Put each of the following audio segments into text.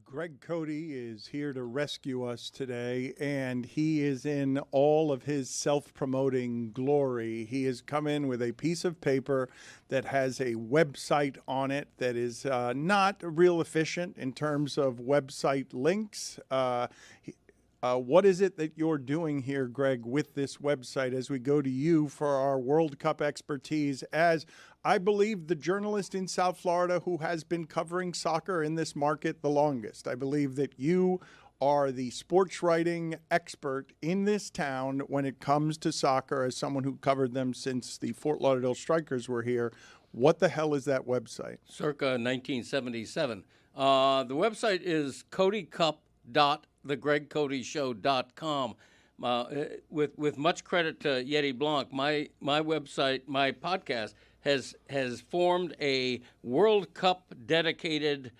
Greg Cody is here to rescue us today, and he is in all of his self-promoting glory. He has come in with a piece of paper that has a website on it that is not real efficient in terms of website links. What is it that you're doing here, Greg, with this website as we go to you for our World Cup expertise as, I believe, the journalist in South Florida who has been covering soccer in this market the longest? I believe that you are the sports writing expert in this town when it comes to soccer, as someone who covered them since the Fort Lauderdale Strikers were here. What the hell is that website? Circa 1977. The website is codycup.thegregcodyshow.com. With much credit to Yeti Blanc, my website, my podcast has formed a World Cup dedicated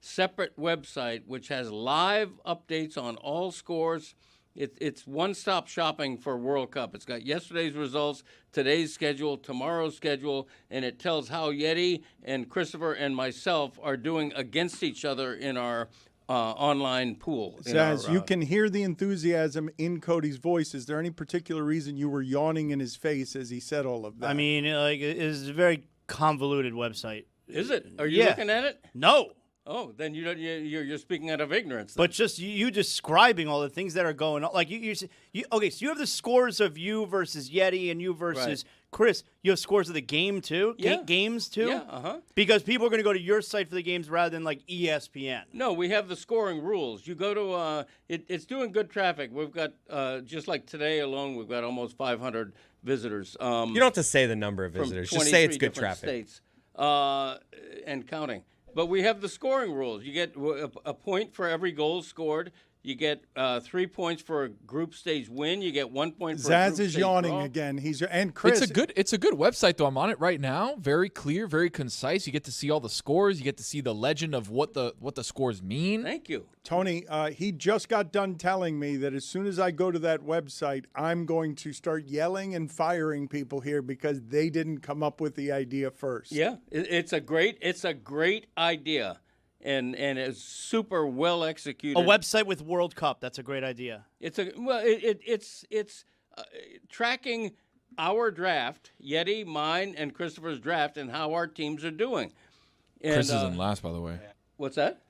separate website which has live updates on all scores. It's one-stop shopping for World Cup. It's got yesterday's results, today's schedule, tomorrow's schedule, and it tells how Yeti and Christopher and myself are doing against each other in our online pool. Zaz, you can hear the enthusiasm in Cody's voice. Is there any particular reason you were yawning in his face as he said all of that? I mean, it's a very convoluted website. Is it? Are you looking at it? No. Oh, then you're speaking out of ignorance. Then. But just you describing all the things that are going on, like okay, so you have the scores of you versus Yeti and you versus Chris. You have scores of the game too, games too. Yeah, Because people are going to go to your site for the games rather than like ESPN. No, we have the scoring rules. You go to it's doing good traffic. We've got just like today alone, we've got almost 500 visitors. You don't have to say the number of visitors. Just say it's good traffic. States, and counting. But we have the scoring rules. You get a point for every goal scored. You get 3 points for a group stage win. You get 1 point for a group Zaz is stage yawning draw. again. And Chris, it's a good website though. I'm on it right now. Very clear, very concise. You get to see all the scores. You get to see the legend of what the scores mean. Thank you. Tony, he just got done telling me that as soon as I go to that website, I'm going to start yelling and firing people here because they didn't come up with the idea first. Yeah, it's a great idea. And it's super well executed. A website with World Cup. That's a great idea. It's tracking our draft, Yeti, mine, and Christopher's draft, and how our teams are doing. And, Chris is in last, by the way. What's that?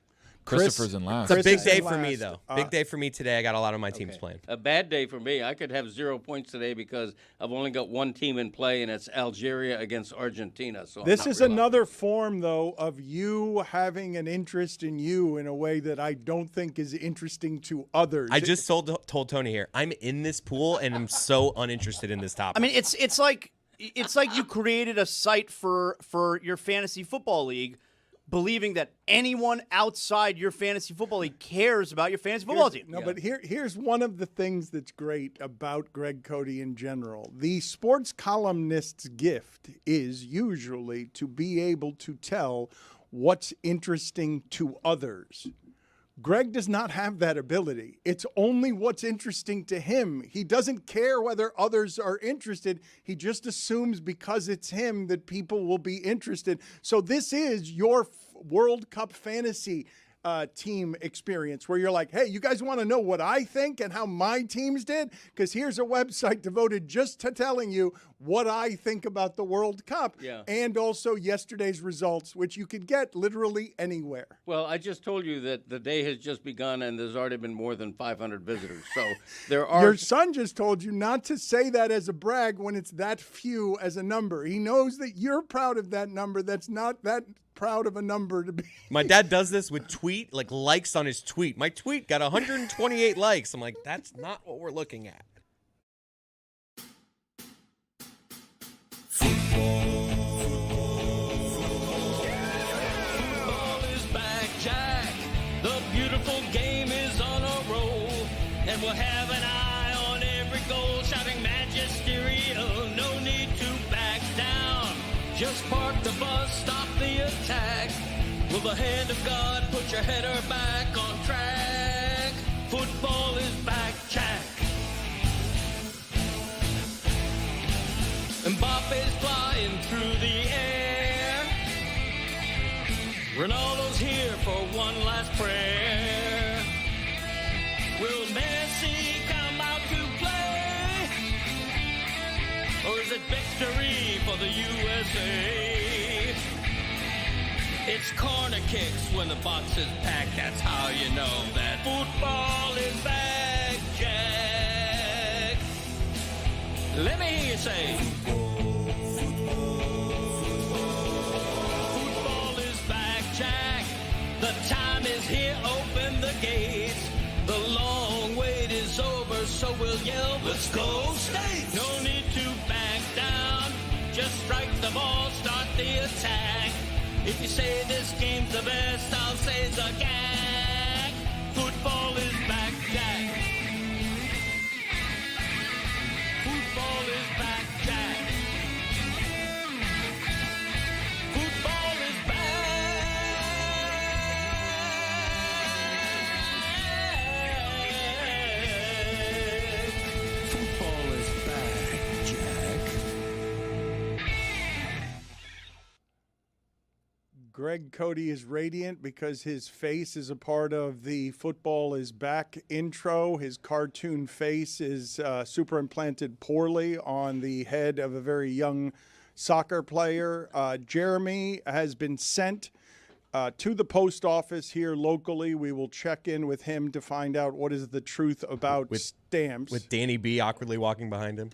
Christopher's in last. It's a big day for me, though. Big day for me today. I got a lot of my teams playing. A bad day for me. I could have 0 points today because I've only got one team in play, and it's Algeria against Argentina. So this is another form, though, of you having an interest in you in a way that I don't think is interesting to others. I just told Tony here, I'm in this pool, and I'm so uninterested in this topic. I mean, it's like you created a site for your fantasy football league, believing that anyone outside your fantasy football league cares about your fantasy football team. No, but here's one of the things that's great about Greg Cody in general. The sports columnist's gift is usually to be able to tell what's interesting to others. Greg does not have that ability. It's only what's interesting to him. He doesn't care whether others are interested. He just assumes because it's him that people will be interested. So this is your World Cup fantasy team experience where you're like, hey, you guys want to know what I think and how my teams did? Because here's a website devoted just to telling you what I think about the World Cup and also yesterday's results, which you could get literally anywhere. Well, I just told you that the day has just begun and there's already been more than 500 visitors. So there are. Your son just told you not to say that as a brag when it's that few as a number. He knows that you're proud of that number. That's not that proud of a number to be. My dad does this with likes on his tweet. My tweet got 128 likes. I'm like, that's not what we're looking at. Football is back, Jack. The beautiful game is on a roll, and we'll have an eye on every goal, shouting magisterial. No need to back down. Just park the bus, stop the attack. Will the hand of God put your header back on track? Football is back, Jack. Mbappe's flying through the air. Ronaldo's here for one last prayer. Will Messi come out to play? Or is it victory for the USA? It's corner kicks when the box is packed. That's how you know that football is back, Jack. Let me hear you say, football is back, Jack. The time is here, open the gates. The long wait is over, so we'll yell, let's go States. No need to back down. Just strike the ball, start the attack. If you say this game's the best, I'll say it's a gag. Football is back, Jack. Football is back, Jack. Football is back. Football is back, Jack. Greg Cody is radiant because his face is a part of the Football is Back intro. His cartoon face is superimplanted poorly on the head of a very young soccer player. Jeremy has been sent to the post office here locally. We will check in with him to find out what is the truth about stamps. With Danny B awkwardly walking behind him.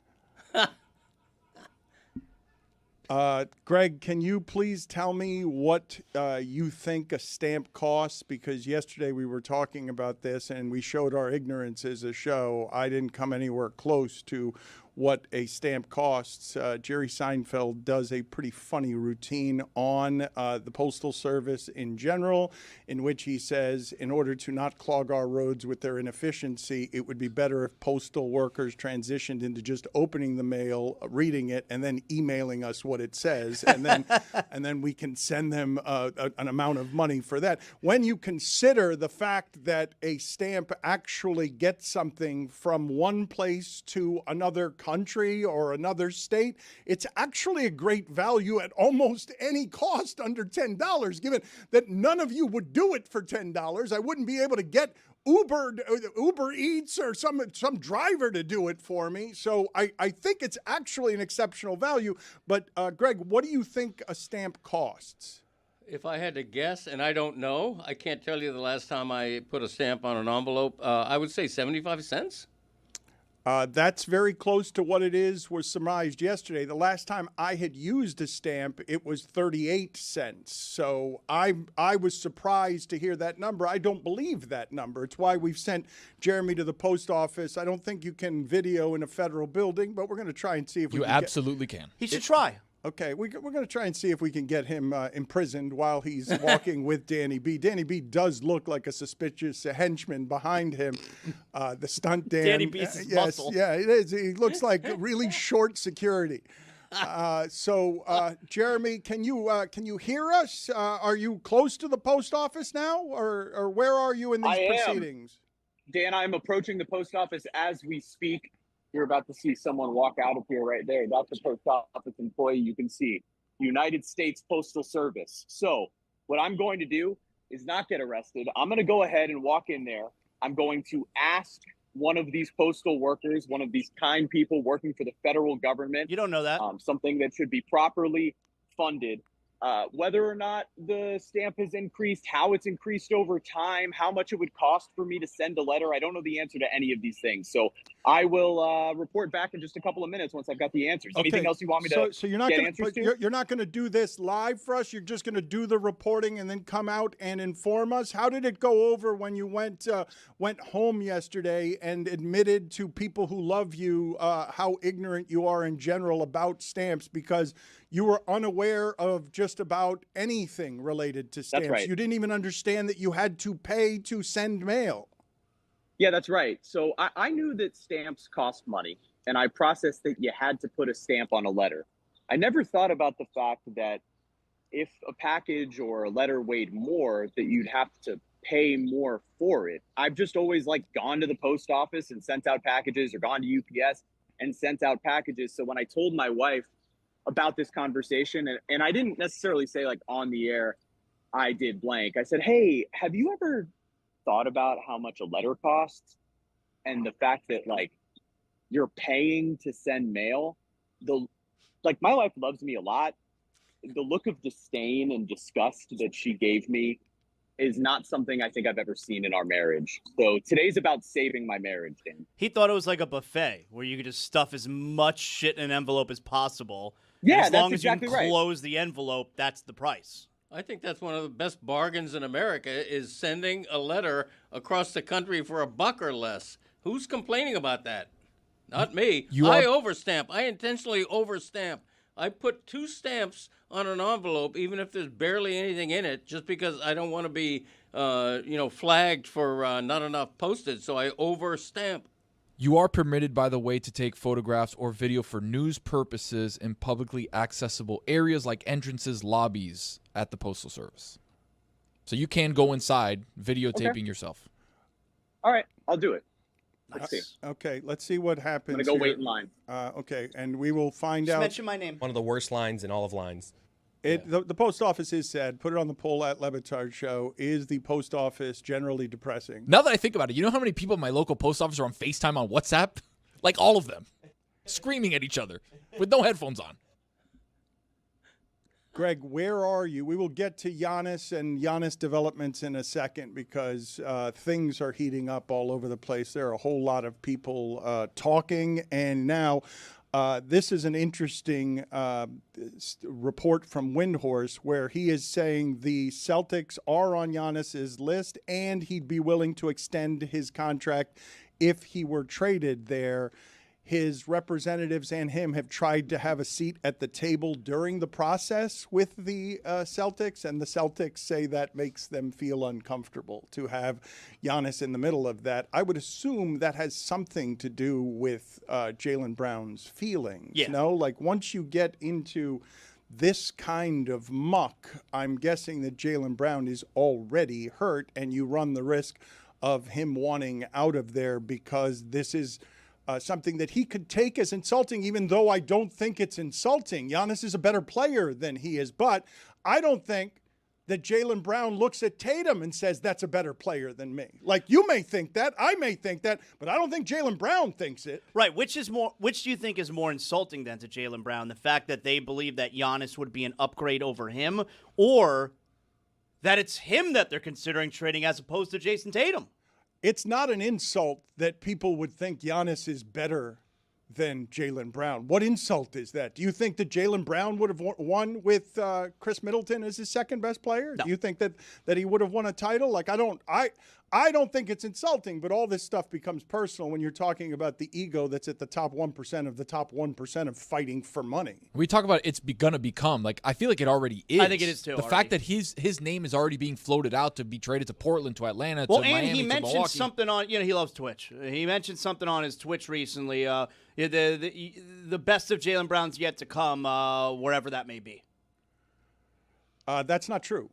Greg, can you please tell me what you think a stamp costs? Because yesterday we were talking about this and we showed our ignorance as a show. I didn't come anywhere close to what a stamp costs. Jerry Seinfeld does a pretty funny routine on the Postal Service in general, in which he says, in order to not clog our roads with their inefficiency, it would be better if postal workers transitioned into just opening the mail, reading it, and then emailing us what it says, and then we can send them an amount of money for that. When you consider the fact that a stamp actually gets something from one place to another country or another state, it's actually a great value at almost any cost under $10, given that none of you would do it for $10. I wouldn't be able to get Uber Eats or some driver to do it for me. So I think it's actually an exceptional value. But Greg, what do you think a stamp costs? If I had to guess, and I don't know, I can't tell you the last time I put a stamp on an envelope, I would say 75 cents. That's very close to what was surmised yesterday. The last time I had used a stamp, it was 38 cents. So I was surprised to hear that number. I don't believe that number. It's why we've sent Jeremy to the post office. I don't think you can video in a federal building, but we're going to try and see if we can. You absolutely can. He should try. Okay, we're going to try and see if we can get him imprisoned while he's walking with Danny B. Danny B does look like a suspicious henchman behind him. The stunt Dan. Danny B's his muscle. Yeah, it is. He looks like really short security. Jeremy, can you hear us? Are you close to the post office now, or where are you in these proceedings? Dan, I'm approaching the post office as we speak. You're about to see someone walk out of here right there. That's the post office employee you can see. United States Postal Service. So what I'm going to do is not get arrested. I'm going to go ahead and walk in there. I'm going to ask one of these postal workers, one of these kind people working for the federal government. You don't know that. Something that should be properly funded. Whether or not the stamp has increased, how it's increased over time, how much it would cost for me to send a letter. I don't know the answer to any of these things. So I will report back in just a couple of minutes once I've got the answers. Okay. Anything else you want me to So you're not get gonna, answers to? you're not going to do this live for us? You're just going to do the reporting and then come out and inform us? How did it go over when you went home yesterday and admitted to people who love you how ignorant you are in general about stamps, because you were unaware of just about anything related to stamps? That's right. You didn't even understand that you had to pay to send mail. Yeah, that's right. So I knew that stamps cost money, and I processed that you had to put a stamp on a letter. I never thought about the fact that if a package or a letter weighed more, that you'd have to pay more for it. I've just always gone to the post office and sent out packages, or gone to UPS and sent out packages. So when I told my wife about this conversation, and I didn't necessarily say on the air, I did blank. I said, hey, have you ever thought about how much a letter costs? And the fact that, like, you're paying to send mail, my wife loves me a lot. The look of disdain and disgust that she gave me is not something I think I've ever seen in our marriage. So today's about saving my marriage, Dan. He thought it was like a buffet where you could just stuff as much shit in an envelope as possible. Yeah, and as long that's as you exactly can right. close the envelope, that's the price. I think that's one of the best bargains in America is sending a letter across the country for $1 or less. Who's complaining about that? Not me. I overstamp. I intentionally overstamp. I put 2 stamps on an envelope, even if there's barely anything in it, just because I don't want to be, flagged for not enough postage. So I overstamp. You are permitted, by the way, to take photographs or video for news purposes in publicly accessible areas like entrances, lobbies at the Postal Service. So you can go inside videotaping yourself. All right, I'll do it. Let's see. Okay, let's see what happens. I'm going to go here. wait in line. Okay, and we will find Just out. mention my name. One of the worst lines in all of lines. The post office is said, put it on the poll at Le Batard Show, is the post office generally depressing? Now that I think about it, you know how many people in my local post office are on FaceTime on WhatsApp? Like all of them. Screaming at each other with no headphones on. Greg, where are you? We will get to Giannis and Giannis developments in a second because things are heating up all over the place. There are a whole lot of people talking, and now this is an interesting report from Windhorse where he is saying the Celtics are on Giannis's list and he'd be willing to extend his contract if he were traded there. His representatives and him have tried to have a seat at the table during the process with the Celtics, and the Celtics say that makes them feel uncomfortable to have Giannis in the middle of that. I would assume that has something to do with Jaylen Brown's feelings. Yeah. No, like once you get into this kind of muck, I'm guessing that Jaylen Brown is already hurt, and you run the risk of him wanting out of there because this is something that he could take as insulting, even though I don't think it's insulting. Giannis is a better player than he is, but I don't think that Jaylen Brown looks at Tatum and says that's a better player than me. Like you may think that, I may think that, but I don't think Jaylen Brown thinks it. Right. Which do you think is more insulting then to Jaylen Brown? The fact that they believe that Giannis would be an upgrade over him, or that it's him that they're considering trading as opposed to Jason Tatum? It's not an insult that people would think Giannis is better than Jaylen Brown. What insult is that? Do you think that Jaylen Brown would have won with Chris Middleton as his second best player? No. Do you think that he would have won a title? Like I don't think it's insulting, but all this stuff becomes personal when you're talking about the ego that's at the top 1% of the top 1% of fighting for money. We talk about it's gonna become, like, I feel like it already is. I think it is too, The already. fact that his name is already being floated out to be traded to Portland, to Atlanta, Well, to and Miami, he to mentioned Milwaukee. something on, he loves Twitch. He mentioned something on his Twitch recently. The best of Jaylen Brown's yet to come, wherever that may be. That's not true.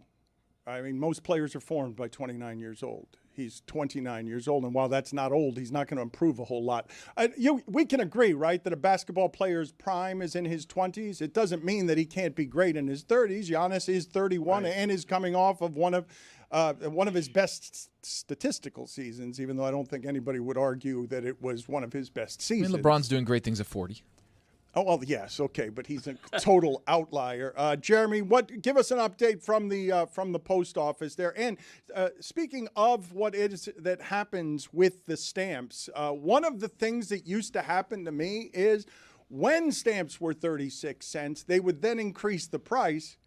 I mean, most players are formed by 29 years old. He's 29 years old, and while that's not old, he's not going to improve a whole lot. We can agree, right, that a basketball player's prime is in his 20s. It doesn't mean that he can't be great in his 30s. Giannis is 31 and is coming off of one of his best statistical seasons, even though I don't think anybody would argue that it was one of his best I seasons. mean, LeBron's doing great things at 40. Oh, well, yes, okay, but he's a total outlier. Jeremy, give us an update from the post office there. And speaking of what it is that happens with the stamps, one of the things that used to happen to me is when stamps were 36 cents, they would then increase the price.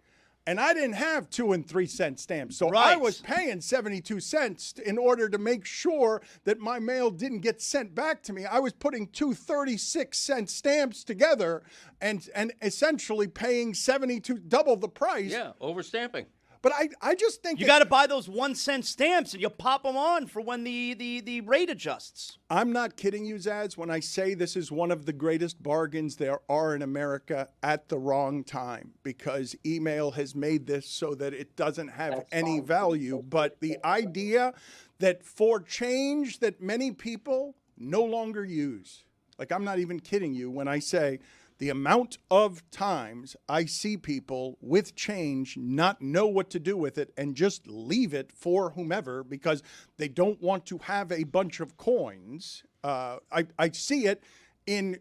And I didn't have 2 and 3 cent stamps. So I Right. was paying 72 cents in order to make sure that my mail didn't get sent back to me. I was putting 2 36-cent stamps together and essentially paying 72, double the price. Yeah, overstamping. But I just think You got to buy those 1 cent stamps, and you pop them on for when the rate adjusts. I'm not kidding you, Zaz, when I say this is one of the greatest bargains there are in America at the wrong time, because email has made this so that it doesn't have any value. But the idea that for change that many people no longer use, like I'm not even kidding you when I say the amount of times I see people with change not know what to do with it and just leave it for whomever because they don't want to have a bunch of coins. I see it in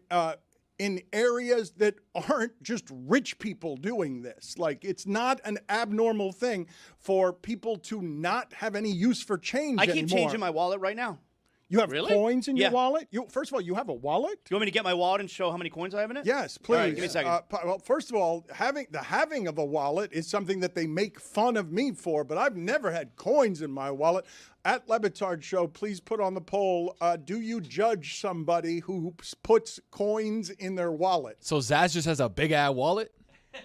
areas that aren't just rich people doing this. Like, it's not an abnormal thing for people to not have any use for change I keep anymore. changing my wallet right now. You have Really? coins in your Yeah. wallet? First of all, you have a wallet? Do you want me to get my wallet and show how many coins I have in it? Yes, please. All right, give me a second. Well, first of all, having of a wallet is something that they make fun of me for, but I've never had coins in my wallet. At Le Batard Show, please put on the poll, do you judge somebody who puts coins in their wallet? So Zaz just has a big-ass wallet?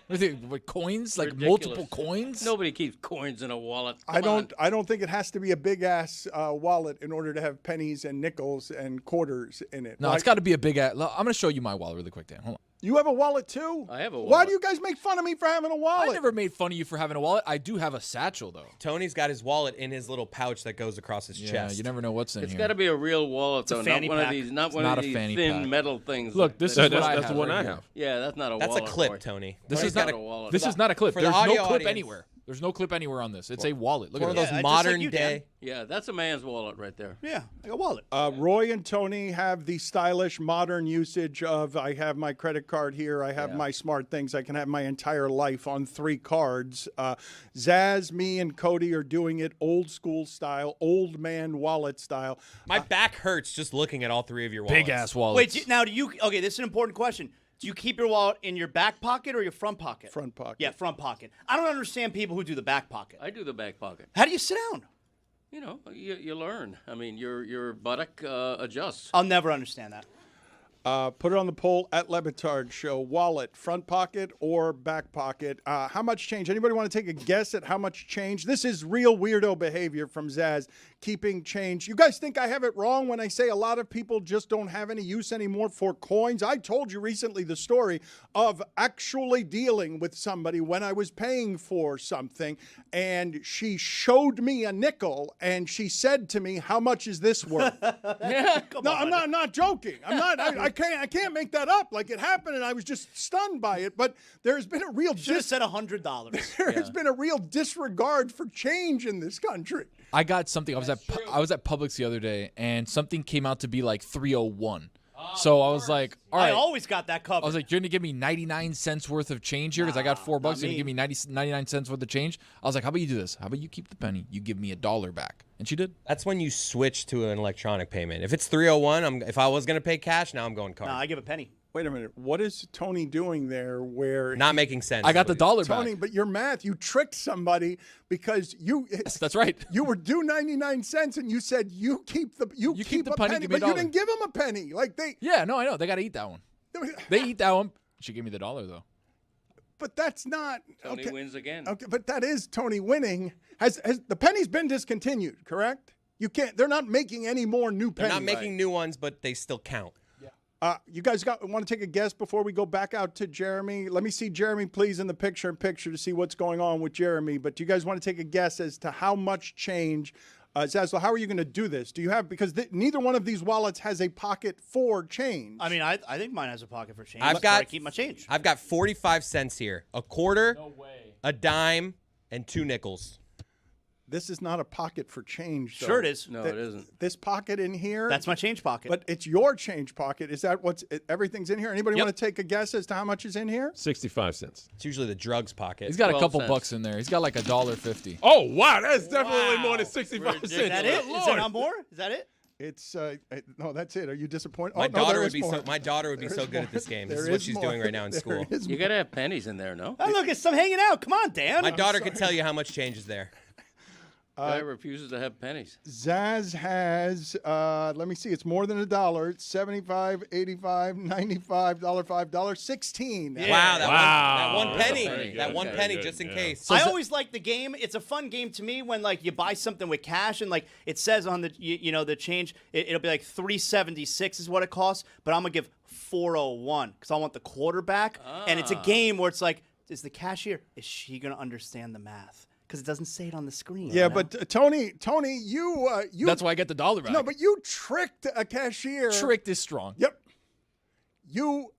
With coins? Like Ridiculous. multiple coins? Nobody keeps coins in a wallet. I Come don't. I don't think it has to be a big ass wallet in order to have pennies and nickels and quarters in it. No, Like, it's got to be a big-ass. I'm going to show you my wallet really quick, Dan. Hold on. You have a wallet too? I have a Why wallet. do you guys make fun of me for having a I wallet? never made fun of you for having a wallet. I do have a satchel, though. Tony's got his wallet in his little pouch that goes across his Yeah, chest. you never know what's in It's here. got to be a real wallet, a though, not fanny one of pack. these, not It's one not of a these fanny thin pack. metal things. Look, this is what I That's have the one right I here. have. Yeah, that's not a That's wallet. a clip, boy. Tony. This Tony's is not got a wallet. This is not a clip. For the There's no audio clip audience. anywhere. There's no clip anywhere on this. It's a wallet. Look one at of this. those just like modern you, Dan. day. Yeah, that's a man's wallet right there. Yeah, I got a wallet. Roy and Tony have the stylish, modern usage of I have my credit card here, I have my smart things, I can have my entire life on 3 cards. Zaz, me, and Cody are doing it old school style, old man wallet style. My back hurts just looking at all 3 of your wallets. Big-ass wallet. Wait, now do you? Okay, this is an important question. Do you keep your wallet in your back pocket or your front pocket? Front pocket. Yeah, front pocket. I don't understand people who do the back pocket. I do the back pocket. How do you sit down? You know, you learn. I mean, your buttock adjusts. I'll never understand that. Put it on the poll at Le Batard Show. Wallet, front pocket or back pocket? How much change? Anybody want to take a guess at how much change? This is real weirdo behavior from Zaz, keeping change. You guys think I have it wrong when I say a lot of people just don't have any use anymore for coins? I told you recently the story of actually dealing with somebody when I was paying for something, and she showed me a nickel, and she said to me, "How much is this worth?" No, I'm not joking. I'm not. I can't make that up. Like, it happened, and I was just stunned by it. But there's been a real Should have said $100. there has been a real disregard for change in this country. I got something. I was at Publix the other day, and something came out to be like 301. So I was like, all right. I always got that covered. I was like, you're going to give me 99 cents worth of change here because I got $4. You're going to give me 99 cents worth of change? I was like, how about you do this? How about you keep the penny? You give me $1 back. And she did. That's when you switch to an electronic payment. If it's 301, if I was going to pay cash, now I'm going card. no, I give a penny. Wait a minute. What is Tony doing there where Not making sense. I got the $1 Tony, back. but your math, you tricked somebody because That's right. you were due 99 cents and you said you keep the keep the a penny, give me but you $1. didn't give them a penny. Like Yeah, no, I know. They got to eat that one. They eat that one. She gave me the $1, though. but that's not Tony okay. wins again. Okay, but that is Tony winning. Has the penny's been discontinued, correct? You can't. They're not making any more new They're pennies. not making new ones, but they still count. You guys want to take a guess before we go back out to Jeremy? Let me see Jeremy, please, in the picture to see what's going on with Jeremy. But do you guys want to take a guess as to how much change? Zaslow, how are you going to do this? Do you have, because neither one of these wallets has a pocket for change. I mean, I think mine has a pocket for change. I've That's where I got keep my change. I've got 45 cents here. A quarter, a dime, and 2 nickels. This is not a pocket for change, though. Sure it is. No, it isn't. This pocket in here. That's my change pocket. But it's your change pocket. Is that everything's in here? Anybody Yep. want to take a guess as to how much is in here? 65 cents. It's usually the drugs pocket. He's got a 12 couple cents. bucks in there. He's got like $1.50. Oh, wow. That's definitely more than 65 cents. is that it? Good Is there Lord. not more? Is that it? It's no, that's it. Are you disappointed? My oh, no, daughter there would is be more. so. My daughter would be There so is good more. at this game. This There is what is she's more. doing right now in There school. is You more. got to have pennies in there, no? Oh, look, it's some hanging out. Come on, Dan. My daughter could tell you how much change is there. Guy refuses to have pennies. Zaz has, let me see, it's more than $1. It's $75, $85, $95, $5, $16. Yeah. Wow, that one That's a penny. penny. That Okay, one very penny, good, just in yeah. case. I always like the game. It's a fun game to me when like you buy something with cash and like it says on the you know the change it'll be like $3.76 is what it costs, but I'm gonna give $4.01 because I want the quarterback. And it's a game where it's like, is the cashier, is she gonna understand the math? Because it doesn't say it on the screen. Yeah, you know? but Tony, you That's why I get the $1 back. no, but you tricked a cashier. Tricked is strong. Yep.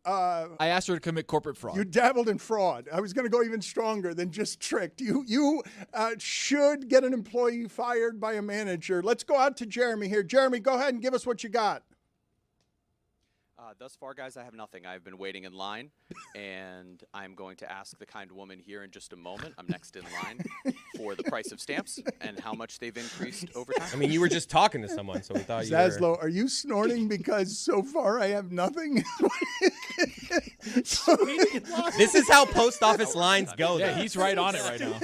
I asked her to commit corporate fraud. You dabbled in fraud. I was going to go even stronger than just tricked. You should get an employee fired by a manager. Let's go out to Jeremy here. Jeremy, go ahead and give us what you got. Thus far, guys, I have nothing. I've been waiting in line, and I'm going to ask the kind woman here in just a moment. I'm next in line for the price of stamps and how much they've increased over time. I mean, you were just talking to someone, so we thought you were. Zaslow, are you snorting because so far I have nothing? This is how post office lines go. Yeah, though. he's right on it right now.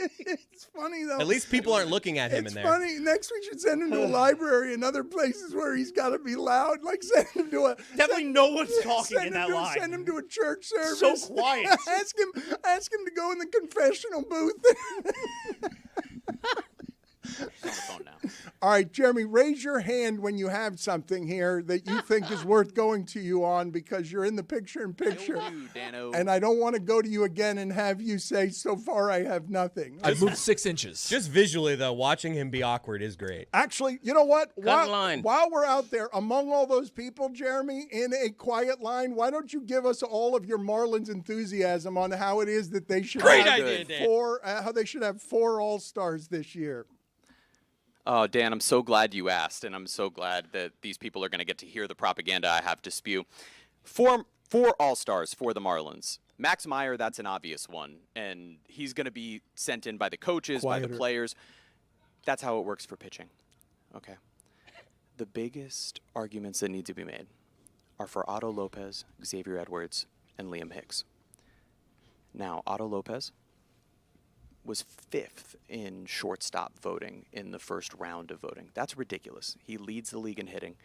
It's funny, though. At least people aren't looking at him It's in there. funny. Next, we should send him to a library and other places where he's got to be loud. Like send him to a Definitely no one's talking send in him that to, line. Send him to a church service. So quiet. ask him to go in the confessional booth. She's on the phone now. All right, Jeremy, raise your hand when you have something here that you think is worth going to you on because you're in the picture-in-picture. You, Dano. And I don't want to go to you again and have you say, so far I have nothing. I've moved 6 inches. Just visually, though, watching him be awkward is great. Actually, you know what? line. While we're out there, among all those people, Jeremy, in a quiet line, why don't you give us all of your Marlins enthusiasm on how it is that they should Great have idea, Dan. how they should have 4 All-Stars this year? Oh, Dan, I'm so glad you asked, and I'm so glad that these people are going to get to hear the propaganda I have to spew. Four All-Stars for the Marlins. Max Meyer, that's an obvious one, and he's going to be sent in by the coaches, by the players. That's how it works for pitching. Okay. The biggest arguments that need to be made are for Otto Lopez, Xavier Edwards, and Liam Hicks. Now, Otto Lopez was 5th in shortstop voting in the first round of voting. That's ridiculous. He leads the league in hitting.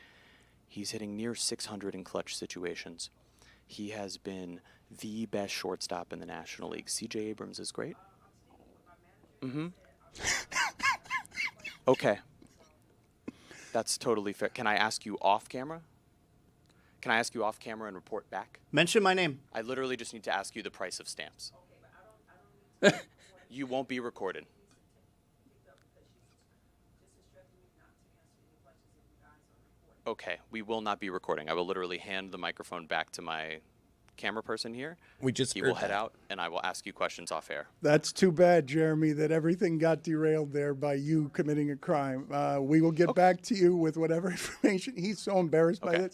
He's hitting near 600 in clutch situations. He has been the best shortstop in the National League. C.J. Abrams is great. Mm-hmm. Okay. That's totally fair. Can I ask you off camera? Can I ask you off camera and report back? Mention my name. I literally just need to ask you the price of stamps. You won't be recorded. Okay, we will not be recording. I will literally hand the microphone back to my camera person here. He will head out, and I will ask you questions off air. That's too bad, Jeremy, that everything got derailed there by you committing a crime. We will get back to you with whatever information. He's so embarrassed by this.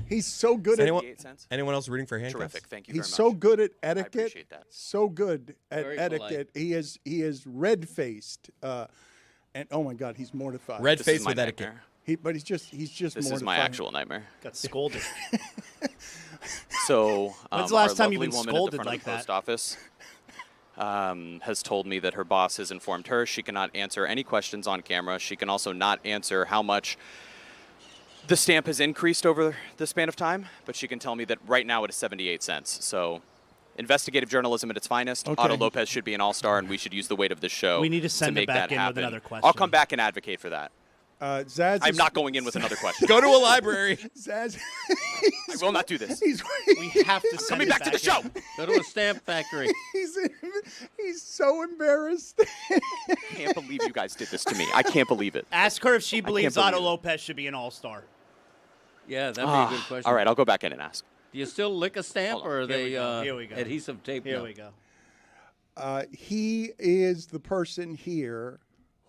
He's so good at Anyone else rooting for handcuffs? Terrific. Thank you very much. He's so good at etiquette. I appreciate that. So good at Very etiquette. polite. He is red-faced. And oh my God, he's mortified. Red This face is my with etiquette. nightmare. But he's just This mortified. is my actual nightmare. Got scolded. So, When's the last our time you've lovely been woman scolded at the front like of the post that? office has told me that her boss has informed her she cannot answer any questions on camera. She can also not answer how much the stamp has increased over the span of time, but she can tell me that right now it is 78 cents. So, investigative journalism at its finest. Okay. Otto Lopez should be an all-star, and we should use the weight of this show We need to send it make back that in with happen. another I'll question. come back and advocate for that. Zaz I'm is- not going in with another question. Go to a library. Zaz. I will not do this. He's We have to send Coming it back to the show. Go to a stamp factory. he's so embarrassed. I can't believe you guys did this to me. I can't believe it. Ask her if she believes believe Otto it. Lopez should be an all-star. Yeah, that'd be a good question. All right, I'll go back in and ask. Do you still lick a stamp, Hold on. or are they Here we go. adhesive tape? Here now? we go. He is the person here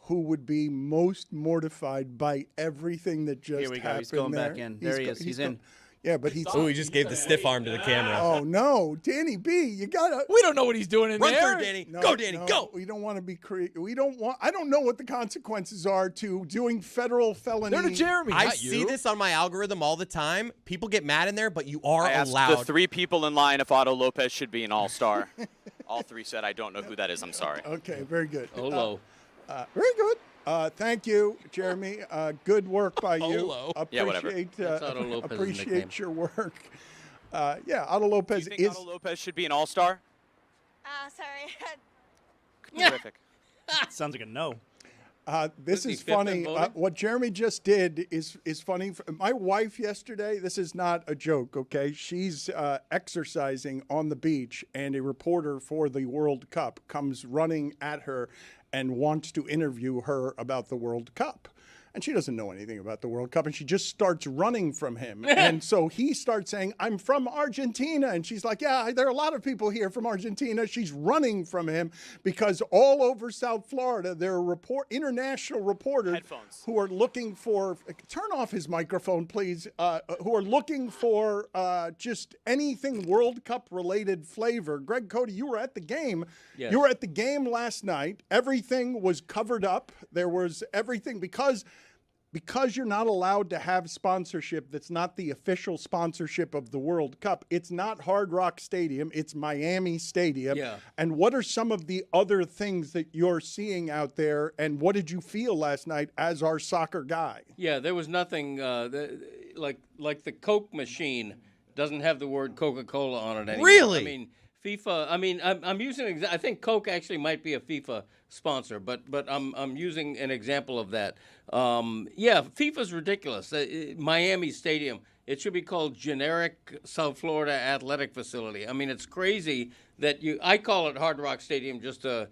who would be most mortified by everything that just Here we go. happened. He's going there. back in. There he is. He's in. Yeah, but he's. Oh, he just gave the stiff arm to the camera. Oh no, Danny B, you gotta. We don't know what he's doing in Run there. through, Danny. No, Go, Danny. no, Go. We don't want to be we don't want. I don't know what the consequences are to doing federal felony. They're to Jeremy, I not see you. this on my algorithm all the time. People get mad in there, but you are I asked allowed. the 3 people in line if Otto Lopez should be an all-star. All 3 said, I don't know who that is. I'm sorry. Okay, very good. Olo. Very good. Thank you, Jeremy. Good work by you. Olo. Yeah, whatever. That's Otto Lopez's nickname. Appreciate your work. Yeah, Otto Lopez Do you think is. Otto Lopez should be an all-star? Sorry. Terrific. Sounds like a no. This Was he is fifth in funny. voting? What Jeremy just did is funny. My wife yesterday, this is not a joke, okay? She's exercising on the beach, and a reporter for the World Cup comes running at her and wants to interview her about the World Cup. And she doesn't know anything about the World Cup, and she just starts running from him. And so he starts saying, I'm from Argentina. And she's like, yeah, there are a lot of people here from Argentina. She's running from him because all over South Florida, there are international reporters who are looking for, turn off his microphone, please, who are looking for just anything World Cup related flavor. Greg Cody, you were at the game. Yes. You were at the game last night. Everything was covered up. There was everything because you're not allowed to have sponsorship that's not the official sponsorship of the World Cup. It's not Hard Rock Stadium. It's Miami Stadium. Yeah. And what are some of the other things that you're seeing out there? And what did you feel last night as our soccer guy? Yeah, there was nothing like the Coke machine doesn't have the word Coca-Cola on it anymore. Really? I mean, FIFA. I mean, I'm using. I think Coke actually might be a FIFA sponsor, but I'm using an example of that. Yeah, FIFA's ridiculous. Miami Stadium. It should be called generic South Florida Athletic Facility. I mean, it's crazy that I call it Hard Rock Stadium just to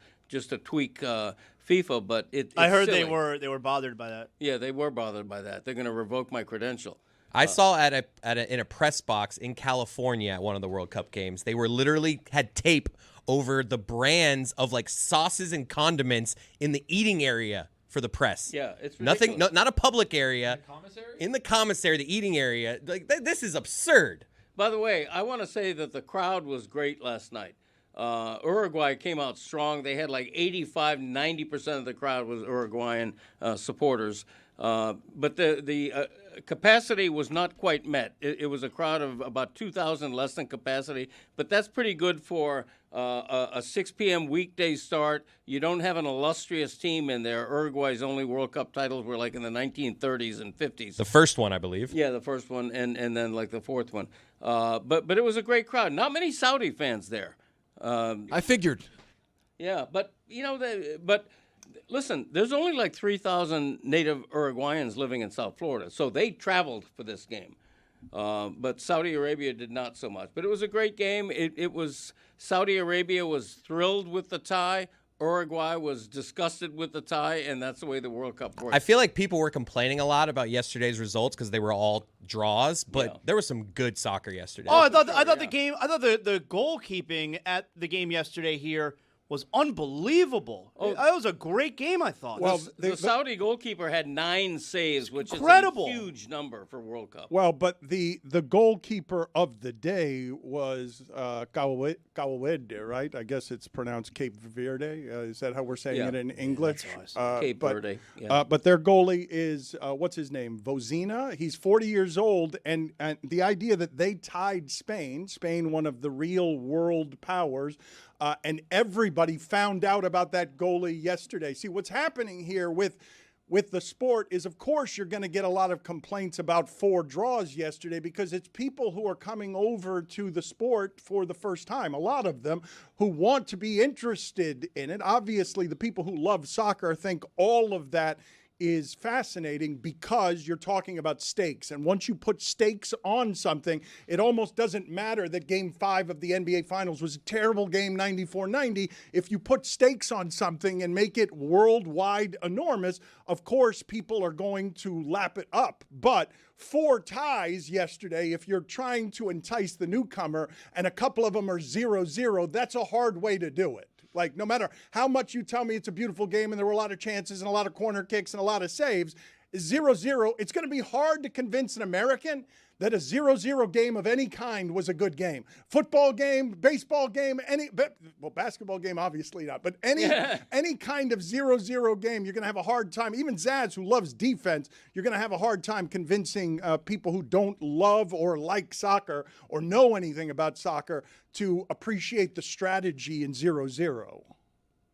tweak FIFA, but it's I heard silly. they were bothered by that. Yeah, they were bothered by that. They're going to revoke my credential. I saw in a press box in California at one of the World Cup games. They were literally had tape over the brands of like sauces and condiments in the eating area for the press. Yeah, it's nothing. ridiculous. Not a public area. Commissary? In the commissary, the eating area. Like this is absurd. By the way, I want to say that the crowd was great last night. Uruguay came out strong. They had like 85-90% of the crowd was Uruguayan supporters. But the capacity was not quite met. It was a crowd of about 2,000 less than capacity, but that's pretty good for a 6 p.m. weekday start. You don't have an illustrious team in there. Uruguay's only World Cup titles were like in the 1930s and 50s. The first one, I believe. Yeah, the first one, and then like the fourth one. But it was a great crowd. Not many Saudi fans there. I figured. Yeah, but listen, there's only like 3,000 native Uruguayans living in South Florida, so they traveled for this game. But Saudi Arabia did not so much. But it was a great game. It was Saudi Arabia was thrilled with the tie. Uruguay was disgusted with the tie, and that's the way the World Cup works. I feel like people were complaining a lot about yesterday's results because they were all draws, but there was some good soccer yesterday. Oh, I thought the goalkeeping at the game yesterday here was unbelievable. Oh. That was a great game, I thought. Well, the Saudi goalkeeper had 9 saves, which incredible. is a huge number for World Cup. Well, but the goalkeeper of the day was Kawawede, right? I guess it's pronounced Cape Verde. Is that how we're saying it in English? Cape Verde. Yeah. But their goalie is, what's his name? Vozina. He's 40 years old. And the idea that they tied Spain, one of the real world powers, and everybody found out about that goalie yesterday. See, what's happening here with the sport is, of course, you're going to get a lot of complaints about 4 draws yesterday because it's people who are coming over to the sport for the first time, a lot of them who want to be interested in it. Obviously, the people who love soccer think all of that is fascinating because you're talking about stakes. And once you put stakes on something, it almost doesn't matter that Game 5 of the NBA Finals was a terrible game, 94-90. If you put stakes on something and make it worldwide enormous, of course, people are going to lap it up. But 4 ties yesterday, if you're trying to entice the newcomer, and a couple of them are 0-0, that's a hard way to do it. Like, no matter how much you tell me it's a beautiful game and there were a lot of chances and a lot of corner kicks and a lot of saves, 0-0, it's going to be hard to convince an American that a 0-0 game of any kind was a good game. Football game, baseball game, basketball game, obviously not, but any kind of 0-0 game, you're going to have a hard time. Even Zaz, who loves defense, you're going to have a hard time convincing people who don't love or like soccer or know anything about soccer to appreciate the strategy in 0-0.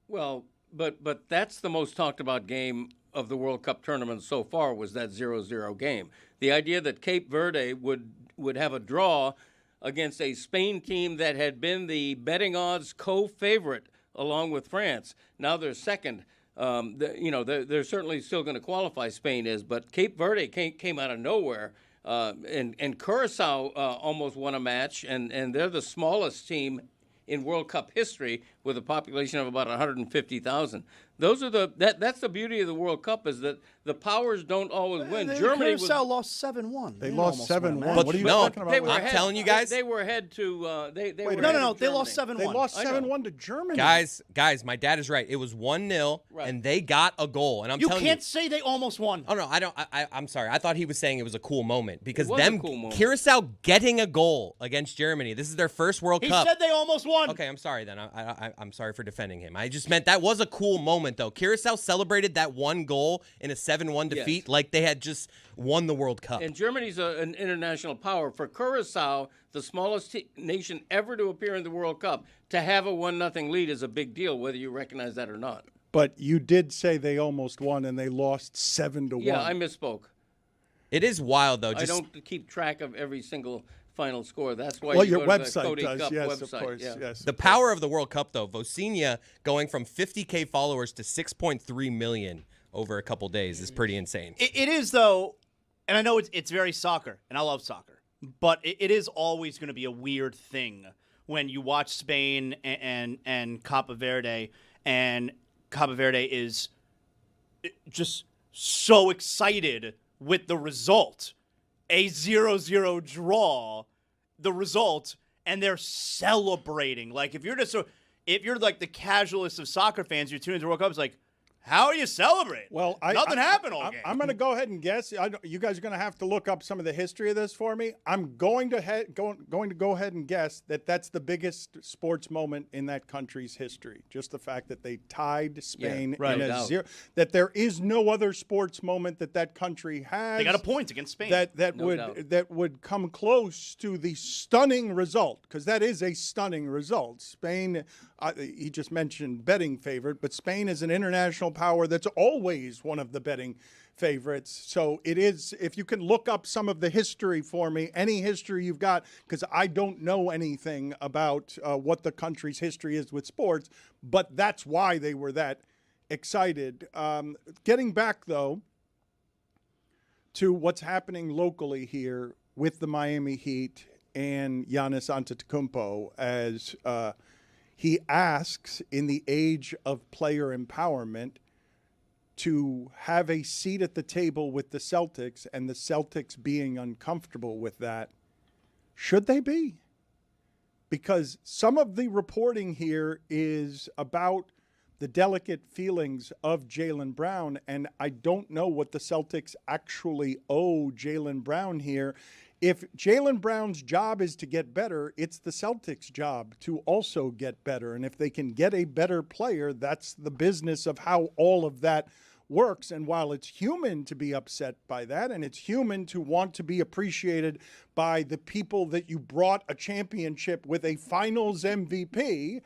Well, but that's the most talked about game of the World Cup tournament so far was that 0-0 game. The idea that Cape Verde would have a draw against a Spain team that had been the betting odds co-favorite along with France. Now they're second. They're certainly still going to qualify, Spain is, but Cape Verde came out of nowhere. And Curacao almost won a match, and they're the smallest team in World Cup history, with a population of about 150,000. Those are that's the beauty of the World Cup, is that the powers don't always win. Germany lost 7-1. They lost 7-1. But What are you no, talking about? They were I'm ahead, telling you guys. They were ahead to. They were Wait a ahead No, to they lost Germany. 7-1. They lost I know. 7-1 to Germany. Guys, my dad is right. It was 1-0, Right. and they got a goal. And I'm You telling can't say they almost won. Oh no, I don't. I'm sorry. I thought he was saying it was a cool moment because was a them cool moment. Curacao getting a goal against Germany. This is their first World He Cup. said they almost won. Okay, I'm sorry then. I'm sorry for defending him. I just meant that was a cool moment though. Curacao celebrated that one goal in a 7-1 defeat Yes. like they had just won the World Cup. And Germany's an international power. For Curacao, the smallest nation ever to appear in the World Cup, to have a 1-0 lead is a big deal, whether you recognize that or not. But you did say they almost won, and they lost 7-1. Yeah, I misspoke. It is wild though. I Just don't keep track of every single final score. That's why Well, you your go to the website Cody does, Cup yes, website. of course, Yeah. yes. the power of the World Cup though. Vocinia going from 50K followers to 6.3 million over a couple days is pretty insane. It is, though, and I know it's very soccer, and I love soccer, but it is always going to be a weird thing when you watch Spain and Cape Verde, and Cape Verde is just so excited with the result. A 0-0 draw, the result, and they're celebrating. Like, if you're like the casualist of soccer fans, you're tuning into the World Cup, it's like, how are you celebrating? Well, nothing happened all game. I'm going to go ahead and guess. You guys are going to have to look up some of the history of this for me. I'm going to go ahead and guess that that's the biggest sports moment in that country's history. Just the fact that they tied Spain right, in a out. 0. That there is no other sports moment that country has. They got a point against Spain. That No doubt. that would come close to the stunning result, because that is a stunning result. Spain, he just mentioned betting favorite, but Spain is an international power that's always one of the betting favorites. So it is, if you can look up some of the history for me, any history you've got, because I don't know anything about what the country's history is with sports, but that's why they were that excited. Getting back, though, to what's happening locally here with the Miami Heat and Giannis Antetokounmpo, as he asks, in the age of player empowerment, to have a seat at the table with the Celtics, and the Celtics being uncomfortable with that. Should they be? Because some of the reporting here is about the delicate feelings of Jaylen Brown, and I don't know what the Celtics actually owe Jaylen Brown here. If Jaylen Brown's job is to get better, it's the Celtics' job to also get better. And if they can get a better player, that's the business of how all of that works. And while it's human to be upset by that, and it's human to want to be appreciated by the people that you brought a championship with a finals MVP,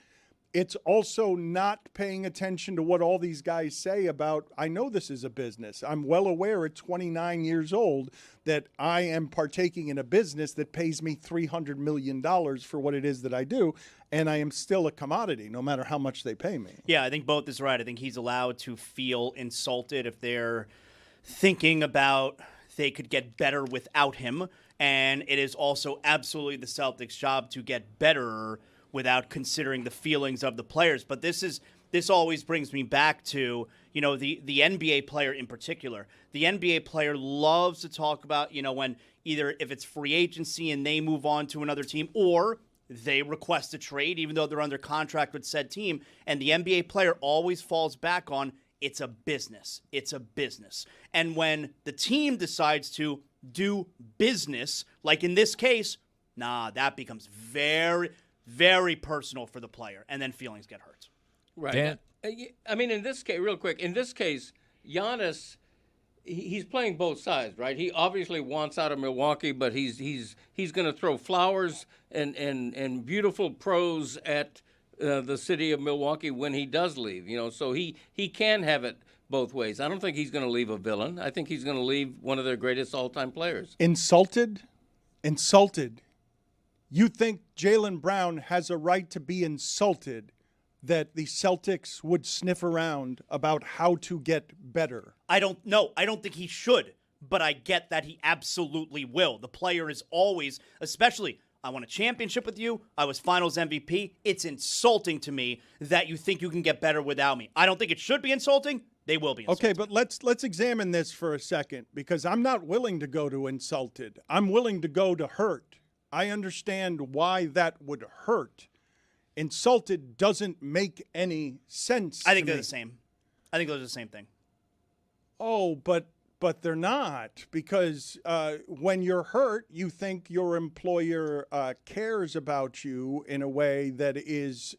it's also not paying attention to what all these guys say about, I know this is a business. I'm well aware at 29 years old that I am partaking in a business that pays me $300 million for what it is that I do, and I am still a commodity, no matter how much they pay me. Yeah, I think both is right. I think he's allowed to feel insulted if they're thinking about they could get better without him, and it is also absolutely the Celtics' job to get better without considering the feelings of the players. But this always brings me back to, the NBA player in particular. The NBA player loves to talk about, when either if it's free agency and they move on to another team, or they request a trade even though they're under contract with said team, and the NBA player always falls back on, it's a business. It's a business. And when the team decides to do business, like in this case, that becomes very, very personal for the player, and then feelings get hurt. Right. Dan? I mean, in this case, real quick, Giannis, he's playing both sides, right? He obviously wants out of Milwaukee, but he's going to throw flowers and beautiful prose at the city of Milwaukee when he does leave. So he can have it both ways. I don't think he's going to leave a villain. I think he's going to leave one of their greatest all-time players. Insulted. You think Jaylen Brown has a right to be insulted that the Celtics would sniff around about how to get better? I don't know. I don't think he should, but I get that he absolutely will. The player is always, especially I won a championship with you. I was finals MVP. It's insulting to me that you think you can get better without me. I don't think it should be insulting. They will be insulting. Okay, but let's examine this for a second, because I'm not willing to go to insulted. I'm willing to go to hurt. I understand why that would hurt. Insulted doesn't make any sense. I think to they're me. the same. I think those are the same thing. Oh, but they're not, because when you're hurt, you think your employer cares about you in a way that is.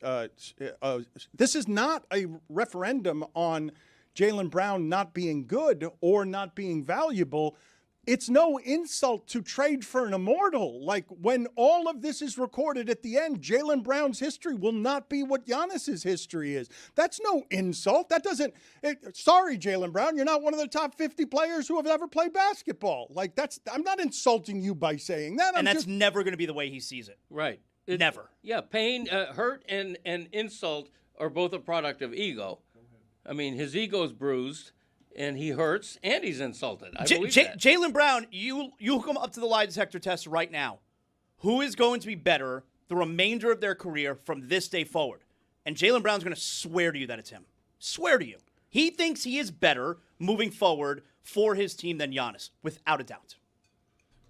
This is not a referendum on Jaylen Brown not being good or not being valuable. It's no insult to trade for an immortal. Like, when all of this is recorded at the end, Jaylen Brown's history will not be what Giannis's history is. That's no insult. That doesn't. Sorry, Jaylen Brown, you're not one of the top 50 players who have ever played basketball. Like, I'm not insulting you by saying that. And that's never going to be the way he sees it. Right. Never. Yeah, pain, hurt, and insult are both a product of ego. I mean, his ego's bruised, and he hurts, and he's insulted. I believe that. Jaylen Brown, you come up to the lie detector test right now. Who is going to be better the remainder of their career from this day forward? And Jaylen Brown's going to swear to you that it's him. Swear to you. He thinks he is better moving forward for his team than Giannis, without a doubt.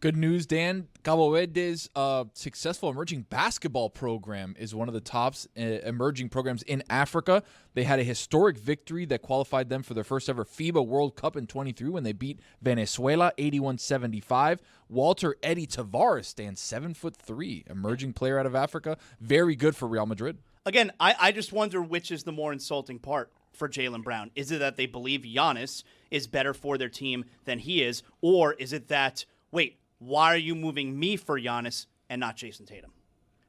Good news, Dan. Cabo Verde's successful emerging basketball program is one of the top emerging programs in Africa. They had a historic victory that qualified them for their first ever FIBA World Cup in 23 when they beat Venezuela 81-75. Walter Eddie Tavares stands 7'3", emerging player out of Africa. Very good for Real Madrid. Again, I just wonder which is the more insulting part for Jaylen Brown. Is it that they believe Giannis is better for their team than he is, or is it that, wait, why are you moving me for Giannis and not Jason Tatum?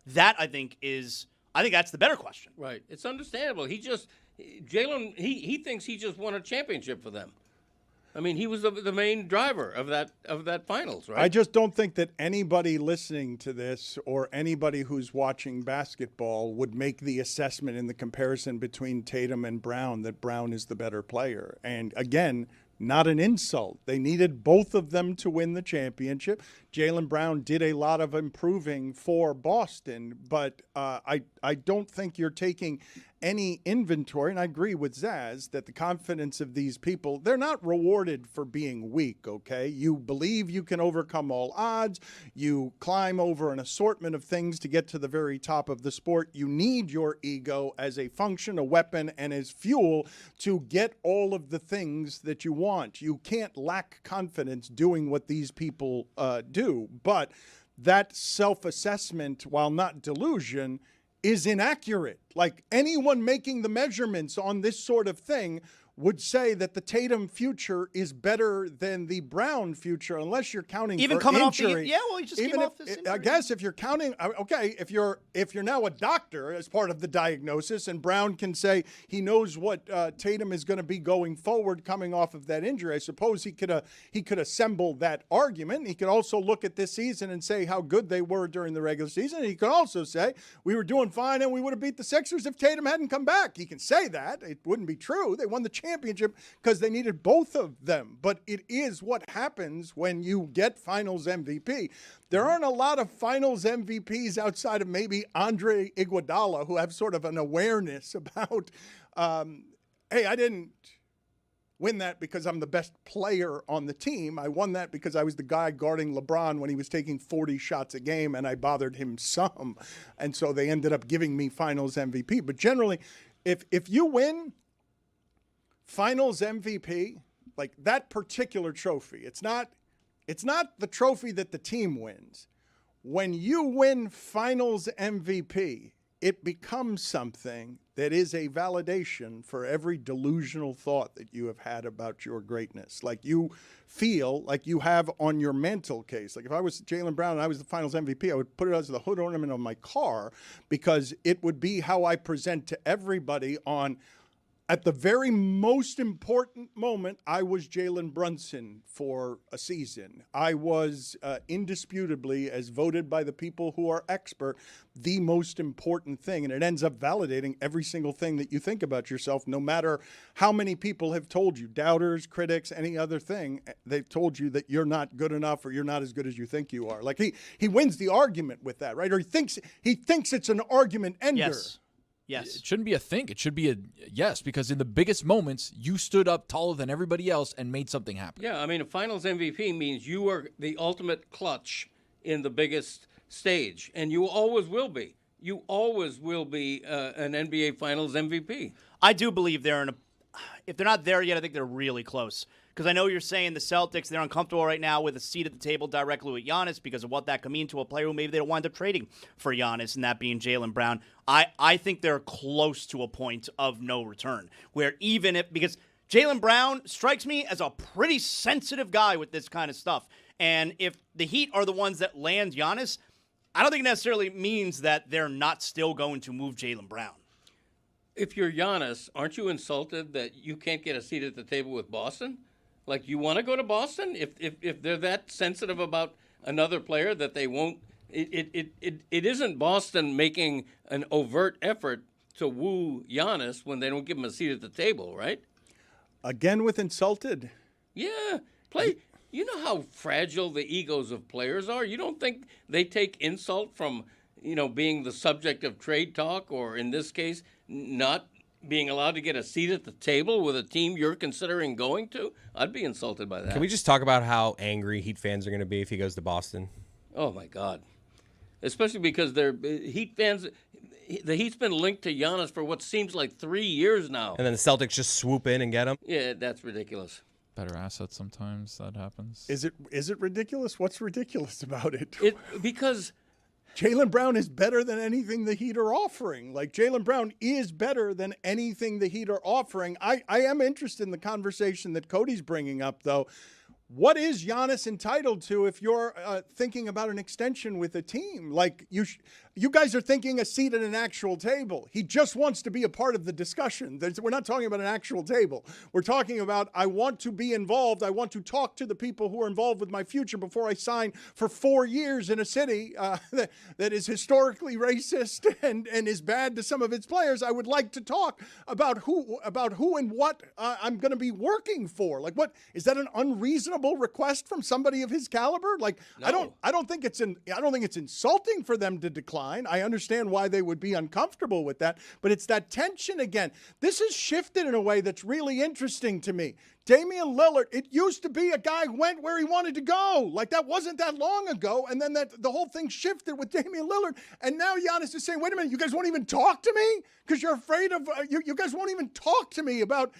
That, I think that's the better question. Right. It's understandable. Jaylen, he thinks he just won a championship for them. I mean, he was the main driver of that finals, right? I just don't think that anybody listening to this or anybody who's watching basketball would make the assessment in the comparison between Tatum and Brown that Brown is the better player. And again, not an insult. They needed both of them to win the championship. Jaylen Brown did a lot of improving for Boston, but I don't think you're taking any inventory, and I agree with Zaz that the confidence of these people, they're not rewarded for being weak, okay? You believe you can overcome all odds. You climb over an assortment of things to get to the very top of the sport. You need your ego as a function, a weapon, and as fuel to get all of the things that you want. You can't lack confidence doing what these people do, but that self-assessment, while not delusion, is inaccurate. Like, anyone making the measurements on this sort of thing would say that the Tatum future is better than the Brown future, unless you're counting Even for coming injury. he just came off this injury. I guess if you're counting, okay, if you're now a doctor as part of the diagnosis, and Brown can say he knows what Tatum is going to be going forward coming off of that injury, I suppose he could assemble that argument. He could also look at this season and say how good they were during the regular season. And he could also say we were doing fine and we would have beat the Sixers if Tatum hadn't come back. He can say that. It wouldn't be true. They won the championship because they needed both of them. But it is what happens when you get finals MVP. There aren't a lot of finals MVPs outside of maybe Andre Iguodala who have sort of an awareness about, hey, I didn't win that because I'm the best player on the team. I won that because I was the guy guarding LeBron when he was taking 40 shots a game and I bothered him some. And so they ended up giving me finals MVP. But generally, if you win finals MVP, like that particular trophy, it's not the trophy that the team wins. When you win finals MVP, it becomes something that is a validation for every delusional thought that you have had about your greatness. Like, you feel like you have on your mental case. Like, if I was Jaylen Brown and I was the finals MVP, I would put it as the hood ornament of my car, because it would be how I present to everybody on, At the very most important moment, I was Jalen Brunson for a season. I was indisputably, as voted by the people who are expert, the most important thing. And it ends up validating every single thing that you think about yourself, no matter how many people have told you, doubters, critics, any other thing, they've told you that you're not good enough or you're not as good as you think you are. Like he wins the argument with that, right? Or he thinks it's an argument ender. Yes. It shouldn't be a think. It should be a yes, because in the biggest moments, you stood up taller than everybody else and made something happen. Yeah, I mean, a finals MVP means you are the ultimate clutch in the biggest stage, and you always will be. You always will be an NBA Finals MVP. I do believe if they're not there yet, I think they're really close. Because I know you're saying the Celtics, they're uncomfortable right now with a seat at the table directly with Giannis because of what that could mean to a player who maybe they don't wind up trading for Giannis, and that being Jaylen Brown. I think they're close to a point of no return, where because Jaylen Brown strikes me as a pretty sensitive guy with this kind of stuff. And if the Heat are the ones that land Giannis, I don't think it necessarily means that they're not still going to move Jaylen Brown. If you're Giannis, aren't you insulted that you can't get a seat at the table with Boston? Like, you want to go to Boston? If they're that sensitive about another player that they won't, it isn't Boston making an overt effort to woo Giannis when they don't give him a seat at the table, right? Again with insulted. Yeah, You know how fragile the egos of players are? You don't think they take insult from, being the subject of trade talk, or in this case, not being allowed to get a seat at the table with a team you're considering going to? I'd be insulted by that. Can we just talk about how angry Heat fans are going to be if he goes to Boston? Oh, my God. Especially because they're Heat fans. The Heat's been linked to Giannis for what seems like 3 years now. And then the Celtics just swoop in and get him? Yeah, that's ridiculous. Better assets sometimes that happens. Is it ridiculous? What's ridiculous about it? Because Jaylen Brown is better than anything the Heat are offering. Like, Jaylen Brown is better than anything the Heat are offering. I am interested in the conversation that Cody's bringing up, though. What is Giannis entitled to if you're thinking about an extension with a team? Like, you guys are thinking a seat at an actual table. He just wants to be a part of the discussion. We're not talking about an actual table. We're talking about, I want to be involved. I want to talk to the people who are involved with my future before I sign for 4 years in a city that is historically racist and is bad to some of its players. I would like to talk about who and what I'm going to be working for. Like, what is that an unreasonable request from somebody of his caliber? Like, no. I don't think it's insulting for them to decline. I understand why they would be uncomfortable with that, but it's that tension again. This has shifted in a way that's really interesting to me. Damian Lillard, it used to be a guy who went where he wanted to go. Like, that wasn't that long ago, and then the whole thing shifted with Damian Lillard, and now Giannis is saying, wait a minute, you guys won't even talk to me? Because you're afraid of, you guys won't even talk to me about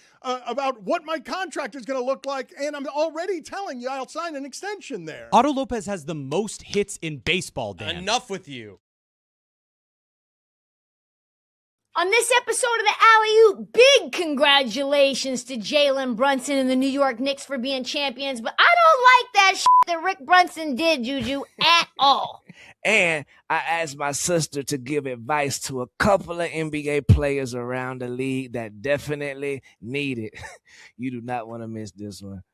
what my contract is going to look like, and I'm already telling you I'll sign an extension there. Otto Lopez has the most hits in baseball, Dan. Enough with you. On this episode of the Alley-Oop, big congratulations to Jalen Brunson and the New York Knicks for being champions, but I don't like that shit that Rick Brunson did, Juju, at all. And I asked my sister to give advice to a couple of NBA players around the league that definitely need it. You do not want to miss this one.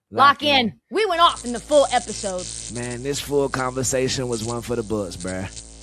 Lock in. We went off in the full episode. Man, this full conversation was one for the books, bruh.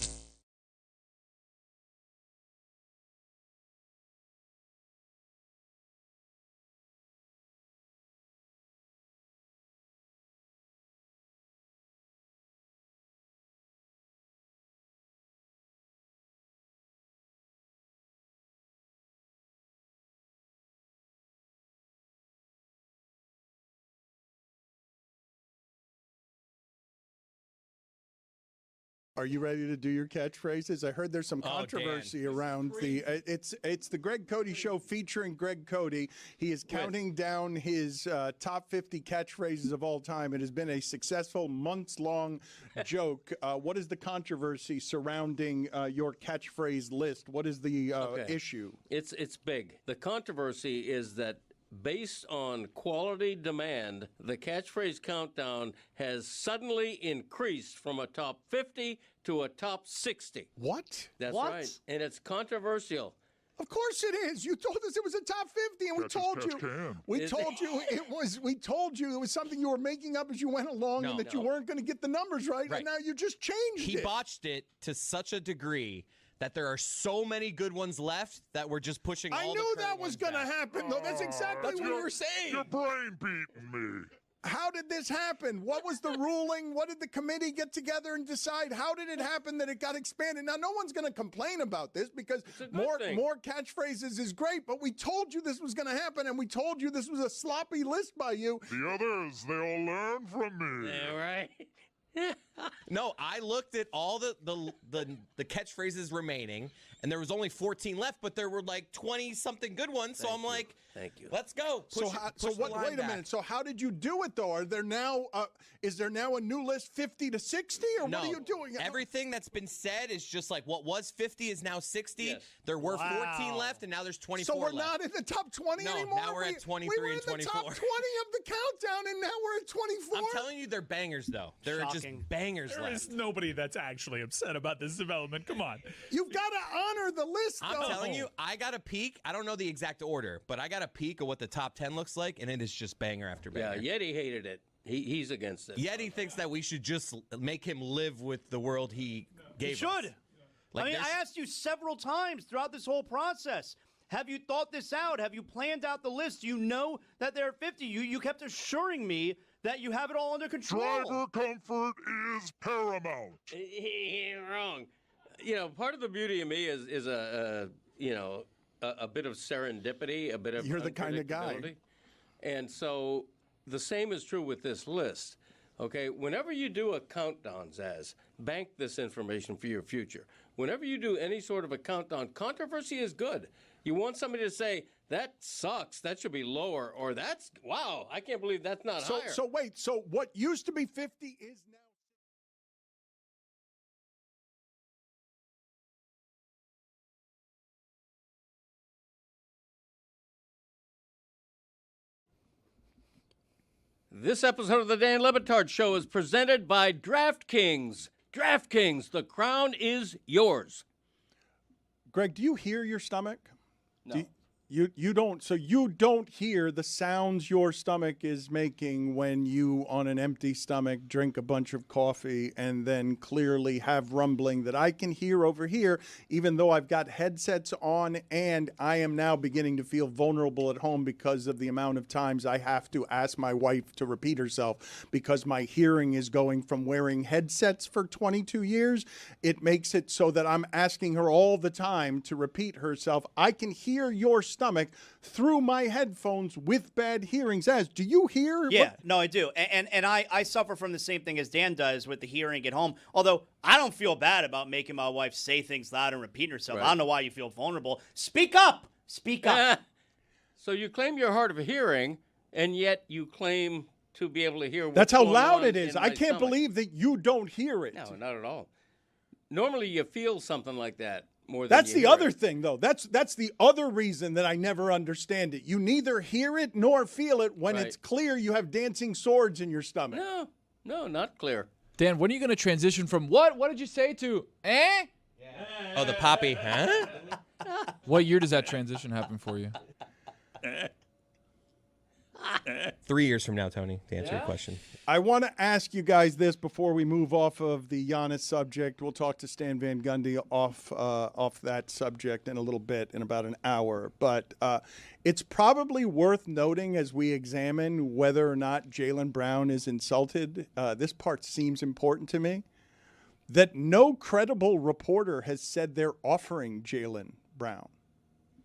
Are you ready to do your catchphrases? I heard there's some controversy around it's the Greg Cody Show featuring Greg Cody. He is counting down his top 50 catchphrases of all time. It has been a successful months-long joke. What is the controversy surrounding your catchphrase list? What is the issue? It's big. The controversy is that based on quality demand, the catchphrase countdown has suddenly increased from a top 50 to a top 60. What? That's right. And it's controversial. Of course it is. You told us it was a top 50, and we told you it was something you were making up as you went along, and that you weren't going to get the numbers right, and now you just changed it. He botched it to such a degree that there are so many good ones left that we're just pushing all the I knew that was going to happen, though. That's exactly what we were saying. Your brain beating me. How did this happen? What was the ruling? What did the committee get together and decide? How did it happen that it got expanded? Now, no one's going to complain about this because more catchphrases is great, but we told you this was going to happen, and we told you this was a sloppy list by you. The others, they all learn from me. Yeah, right. No, I looked at all the catchphrases remaining, and there was only 14 left, but there were like 20-something good ones. So I'm like, thank you. Let's go. Wait a minute. So how did you do it, though? Are there now? Is there now a new list, 50 to 60, or what are you doing? Everything that's been said is just like what was 50 is now 60. Yes. There were 14 left, and now there's 24 So we're left. not in the top 20 anymore? Now we're at 23 we were and 24. in the top 20 of the countdown, and now we're at 24? I'm telling you, they're bangers, though. They're just bangers left. There is nobody that's actually upset about this development. Come on. You've got to honor the list, though. I'm telling you, I got a peek. I don't know the exact order, but I got a peek of what the top 10 looks like, and it is just banger after banger. Yeah, Yeti hated it. He's against it. Yeti thinks that we should just make him live with the world he gave us. Should. Like I asked you several times throughout this whole process. Have you thought this out? Have you planned out the list? You know that there are 50. You kept assuring me that you have it all under control. Driver comfort is paramount. Wrong. You know, part of the beauty of me is a bit of serendipity, a bit of You're the kind of guy. unpredictability. And so the same is true with this list. Okay, whenever you do a countdown, Zaz, bank this information for your future. Whenever you do any sort of a countdown, controversy is good. You want somebody to say, that sucks, that should be lower, or that's, wow, I can't believe that's not higher. So wait, so what used to be 50 is now... This episode of the Dan Le Batard Show is presented by DraftKings. DraftKings, the crown is yours. Greg, do you hear your stomach? No. You don't. So you don't hear the sounds your stomach is making when you, on an empty stomach, drink a bunch of coffee and then clearly have rumbling that I can hear over here, even though I've got headsets on and I am now beginning to feel vulnerable at home because of the amount of times I have to ask my wife to repeat herself because my hearing is going from wearing headsets for 22 years. It makes it so that I'm asking her all the time to repeat herself. I can hear your stomach through my headphones with bad hearing. Zaz, do you hear? Yeah, no, I do. And I suffer from the same thing as Dan does with the hearing at home. Although I don't feel bad about making my wife say things loud and repeat herself. Right. I don't know why you feel vulnerable. Speak up. Speak up. So you claim you're hard of hearing, and yet you claim to be able to hear what's That's how going loud on it is. in I my can't stomach. believe that you don't hear it. No, not at all. Normally you feel something like that. More than That's you the hear other it. thing, though. That's the other reason that I never understand it. You neither hear it nor feel it when it's clear you have dancing swords in your stomach. No, not clear. Dan, when are you going to transition from what? What did you say to eh? Yeah. Oh, the poppy, huh? What year does that transition happen for you? 3 years from now, Tony, to answer your question. I want to ask you guys this before we move off of the Giannis subject. We'll talk to Stan Van Gundy off that subject in a little bit, in about an hour. But it's probably worth noting as we examine whether or not Jaylen Brown is insulted. This part seems important to me. That no credible reporter has said they're offering Jaylen Brown.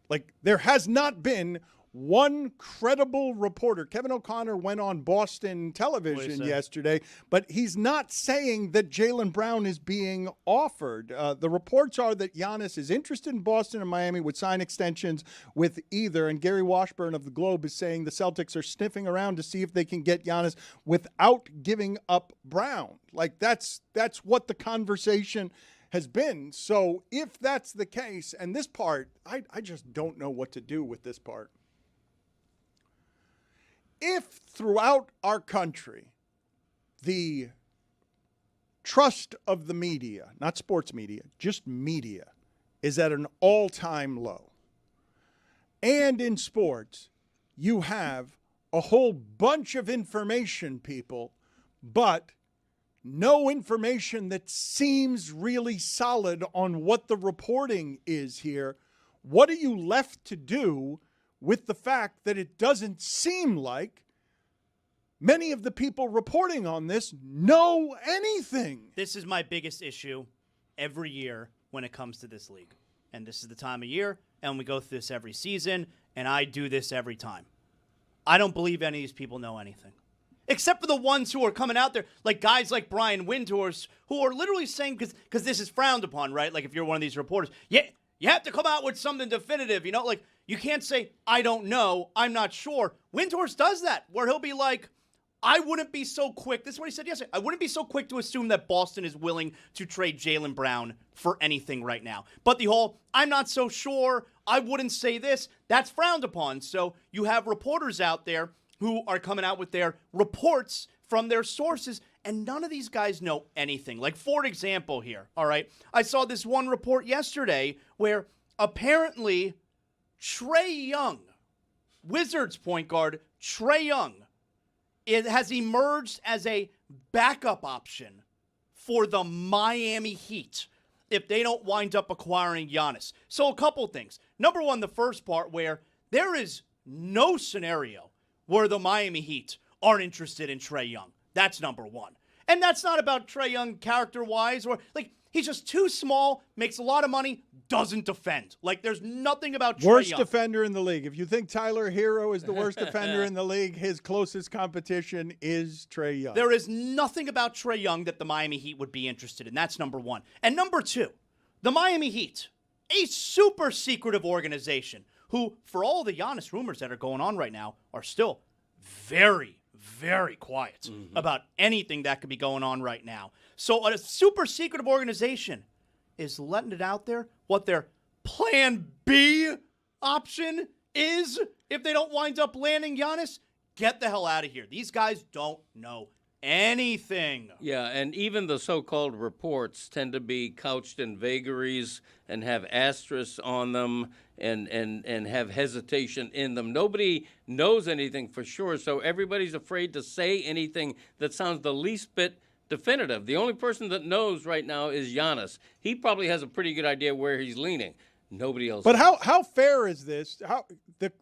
Like, there has not been one credible reporter. Kevin O'Connor went on Boston television yesterday, but he's not saying that Jaylen Brown is being offered. The reports are that Giannis is interested in Boston and Miami, would sign extensions with either. And Gary Washburn of the Globe is saying the Celtics are sniffing around to see if they can get Giannis without giving up Brown. Like, that's what the conversation has been. So if that's the case, and this part, I just don't know what to do with this part. If throughout our country, the trust of the media, not sports media, just media, is at an all-time low, and in sports, you have a whole bunch of information, people, but no information that seems really solid on what the reporting is here. What are you left to do with the fact that it doesn't seem like many of the people reporting on this know anything? This is my biggest issue every year when it comes to this league. And this is the time of year, and we go through this every season, and I do this every time. I don't believe any of these people know anything. Except for the ones who are coming out there, like guys like Brian Windhorst, who are literally saying, because this is frowned upon, right? Like if you're one of these reporters, yeah, you have to come out with something definitive, you know? Like you can't say, I don't know, I'm not sure. Windhorst does that, where he'll be like, I wouldn't be so quick. This is what he said yesterday. I wouldn't be so quick to assume that Boston is willing to trade Jaylen Brown for anything right now. But the whole, I'm not so sure, I wouldn't say this, that's frowned upon. So you have reporters out there who are coming out with their reports from their sources, and none of these guys know anything. Like, for example here, all right, I saw this one report yesterday where apparently Trae Young, Wizards point guard Trae Young, it has emerged as a backup option for the Miami Heat if they don't wind up acquiring Giannis. So a couple things. Number one, the first part where there is no scenario where the Miami Heat aren't interested in Trae Young. That's number one. And that's not about Trae Young character-wise, or like he's just too small, makes a lot of money, doesn't defend. Like there's nothing about Trae Young. Worst defender in the league. If you think Tyler Hero is the worst defender in the league, his closest competition is Trae Young. There is nothing about Trae Young that the Miami Heat would be interested in. That's number one. And number two, the Miami Heat, a super secretive organization who, for all the Giannis rumors that are going on right now, are still very, very quiet about anything that could be going on right now. So a super secretive organization is letting it out there what their plan B option is if they don't wind up landing Giannis. Get the hell out of here. These guys don't know anything. Yeah, and even the so-called reports tend to be couched in vagaries and have asterisks on them and have hesitation in them. Nobody knows anything for sure, so everybody's afraid to say anything that sounds the least bit definitive. The only person that knows right now is Giannis. He probably has a pretty good idea where he's leaning. Nobody else. But knows. how fair is this? How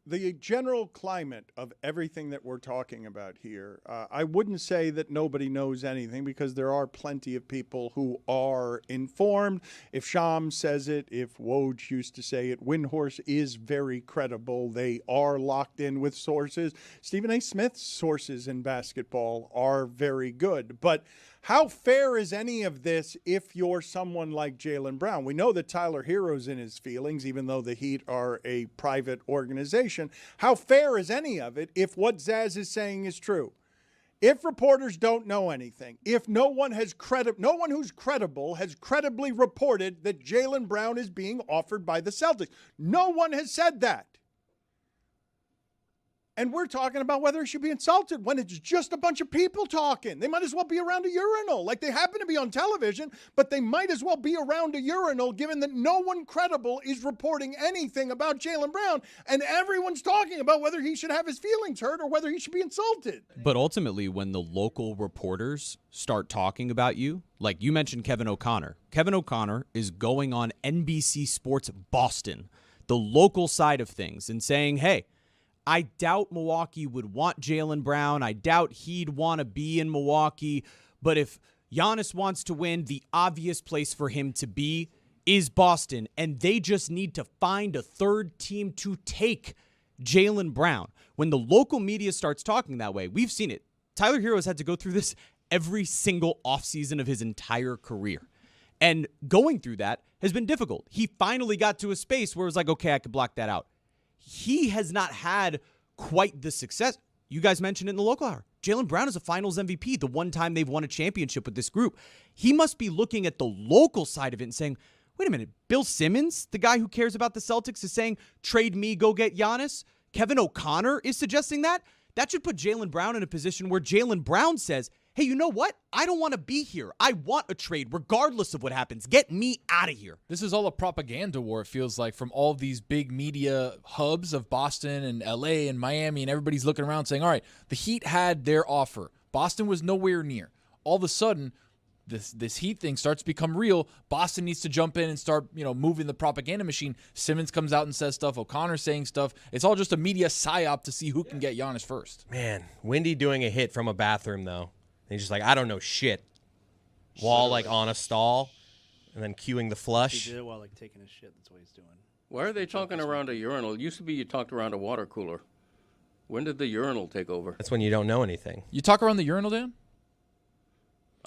the general climate of everything that we're talking about here? I wouldn't say that nobody knows anything because there are plenty of people who are informed. If Shams says it, if Woj used to say it, Windhorst is very credible. They are locked in with sources. Stephen A. Smith's sources in basketball are very good. But how fair is any of this if you're someone like Jaylen Brown? We know that Tyler Hero's in his feelings, even though the Heat are a private organization. How fair is any of it if what Zaz is saying is true? If reporters don't know anything, if no one who's credible has credibly reported that Jaylen Brown is being offered by the Celtics. No one has said that. And we're talking about whether he should be insulted when it's just a bunch of people talking. They might as well be around a urinal. Like they happen to be on television, but they might as well be around a urinal given that no one credible is reporting anything about Jaylen Brown. And everyone's talking about whether he should have his feelings hurt or whether he should be insulted. But ultimately, when the local reporters start talking about you, like you mentioned Kevin O'Connor. Kevin O'Connor is going on NBC Sports Boston, the local side of things, and saying, hey, I doubt Milwaukee would want Jaylen Brown. I doubt he'd want to be in Milwaukee. But if Giannis wants to win, the obvious place for him to be is Boston. And they just need to find a third team to take Jaylen Brown. When the local media starts talking that way, we've seen it. Tyler Hero has had to go through this every single offseason of his entire career. And going through that has been difficult. He finally got to a space where it was like, okay, I could block that out. He has not had quite the success. You guys mentioned it in the local hour. Jaylen Brown is a finals MVP, the one time they've won a championship with this group. He must be looking at the local side of it and saying, wait a minute, Bill Simmons, the guy who cares about the Celtics, is saying, trade me, go get Giannis? Kevin O'Connor is suggesting that? That should put Jaylen Brown in a position where Jaylen Brown says, hey, you know what? I don't want to be here. I want a trade regardless of what happens. Get me out of here. This is all a propaganda war, it feels like, from all these big media hubs of Boston and LA and Miami, and everybody's looking around saying, all right, the Heat had their offer. Boston was nowhere near. All of a sudden, this Heat thing starts to become real. Boston needs to jump in and start, moving the propaganda machine. Simmons comes out and says stuff. O'Connor saying stuff. It's all just a media psyop to see who can get Giannis first. Man, Windy doing a hit from a bathroom, though. And he's just like, I don't know shit. Wall, like, on a stall, and then cueing the flush. He did it while, like, taking his shit. That's what he's doing. Why are they talking around a urinal? It used to be you talked around a water cooler. When did the urinal take over? That's when you don't know anything. You talk around the urinal, Dan?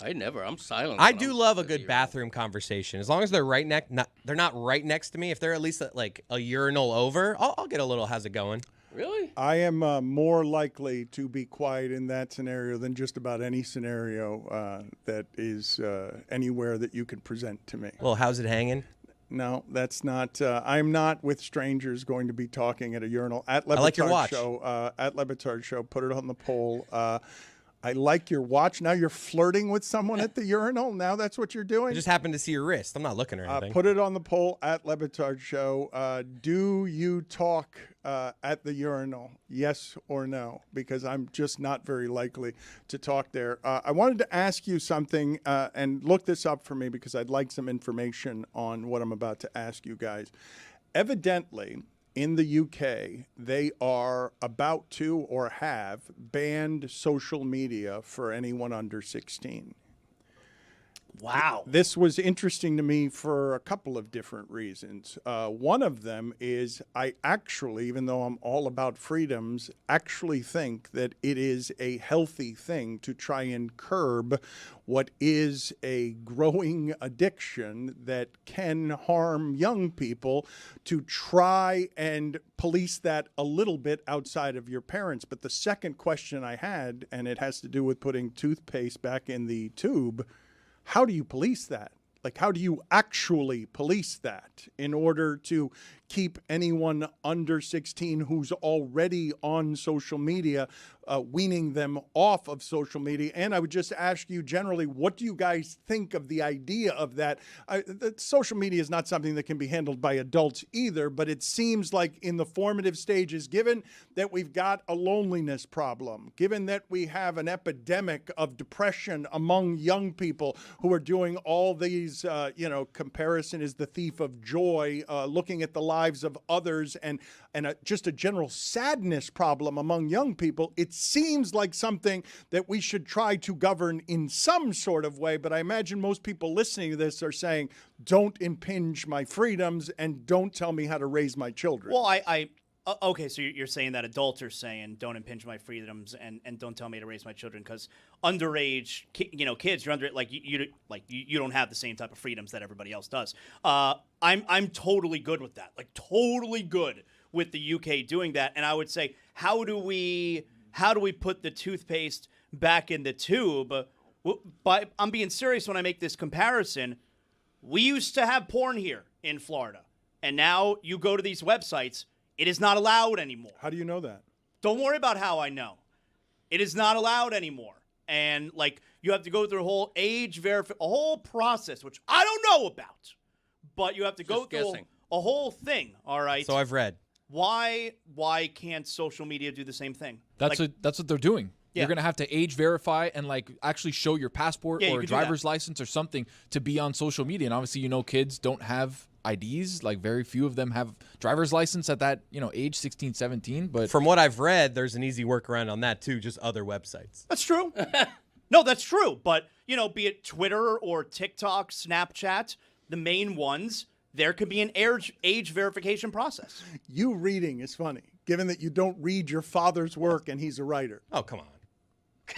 I never. I'm silent. I do love a good bathroom conversation. As long as they're they're not right next to me. If they're at least like a urinal over, I'll get a little how's it going. Really? I am more likely to be quiet in that scenario than just about any scenario that is anywhere that you could present to me. Well, how's it hanging? No, that's not. I'm not with strangers going to be talking at a urinal. At Le Batard I like your watch. Show, at Le Batard Show, put it on the poll. I like your watch. Now you're flirting with someone at the urinal? Now that's what you're doing? I just happened to see your wrist. I'm not looking or anything. Put it on the poll at Le Batard Show. Do you talk at the urinal? Yes or no? Because I'm just not very likely to talk there. I wanted to ask you something and look this up for me because I'd like some information on what I'm about to ask you guys. Evidently, in the UK, they are about to or have banned social media for anyone under 16. Wow. This was interesting to me for a couple of different reasons. One of them is I actually, even though I'm all about freedoms, actually think that it is a healthy thing to try and curb what is a growing addiction that can harm young people, to try and police that a little bit outside of your parents. But the second question I had, and it has to do with putting toothpaste back in the tube, how do you police that? Like, how do you actually police that in order to keep anyone under 16 who's already on social media, weaning them off of social media? And I would just ask you generally, what do you guys think of the idea of that? Social media is not something that can be handled by adults either, but it seems like in the formative stages, given that we've got a loneliness problem, given that we have an epidemic of depression among young people who are doing all these, comparison is the thief of joy, looking at the lives of others, and just a general sadness problem among young people, it seems like something that we should try to govern in some sort of way. But I imagine most people listening to this are saying, don't impinge my freedoms and don't tell me how to raise my children. Well, okay, so you're saying that adults are saying don't impinge my freedoms and don't tell me to raise my children because underage, kids, you're under you don't have the same type of freedoms that everybody else does. I'm totally good with that, like totally good with the UK doing that. And I would say, how do we put the toothpaste back in the tube? But I'm being serious when I make this comparison. We used to have porn here in Florida, and now you go to these websites. It is not allowed anymore. How do you know that? Don't worry about how I know. It is not allowed anymore. And, you have to go through a whole a whole process, which I don't know about. But you have to go through a whole thing, all right? So I've read. Why can't social media do the same thing? That's what they're doing. Yeah. You're going to have to age verify and actually show your passport or a driver's license or something to be on social media. And obviously, kids don't have IDs. Very few of them have driver's license at that, age 16, 17. But from what I've read, there's an easy workaround on that too, just other websites. That's true. No, that's true. But, be it Twitter or TikTok, Snapchat, the main ones, there could be an age verification process. You reading is funny, given that you don't read your father's work and he's a writer. Oh, come on.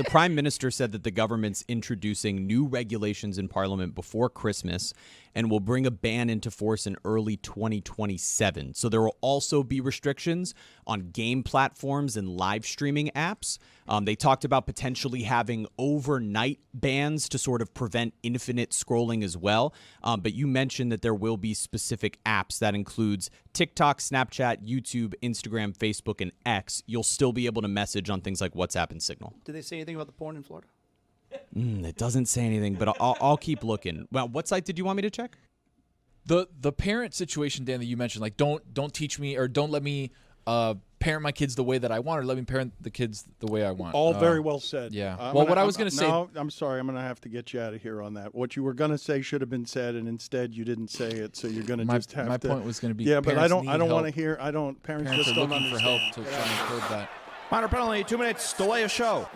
The Prime Minister said that the government's introducing new regulations in Parliament before Christmas and will bring a ban into force in early 2027. So there will also be restrictions on game platforms and live streaming apps. They talked about potentially having overnight bans to sort of prevent infinite scrolling as well. But you mentioned that there will be specific apps that includes TikTok, Snapchat, YouTube, Instagram, Facebook, and X. You'll still be able to message on things like WhatsApp and Signal. Did they say anything about the porn in Florida? It doesn't say anything, but I'll keep looking. Well, what site did you want me to check? The parent situation, Dan, that you mentioned, like don't teach me or don't let me parent my kids the way that I want, or let me parent the kids the way I want. All very well said. Yeah. What I was going to say. No, I'm sorry. I'm going to have to get you out of here on that. What you were going to say should have been said, and instead you didn't say it. So you're going to just have to. My point was going to be. Yeah, but I don't want to help. hear. Parents just are don't looking for understand. help to try and curb that. Minor penalty, 2 minutes, delay a show.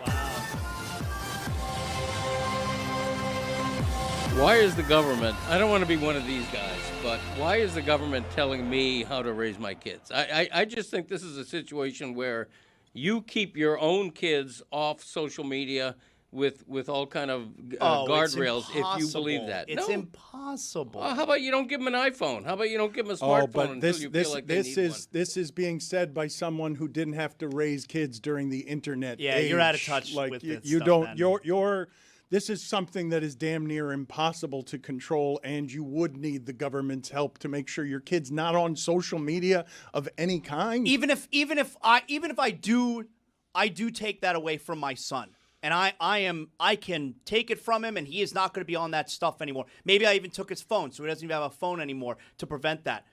Why is the government, I don't want to be one of these guys, but why is the government telling me how to raise my kids? I just think this is a situation where you keep your own kids off social media with all kind of guardrails if you believe that. It's impossible. How about you don't give them an iPhone? How about you don't give them a smartphone until you feel like they need one? This is being said by someone who didn't have to raise kids during the internet age. You're out of touch like with you, this you stuff, don't. man. You're. This is something that is damn near impossible to control, and you would need the government's help to make sure your kid's not on social media of any kind. Even if I do take that away from my son, and I can take it from him, and he is not going to be on that stuff anymore. Maybe I even took his phone, so he doesn't even have a phone anymore to prevent that.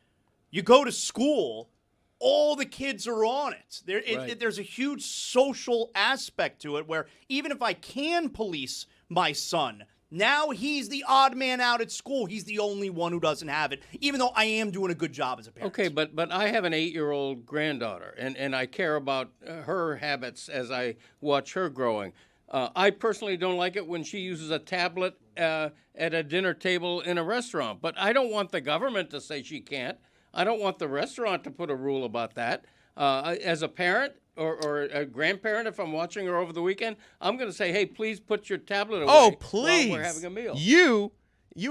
You go to school, all the kids are on it. There's a huge social aspect to it where even if I can police my son, now he's the odd man out at school. He's the only one who doesn't have it, even though I am doing a good job as a parent. Okay, but I have an 8-year-old granddaughter, and I care about her habits as I watch her growing. I personally don't like it when she uses a tablet at a dinner table in a restaurant, but I don't want the government to say she can't. I don't want the restaurant to put a rule about that. As a parent or a grandparent, if I'm watching her over the weekend, I'm going to say, hey, please put your tablet away please. while we're having a meal. You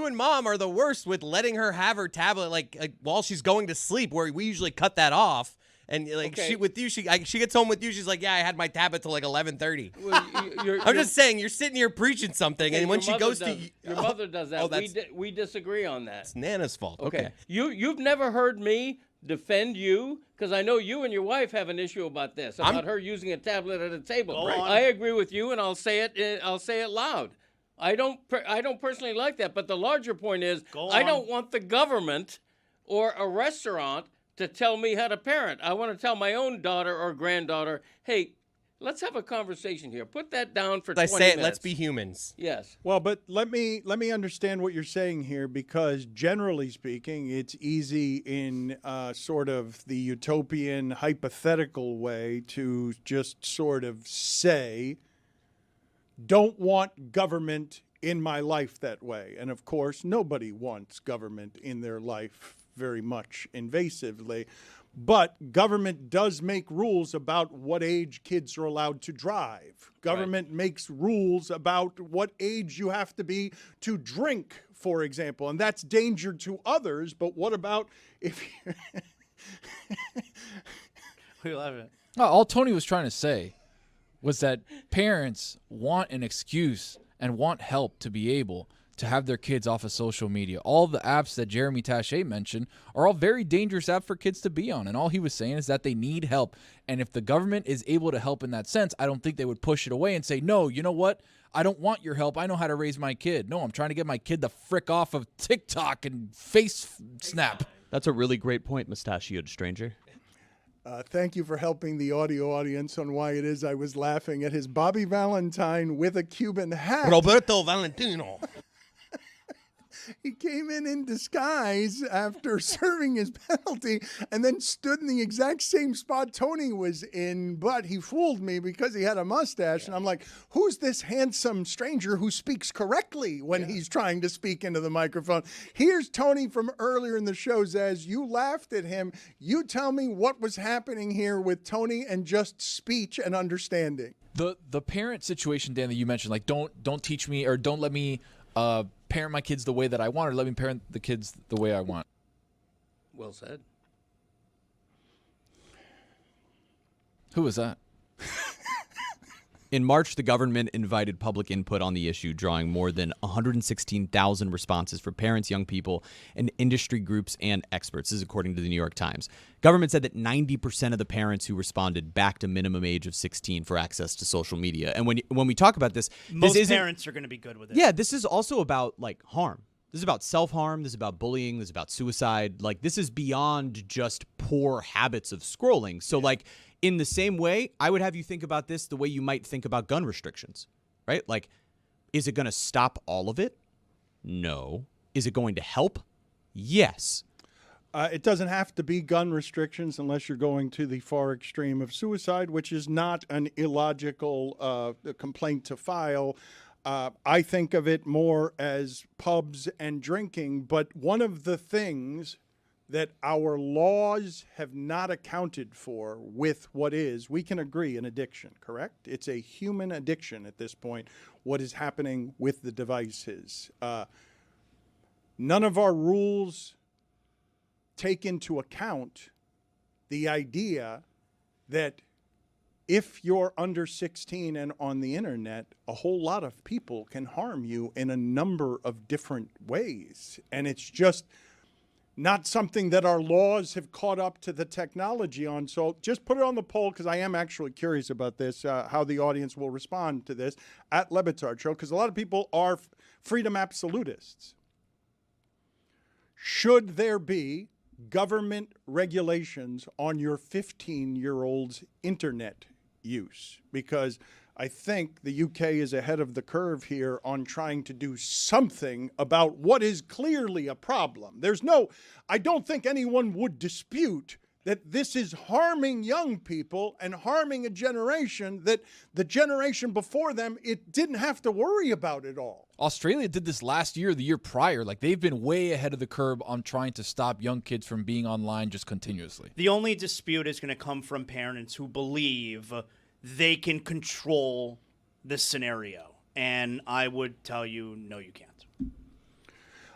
and Mom are the worst with letting her have her tablet like while she's going to sleep, where we usually cut that off. And like Okay. she gets home with you. She's like, yeah, I had my tablet till like 11:30. Well, I'm just saying, you're sitting here preaching something, and when she goes to your mother does that. that's We disagree on that. it's Nana's fault. Okay. You've never heard me defend you, because I know you and your wife have an issue about this, about her using a tablet at a table. Go on. I agree with you, and I'll say it loud. I don't personally like that, but the larger point is I don't want the government or a restaurant to tell me how to parent. I want to tell my own daughter or granddaughter, hey, let's have a conversation here. Put that down for 20 minutes. Let's be humans. Yes. Well, but let me understand what you're saying here, because generally speaking, it's easy in sort of the utopian hypothetical way to just sort of say, don't want government in my life that way. And of course, nobody wants government in their life very much invasively. But government does make rules about what age kids are allowed to drive. Government makes rules about what age you have to be to drink, for example. And that's danger to others. But what about if you're... We love it. All Tony was trying to say was that parents want an excuse and want help to be able to have their kids off of social media. All the apps that Jeremy Taché mentioned are all very dangerous apps for kids to be on. And all he was saying is that they need help. And if the government is able to help in that sense, I don't think they would push it away and say, no, you know what? I don't want your help. I know how to raise my kid. No, I'm trying to get my kid the frick off of TikTok and Face Snap. That's a really great point, mustachioed stranger. Thank you for helping the audio audience on why it is I was laughing at his Bobby Valentine with a Cuban hat. Roberto Valentino. He came in disguise after serving his penalty and then stood in the exact same spot Tony was in, but he fooled me because he had a mustache. And I'm like, who's this handsome stranger who speaks correctly when he's trying to speak into the microphone? Here's Tony from earlier in the show, Zaz. You laughed at him. You tell me what was happening here with Tony and just speech and understanding. The parent situation, Dan, that you mentioned, like don't teach me or don't let me parent my kids the way that I want, or let me parent the kids the way I want. Well said. Who was that? In March, the government invited public input on the issue, drawing more than 116,000 responses from parents, young people, and industry groups and experts. This is according to the New York Times. Government said that 90% of the parents who responded backed a minimum age of 16 for access to social media. And when we talk about this, most parents are going to be good with it. Yeah, this is also about like harm. This is about self-harm. This is about bullying. This is about suicide. Like, this is beyond just poor habits of scrolling. So, like, in the same way, I would have you think about this the way you might think about gun restrictions, right? Like, is it going to stop all of it? No. Is it going to help? Yes. It doesn't have to be gun restrictions unless you're going to the far extreme of suicide, which is not an illogical complaint to file. I think of it more as pubs and drinking, but one of the things that our laws have not accounted for with what is, we can agree, an addiction, correct? It's a human addiction at this point, what is happening with the devices. None of our rules take into account the idea that if you're under 16 and on the internet, a whole lot of people can harm you in a number of different ways. And it's just not something that our laws have caught up to the technology on. So just put it on the poll, because I am actually curious about this, how the audience will respond to this at Le Batard Show, because a lot of people are freedom absolutists. Should there be government regulations on your 15-year-old's internet use? Because I think the UK is ahead of the curve here on trying to do something about what is clearly a problem. I don't think anyone would dispute that this is harming young people and harming a generation that the generation before them, it didn't have to worry about it all. Australia did this last year, the year prior. Like, they've been way ahead of the curve on trying to stop young kids from being online just continuously. The only dispute is going to come from parents who believe they can control the scenario. And I would tell you, no, you can't.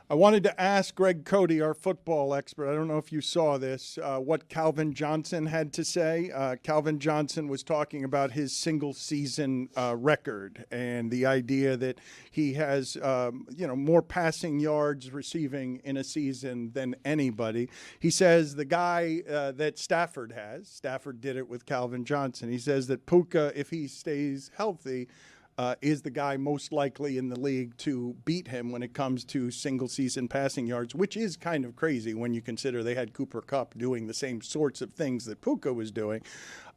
I wanted to ask Greg Cody, our football expert, I don't know if you saw this, what Calvin Johnson had to say. Calvin Johnson was talking about his single-season record and the idea that he has, more passing yards receiving in a season than anybody. He says the guy that Stafford did it with Calvin Johnson. He says that Puka, if he stays healthy, is the guy most likely in the league to beat him when it comes to single-season passing yards, which is kind of crazy when you consider they had Cooper Kupp doing the same sorts of things that Puka was doing.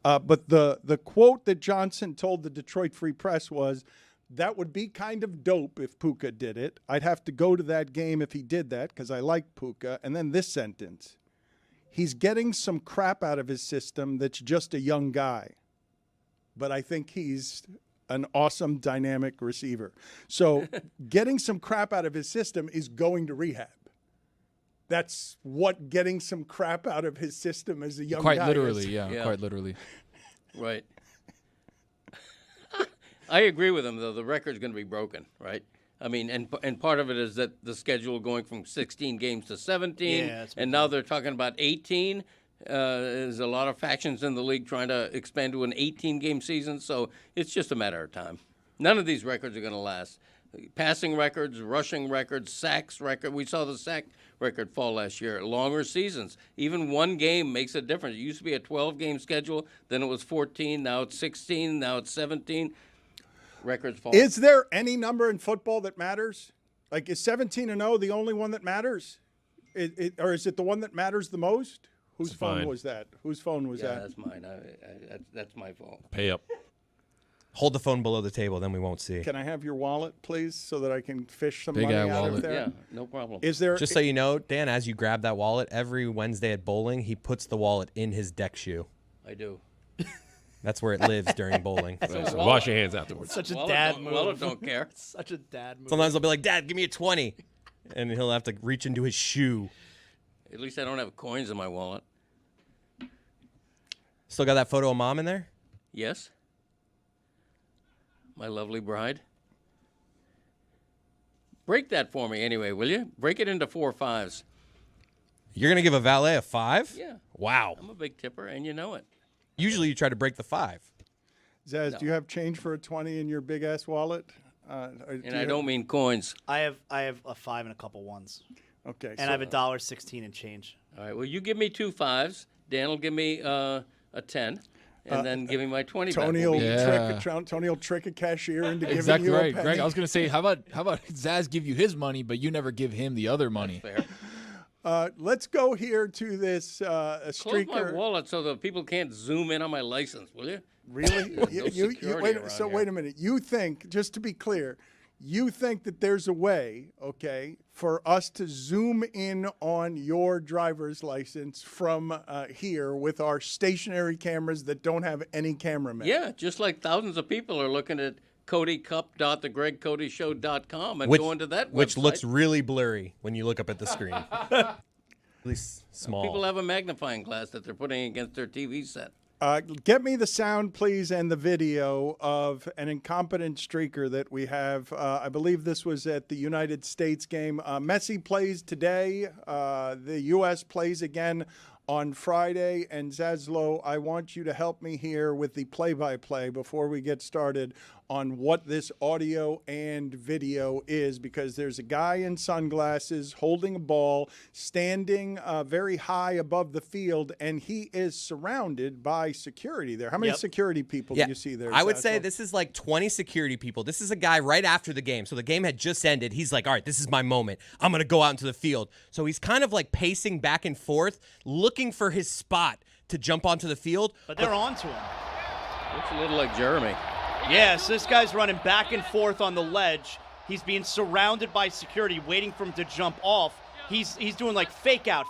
But the quote that Johnson told the Detroit Free Press was, that would be kind of dope if Puka did it. I'd have to go to that game if he did that because I like Puka. And then this sentence, he's getting some crap out of his system that's just a young guy. But I think he's an awesome dynamic receiver. So getting some crap out of his system is going to rehab. That's what getting some crap out of his system as a young guy Quite literally, is. yeah, quite literally. Right. I agree with him, though. The record's going to be broken, right? I mean, and part of it is that the schedule going from 16 games to 17, and now they're talking about 18. There's a lot of factions in the league trying to expand to an 18-game season, so it's just a matter of time. None of these records are going to last. Passing records, rushing records, sacks record. We saw the sack record fall last year. Longer seasons. Even one game makes a difference. It used to be a 12-game schedule. Then it was 14. Now it's 16. Now it's 17. Records fall. Is there any number in football that matters? Like, is 17-0 the only one that matters? Or is it the one that matters the most? Whose phone was that? Whose phone was that? Yeah, that's mine. That's my phone. Pay up. Hold the phone below the table, then we won't see. Can I have your wallet, please, so that I can fish some Big money guy out wallet. of there? Yeah, no problem. Is there? Just so you know, Dan, as you grab that wallet, every Wednesday at bowling, he puts the wallet in his deck shoe. I do. That's where it lives during bowling. So wash your hands afterwards. Such a Wallet dad don't- move. Wallet don't care. Such a dad move. Sometimes I'll be like, Dad, give me a 20. And he'll have to reach into his shoe. At least I don't have coins in my wallet. Still got that photo of Mom in there? Yes. my lovely bride. Break that for me anyway, will you? Break it into 4 5s. You're going to give a valet a 5? Yeah. Wow. I'm a big tipper, and you know it. Usually you try to break the 5. Zaz, do you have change for a 20 in your big ass wallet? And I don't mean coins. I have a 5 and a couple ones. Okay. And I have $1.16 in change. All right. Well, you give me 2 5s. Dan will give me a 10, and then give me my 20 Tony back. will trick a cashier into Exactly giving you right, a penny. Greg. I was going to say, how about Zaz give you his money, but you never give him the other money? Fair. Let's go here to this Close streaker. my wallet so that people can't zoom in on my license, will you? Really? No Wait a minute. You think, just to be clear, you think that there's a way, okay, for us to zoom in on your driver's license from here with our stationary cameras that don't have any cameramen? Yeah, just like thousands of people are looking at CodyCup.thegregcodyshow.com and going to that website. Which looks really blurry when you look up at the screen. At least small. People have a magnifying glass that they're putting against their TV set. Get me the sound, please, and the video of an incompetent streaker that we have. I believe this was at the United States game. Messi plays today. The U.S. plays again on Friday. And Zaslow, I want you to help me here with the play-by-play before we get started on what this audio and video is, because there's a guy in sunglasses holding a ball, standing very high above the field, and he is surrounded by security there. How many security people do you see there? I would say this is like 20 security people. This is a guy right after the game. So the game had just ended. He's like, all right, this is my moment. I'm going to go out into the field. So he's kind of like pacing back and forth, looking for his spot to jump onto the field. But they're on to him. Looks a little like Jeremy. Yes, this guy's running back and forth on the ledge. He's being surrounded by security, waiting for him to jump off. He's doing like fake out,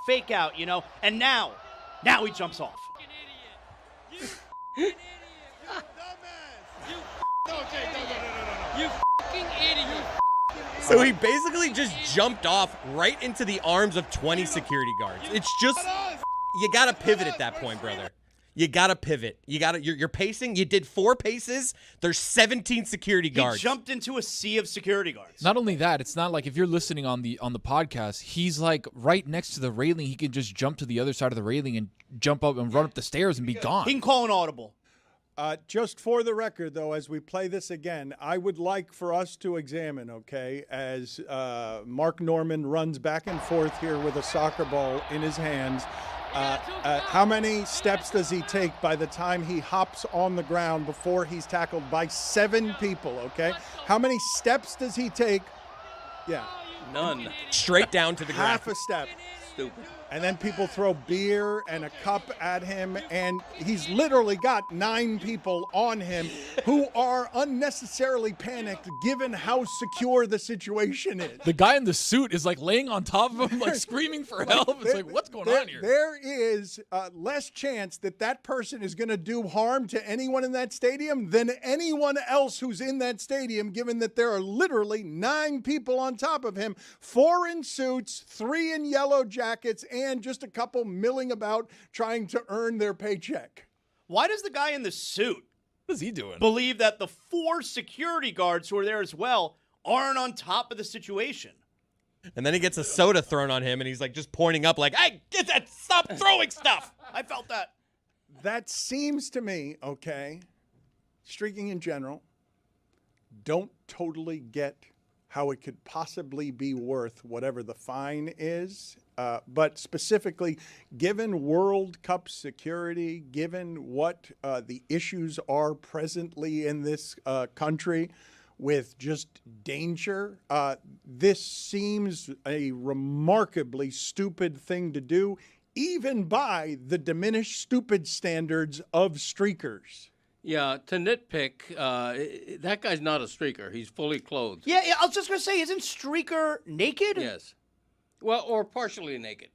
you know. And now he jumps off. You fucking idiot. So he basically just jumped off right into the arms of 20 security guards. It's just, you got to pivot at that point, brother. You got to pivot. You're pacing. You did 4 paces. There's 17 security guards. He jumped into a sea of security guards. Not only that, it's not like if you're listening on the podcast, he's like right next to the railing. He can just jump to the other side of the railing and jump up and run up the stairs and be gone. He can call an audible. Just for the record, though, as we play this again, I would like for us to examine, okay, as Mark Norman runs back and forth here with a soccer ball in his hands, how many steps does he take by the time he hops on the ground before he's tackled by 7 people, okay? How many steps does he take? Yeah. None. Straight down to the ground. Half a step. Stupid. And then people throw beer and a cup at him, and he's literally got 9 people on him who are unnecessarily panicked given how secure the situation is. The guy in the suit is like laying on top of him, like screaming for help. It's like, what's going on here? There is less chance that person is going to do harm to anyone in that stadium than anyone else who's in that stadium, given that there are literally 9 people on top of him, 4 in suits, 3 in yellow jackets, and just a couple milling about trying to earn their paycheck. Why does the guy in the suit What's he doing? believe that the 4 security guards who are there as well aren't on top of the situation? And then he gets a soda thrown on him, and he's like just pointing up like, hey, get that, stop throwing stuff. I felt that. That seems to me, okay, streaking in general, don't totally get how it could possibly be worth whatever the fine is. But specifically, given World Cup security, given what the issues are presently in this country with just danger, this seems a remarkably stupid thing to do, even by the diminished stupid standards of streakers. Yeah, to nitpick, that guy's not a streaker. He's fully clothed. Yeah, I was just going to say, isn't Streaker naked? Yes. Well, or partially naked.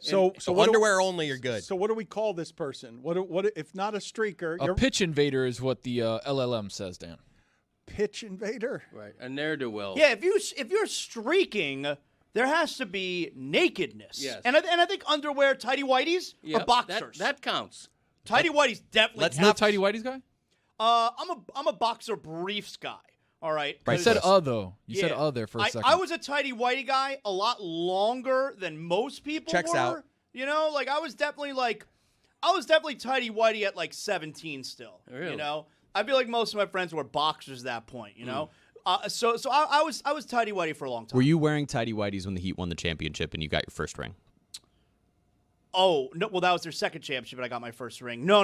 So underwear only, you're good. So what do we call this person? What if not a streaker? A pitch invader is what the LLM says, Dan. Pitch invader? Right, a ne'er-do-well. Yeah, if you're streaking, there has to be nakedness. Yes. And I think underwear, tighty whities, Yep, are boxers. That counts. Tighty whities definitely You a tighty whities guy? I'm a boxer briefs guy. All right. You said though. You said there for a second. I was a tighty whitey guy a lot longer than most people Checks were. out. You know, like I was definitely tighty whitey at like 17 still. Really? You know, I feel like most of my friends were boxers at that point. You know, so I was tighty whitey for a long time. Were you wearing tighty whities when the Heat won the championship and you got your first ring? Oh, no, well, that was their second championship, and I got my first ring. No.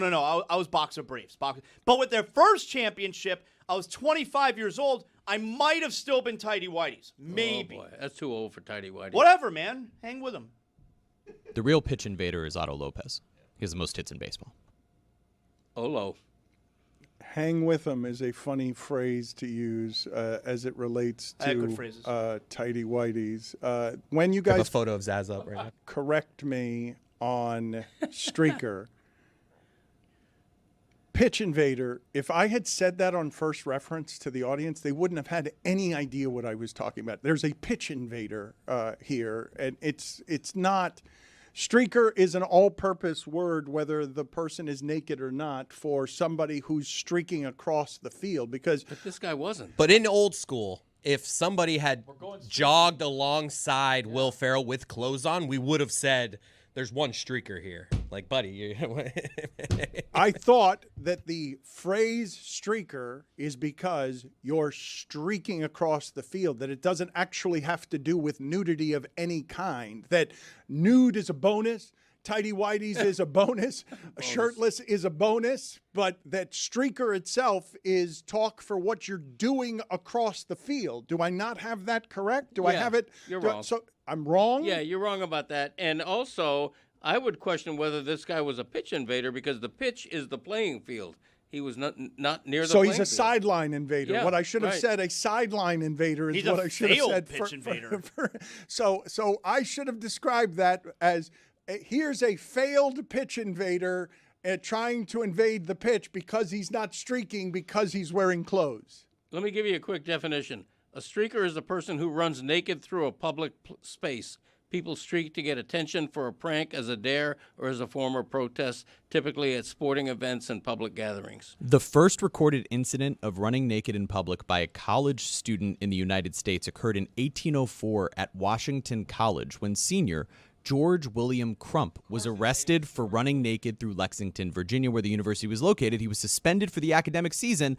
I was boxer briefs. But with their first championship, I was 25 years old. I might have still been tighty whities. Maybe. Oh, boy. That's too old for tighty whities. Whatever, man. Hang with them. The real pitch invader is Otto Lopez. He has the most hits in baseball. Olo. Hang with them is a funny phrase to use as it relates I have good to phrases. tighty whities. When you I have guys a photo of Zaz up right now. correct me on streaker, pitch invader, if I had said that on first reference to the audience, they wouldn't have had any idea what I was talking about. There's a pitch invader here, and it's not. Streaker is an all-purpose word, whether the person is naked or not, for somebody who's streaking across the field. Because But this guy wasn't. But in old school, if somebody had jogged alongside Will Ferrell with clothes on, we would have said, there's one streaker here. Like, buddy, I thought that the phrase streaker is because you're streaking across the field, that it doesn't actually have to do with nudity of any kind, that nude is a bonus, tighty whities is a bonus, shirtless is a bonus, but that streaker itself is talk for what you're doing across the field. Do I not have that correct? Do I Yeah, have it? you're do I- wrong. So I'm wrong? Yeah, you're wrong about that. And also, I would question whether this guy was a pitch invader because the pitch is the playing field. He was not near the So playing he's a field. sideline invader. Yeah, what I should have right. said, a sideline invader, is He's what a I should have failed said. pitch invader. So I should have described that as here's a failed pitch invader trying to invade the pitch because he's not streaking because he's wearing clothes. Let me give you a quick definition. A streaker is a person who runs naked through a public space. People streak to get attention for a prank, as a dare, or as a form of protest, typically at sporting events and public gatherings. The first recorded incident of running naked in public by a college student in the United States occurred in 1804 at Washington College when senior George William Crump was arrested for running naked through Lexington, Virginia, where the university was located. He was suspended for the academic season,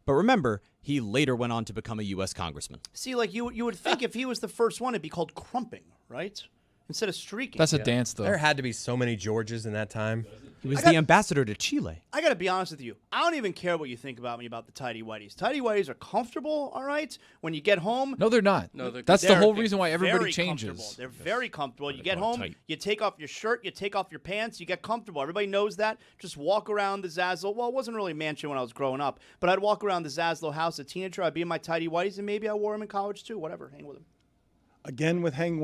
but remember, he later went on to become a U.S. congressman. See, like you would think if he was the first one, it'd be called crumping, right? Instead of streaking. That's a dance, though. there had to be so many Georges in that time. He was the ambassador to Chile. I got to be honest with you. I don't even care what you think about me about the tighty whities. Tighty whities are comfortable, all right? When you get home. No, they're not. No, That's the they're whole reason why everybody very changes. comfortable. They're very comfortable. You get call it home, tight. you take off your shirt, you take off your pants, you get comfortable. Everybody knows that. Just walk around the Zaslow. Well, it wasn't really a mansion when I was growing up, but I'd walk around the Zaslow house as a teenager. I'd be in my tighty whities, and maybe I wore them in college too. Whatever. Hang with them. Again, with hang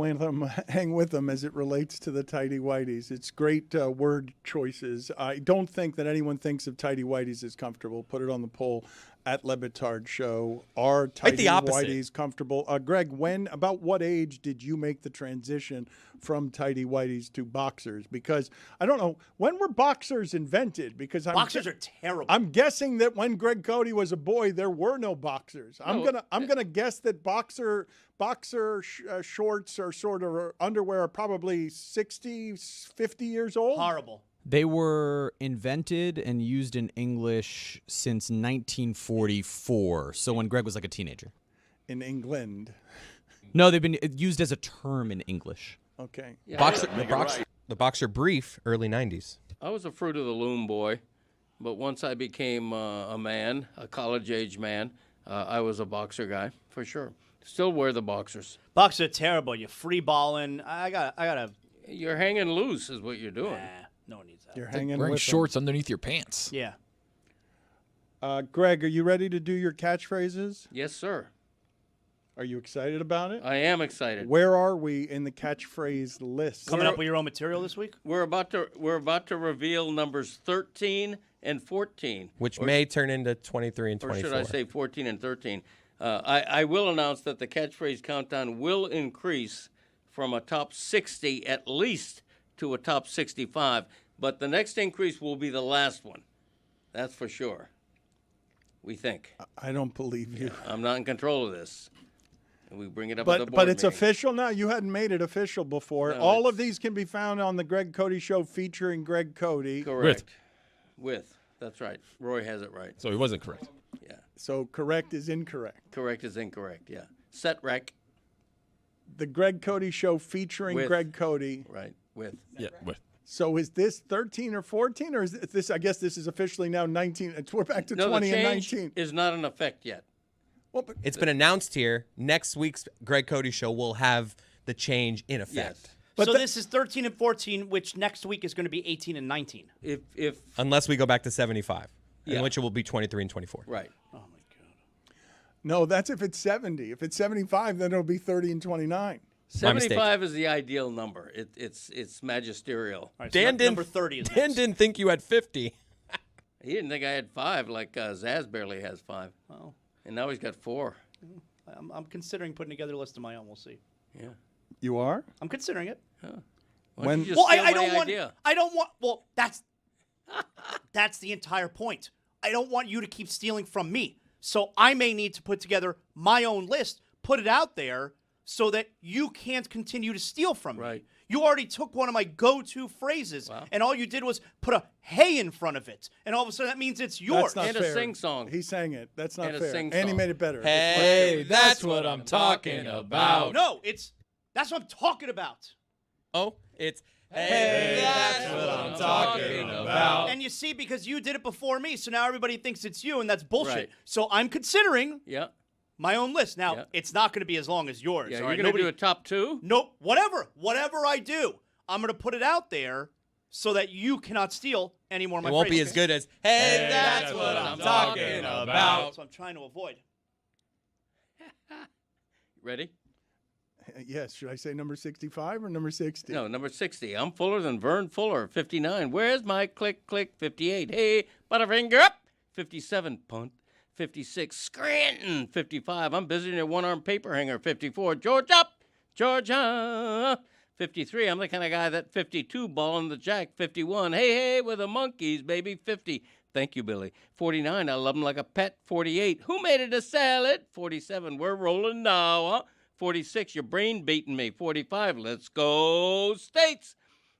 with them as it relates to the tighty whities. It's great word choices. I don't think that anyone thinks of tighty whities as comfortable. Put it on the poll at Le Batard Show. Are tighty whities comfortable? Greg, about what age did you make the transition from tighty whities to boxers? Because I don't know, when were boxers invented? Because Boxers are terrible. I'm guessing that when Greg Cody was a boy, there were no boxers. I'm gonna guess that boxer shorts or sort of underwear are probably 60, 50 years old. Horrible. They were invented and used in English since 1944, so when Greg was like a teenager. In England. No, they've been used as a term in English. Okay. Yeah, The boxer brief, early 90s. I was a fruit of the loom boy, but once I became a man, a college-age man, I was a boxer guy, for sure. Still wear the boxers. Boxers are terrible. You're free balling. I gotta. You're hanging loose is what you're doing. No one needs that. You're hanging Wearing with shorts underneath your pants. Yeah. Greg, are you ready to do your catchphrases? Yes, sir. Are you excited about it? I am excited. Where are we in the catchphrase list? Coming up with your own material this week? We're about to reveal numbers 13 and 14. Which may turn into 23 and 24. Or should I say 14 and 13? I will announce that the catchphrase countdown will increase from a top 60 at least to a top 65, but the next increase will be the last one. That's for sure. We think. I don't believe you. I'm not in control of this. And we bring it up at the board But it's meeting. official now? You hadn't made it official before. No, All of these can be found on the Greg Cody Show featuring Greg Cody. Correct. With. That's right. Roy has it right. So he wasn't correct. Yeah. So correct is incorrect. Correct is incorrect. Yeah. Set rec. The Greg Cody Show featuring With. Greg Cody. Right. With. Yeah, with. So is this 13 or 14, or is this? I guess this is officially now 19. We're back to 20 the and change 19. is not in effect yet. Well, but It's been announced here. Next week's Greg Cody Show will have the change in effect. So this is 13 and 14, which next week is going to be 18 and 19. If Unless we go back to 75, Yeah. in which it will be 23 and 24. right. no, that's if it's 70. If it's 75, then it'll be 30 and 29. 75 is the ideal number. It's magisterial. All right, Dan so didn't. number 30 is Dan next. didn't think you had 50. He didn't think I had 5, like Zaz barely has 5. Well, And now he's got 4. I'm considering putting together a list of my own. We'll see. Yeah. You are? I'm considering it. Why When- don't you just Well, steal I my don't want. idea? I don't want. Well, that's the entire point. I don't want you to keep stealing from me. So I may need to put together my own list, put it out there, so that you can't continue to steal from me. Right. You already took one of my go-to phrases, and all you did was put a hey in front of it, and all of a sudden that means it's yours. That's not And a fair. sing-song. He sang it. That's not And a fair. sing-song. And he made it better. Hey, that's what I'm talking about. No, that's what I'm talking about. Oh, it's Hey, that's what I'm talking about. And you see, because you did it before me, so now everybody thinks it's you, and that's bullshit. Right. So I'm considering Yeah. my own list. Now, Yeah. it's not going to be as long as yours. Yeah, all you're right? going to do a top 2? Nope. Whatever I do, I'm going to put it out there so that you cannot steal any more of my it won't be phrases. as good as hey, that's what I'm talking about. So I'm trying to avoid. Ready? Yes. Should I say number 65 or number 60? No, number 60. I'm fuller than Vern Fuller. 59. Where's my click, click? 58. Hey, Butterfinger up. 57. Punt. 56. Scranton. 55. I'm busy in a one-arm paper hanger. 54. George up. Georgia. 53. I'm the kind of guy that 52 ball in the jack. 51. Hey, with the monkeys, baby. 50. Thank you, Billy. 49. I love him like a pet. 48. Who made it a salad? 47. We're rolling now, huh? 46, your brain beating me. 45, let's go States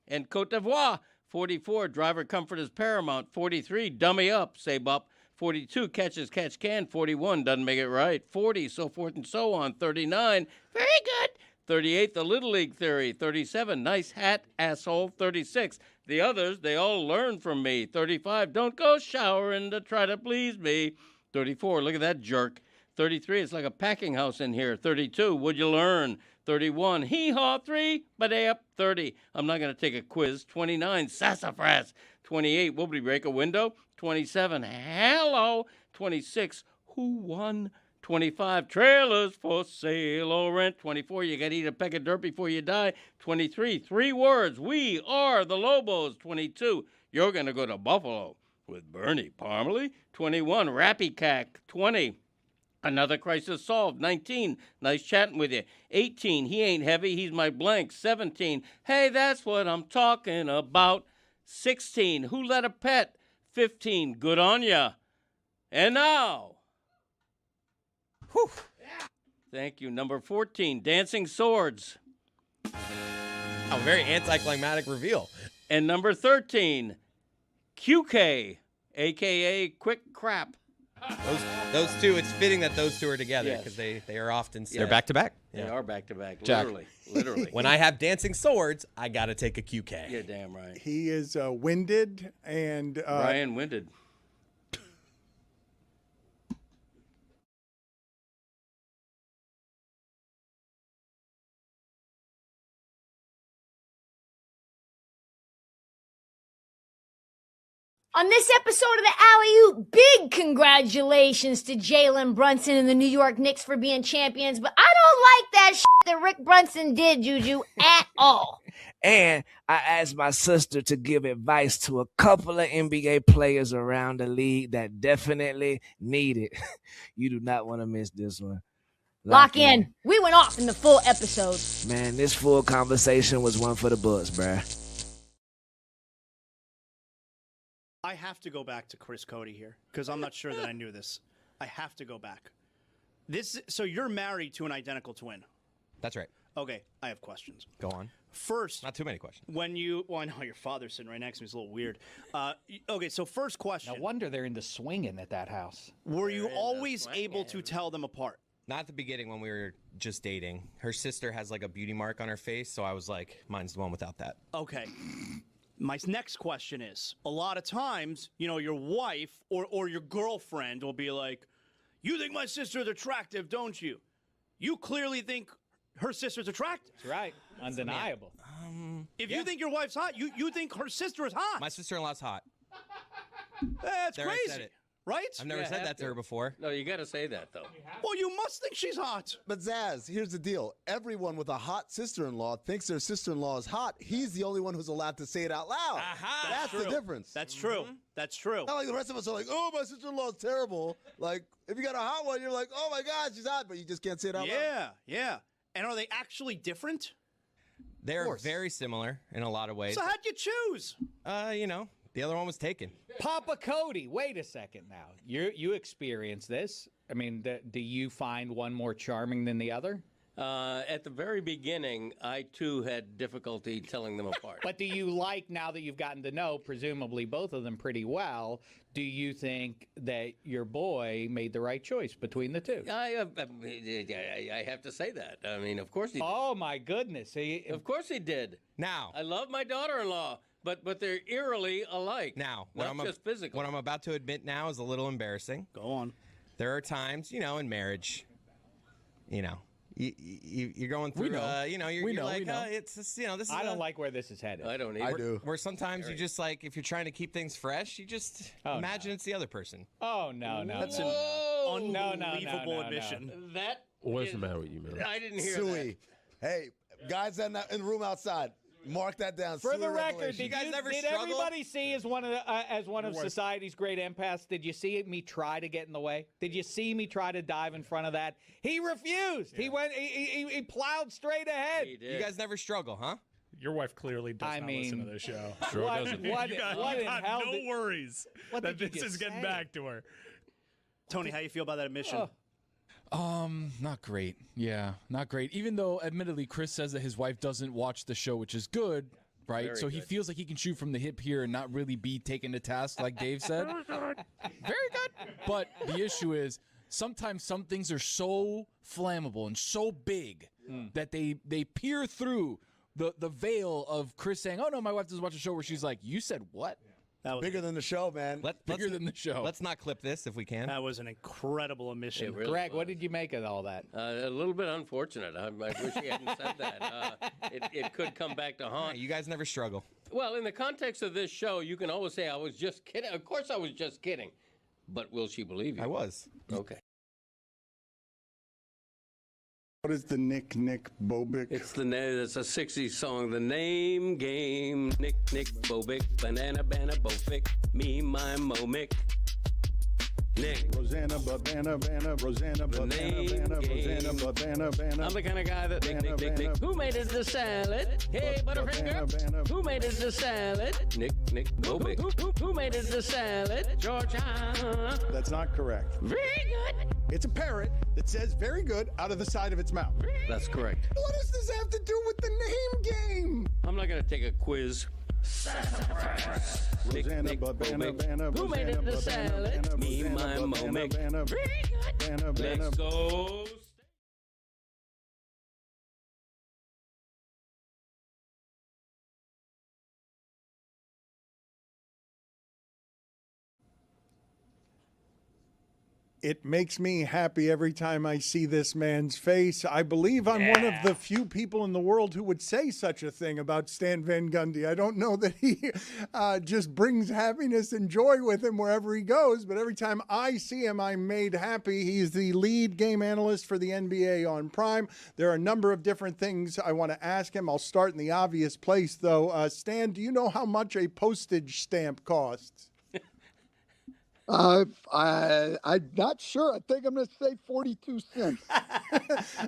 and Cote d'Ivoire. 44, driver comfort is paramount. 43, dummy up, say bop. 42, catches catch can. 41, doesn't make it right. 40, so forth and so on. 39, very good. 38, the Little League theory. 37, nice hat, asshole. 36, the others, they all learn from me. 35, don't go showering to try to please me. 34, look at that jerk. 33, it's like a packing house in here. 32, would you learn? 31, hee-haw, 3, but up. 30, I'm not going to take a quiz. 29, sassafras. 28, wobbly break a window. 27, hello. 26, who won? 25, trailers for sale or rent. 24, you got to eat a peck of dirt before you die. 23, 3 words, we are the Lobos. 22, you're going to go to Buffalo with Bernie Parmalee. 21, Rappy Cack. 20, another crisis solved. 19, nice chatting with you. 18, he ain't heavy, he's my blank. 17, hey, that's what I'm talking about. 16, who let a pet? 15, good on ya. And now, whew, thank you. Number 14, dancing swords. A very anticlimactic reveal. And number 13, QK, a.k.a. quick crap. Those two, it's fitting that those two are together Yes. because they are often They're back to back. They are back to back, Jack. literally. When I have dancing swords, I got to take a QK. You're damn right. He is winded and Brian winded. On this episode of the Alley-Oop, big congratulations to Jalen Brunson and the New York Knicks for being champions, but I don't like that shit that Rick Brunson did, Juju, at all. And I asked my sister to give advice to a couple of NBA players around the league that definitely need it. You do not want to miss this one. Lock in. We went off in the full episode. Man, this full conversation was one for the books, bruh. I have to go back to Chris Cody here because I'm not sure that I knew this. I have to go back. So you're married to an identical twin. That's right. Okay, I have questions. Go on. First, not too many questions. Well, I know your father's sitting right next to me. It's a little weird. Okay, so first question. No wonder they're into swinging at that house. Were you always able to tell them apart? Not at the beginning when we were just dating. Her sister has like a beauty mark on her face, so I was like, mine's the one without that. Okay. My next question is, a lot of times, your wife or your girlfriend will be like, you think my sister's attractive, don't you? You clearly think her sister's attractive. That's right. Undeniable. If you think your wife's hot, you think her sister is hot. My sister-in-law's hot. That's There, I crazy. said it. Right? I've never said that to her before. No, you got to say that, though. Well, you must think she's hot. But Zaz, here's the deal. Everyone with a hot sister-in-law thinks their sister-in-law is hot. He's the only one who's allowed to say it out loud. That's the difference. That's true. That's true. Not like the rest of us are like, oh, my sister-in-law is terrible. Like, if you got a hot one, you're like, oh, my God, she's hot, but you just can't say it out loud. Yeah. And are they actually different? They're very similar in a lot of ways. So how'd you choose? The other one was taken. Papa Cody, wait a second now. You experienced this. I mean, do you find one more charming than the other? At the very beginning, I too had difficulty telling them apart. But do you like, now that you've gotten to know, presumably both of them pretty well, do you think that your boy made the right choice between the two? I have to say that. I mean, of course he did. Oh, my goodness. Of course he did. Now. I love my daughter-in-law, but they're eerily alike. Now. Not just physical. What I'm about to admit now is a little embarrassing. Go on. There are times, in marriage, you're going through, We know. you're like, we know. it's just, this is I don't like where this is headed. I don't either. I do. Where sometimes you just like, if you're trying to keep things fresh, you just imagine it's the other person. Oh, no. That's an unbelievable admission. That What's the matter with you, man? I didn't hear Suey. Hey, guys in the room outside, mark that down. For Suey the record, revelation. did everybody see as one of society's great empaths? Did you see me try to get in the way? Did you see me try to dive in front of that? He refused. Yeah. He went. He plowed straight ahead. He did. You guys never struggle, huh? Your wife clearly does not listen to this show. Sure doesn't. You got no worries that this is getting say? back to her. Tony, how you feel about that admission? Not great. Yeah, not great. Even though, admittedly, Chris says that his wife doesn't watch the show, which is good, right? Very so he good. feels like he can shoot from the hip here and not really be taken to task, like Dave said. Very good. But the issue is, sometimes some things are so flammable and so big that they peer through the veil of Chris saying, "Oh no, my wife doesn't watch the show," where she's like, "You said what?" That was Bigger than the show, man. Bigger than the show. Let's not clip this if we can. That was an incredible admission. It really Greg, what was. did you make of all that? A little bit unfortunate. I wish he hadn't said that. It could come back to haunt. You guys never struggle. Well, in the context of this show, you can always say, I was just kidding. Of course I was just kidding. But will she believe you? I was. Okay. What is the Nick Bobic? It's a 60s song. The name game. Nick Bobic. Banana Bofic. Me, my Momic. Nick. Rosanna, Babana, Rosanna, Babana, Rosanna, Babana. I'm the kind of guy that Nick. Who made us the salad? Hey, Butterfinger. Who made us the salad? Nick Bobic. Who made us the salad? Georgia. That's not correct. Very good. It's a parrot that says very good out of the side of its mouth. That's correct. What does this have to do with the name game? I'm not going to take a quiz. Rosanna, Babana, Who made it the salad? Me, my Momic. Very good. Let's go. It makes me happy every time I see this man's face. I believe I'm one of the few people in the world who would say such a thing about Stan Van Gundy. I don't know that he just brings happiness and joy with him wherever he goes, but every time I see him, I'm made happy. He's the lead game analyst for the NBA on Prime. There are a number of different things I want to ask him. I'll start in the obvious place, though. Stan, do you know how much a postage stamp costs? I'm not sure. I think I'm going to say 42 cents.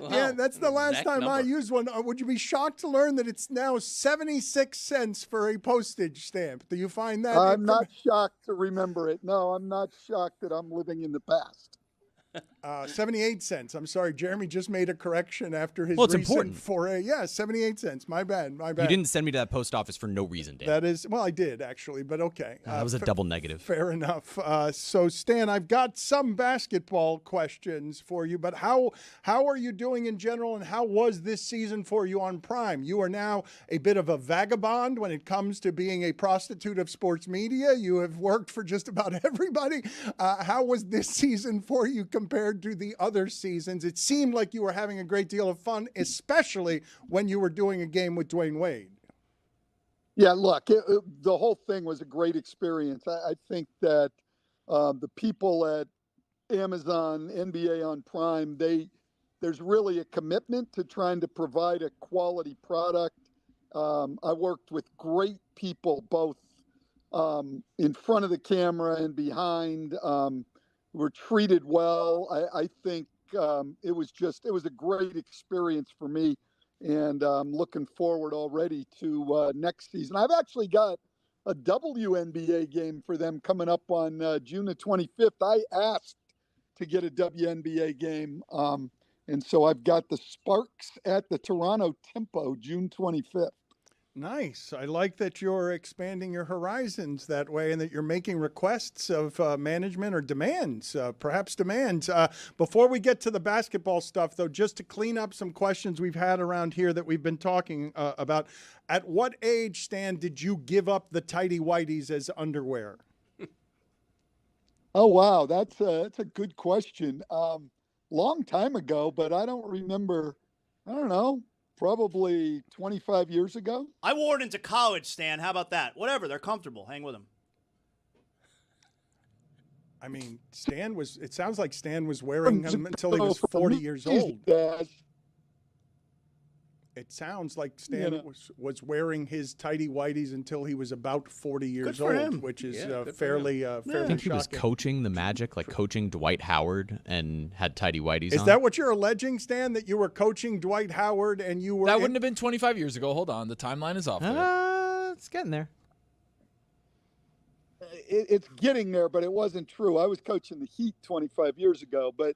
Yeah, that's the last exact time I number. used one. Would you be shocked to learn that it's now 76 cents for a postage stamp? Do you find that? I'm not shocked to remember it. No, I'm not shocked that I'm living in the past. 78 cents. I'm sorry. Jeremy just made a correction after his Well, it's recent important. foray. Yeah, 78 cents. My bad. My bad. You didn't send me to that post office for no reason, Dan. That is, well, I did actually, but okay. That was a double negative. Fair enough. So, Stan, I've got some basketball questions for you, but how are you doing in general, and how was this season for you on Prime? You are now a bit of a vagabond when it comes to being a prostitute of sports media. You have worked for just about everybody. How was this season for you compared to the other seasons? It seemed like you were having a great deal of fun, especially when you were doing a game with Dwayne Wade. Yeah, look, the whole thing was a great experience. I think that the people at Amazon, NBA on Prime, there's really a commitment to trying to provide a quality product. I worked with great people, both in front of the camera and behind. Were treated well. I think it was a great experience for me, and I'm looking forward already to next season. I've actually got a WNBA game for them coming up on June the 25th. I asked to get a WNBA game, and so I've got the Sparks at the Toronto Tempo June 25th. Nice. I like that you're expanding your horizons that way, and that you're making requests of management or demands, perhaps demands. Before we get to the basketball stuff, though, just to clean up some questions we've had around here that we've been talking about. At what age, Stan, did you give up the tighty whities as underwear? Oh, wow. That's a good question. Long time ago, but I don't remember. I don't know. Probably 25 years ago. I wore it into college, Stan. How about that? Whatever. They're comfortable. Hang with them. I mean, it sounds like Stan was wearing them until he was 40 years old. It sounds like Stan was wearing his tighty whities until he was about 40 years for old, him. which is I fairly think he was shocking. coaching the Magic, like coaching Dwight Howard, and had tighty whities Is on. that what you're alleging, Stan, that you were coaching Dwight Howard and you were... That wouldn't have been 25 years ago. Hold on. The timeline is off there. It's getting there. It's getting there, but it wasn't true. I was coaching the Heat 25 years ago, but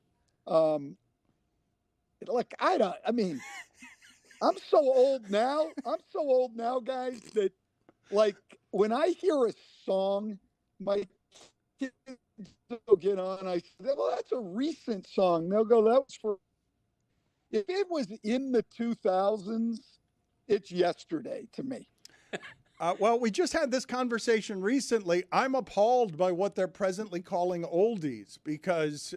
I'm so old now. I'm so old now, guys, that like when I hear a song, my kids will get on. I say, well, that's a recent song. They'll go, that was for. If it was in the 2000s, it's yesterday to me. Well, we just had this conversation recently. I'm appalled by what they're presently calling oldies because,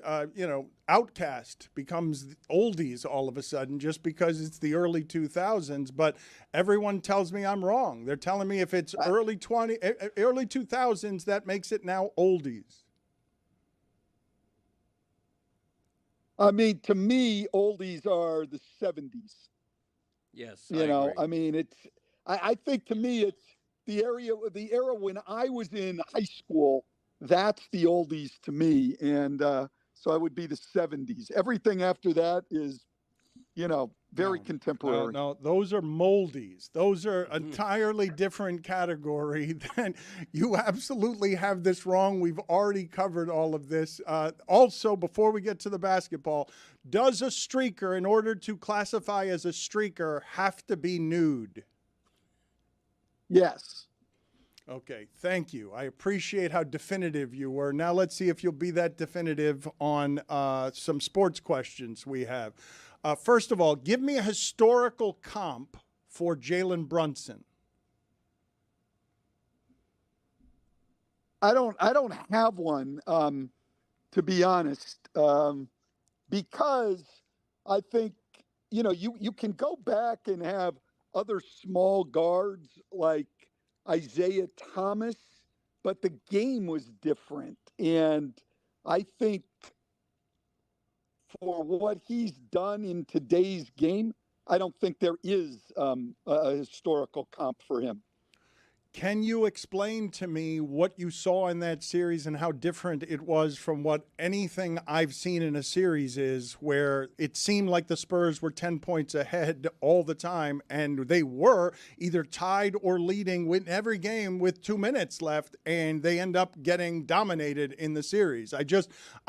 Outcast becomes oldies all of a sudden just because it's the early 2000s. But everyone tells me I'm wrong. They're telling me if it's early 2000s, that makes it now oldies. I mean, to me, oldies are the 70s. Yes, I think to me it's the era when I was in high school. That's the oldies to me, and so I would be the 70s. Everything after that is, very contemporary. No, those are moldies. Those are entirely different category. Then you absolutely have this wrong. We've already covered all of this. Also, before we get to the basketball, does a streaker, in order to classify as a streaker, have to be nude? Yes. Okay, thank you. I appreciate how definitive you were. Now let's see if you'll be that definitive on some sports questions we have. First of all, give me a historical comp for Jalen Brunson. I don't have one, to be honest, because I think you can go back and have other small guards like Isaiah Thomas, but the game was different. And I think for what he's done in today's game, I don't think there is a historical comp for him. Can you explain to me what you saw in that series and how different it was from what anything I've seen in a series is, where it seemed like the Spurs were 10 points ahead all the time, and they were either tied or leading with every game with 2 minutes left, and they end up getting dominated in the series? I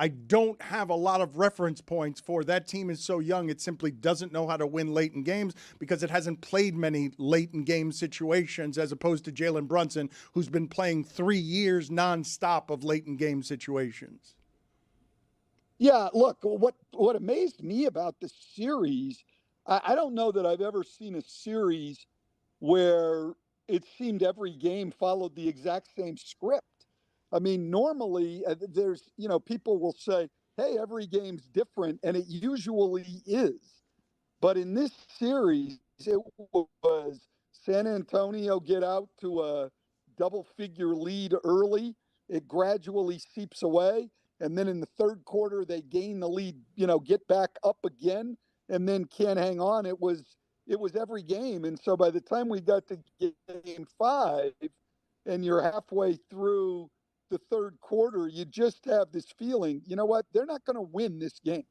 don't have a lot of reference points for that team is so young. It simply doesn't know how to win late in games because it hasn't played many late in game situations, as opposed to Jalen Brunson, who's been playing 3 years nonstop of late in game situations. Yeah, look, what amazed me about the series, I don't know that I've ever seen a series where it seemed every game followed the exact same script. I mean, normally there's, people will say, hey, every game's different, and it usually is. But in this series, it was San Antonio get out to a double-figure lead early. It gradually seeps away. And then in the third quarter, they gain the lead, get back up again, and then can't hang on. It was every game. And so by the time we got to game 5 and you're halfway through the third quarter, you just have this feeling, you know what, they're not going to win this game.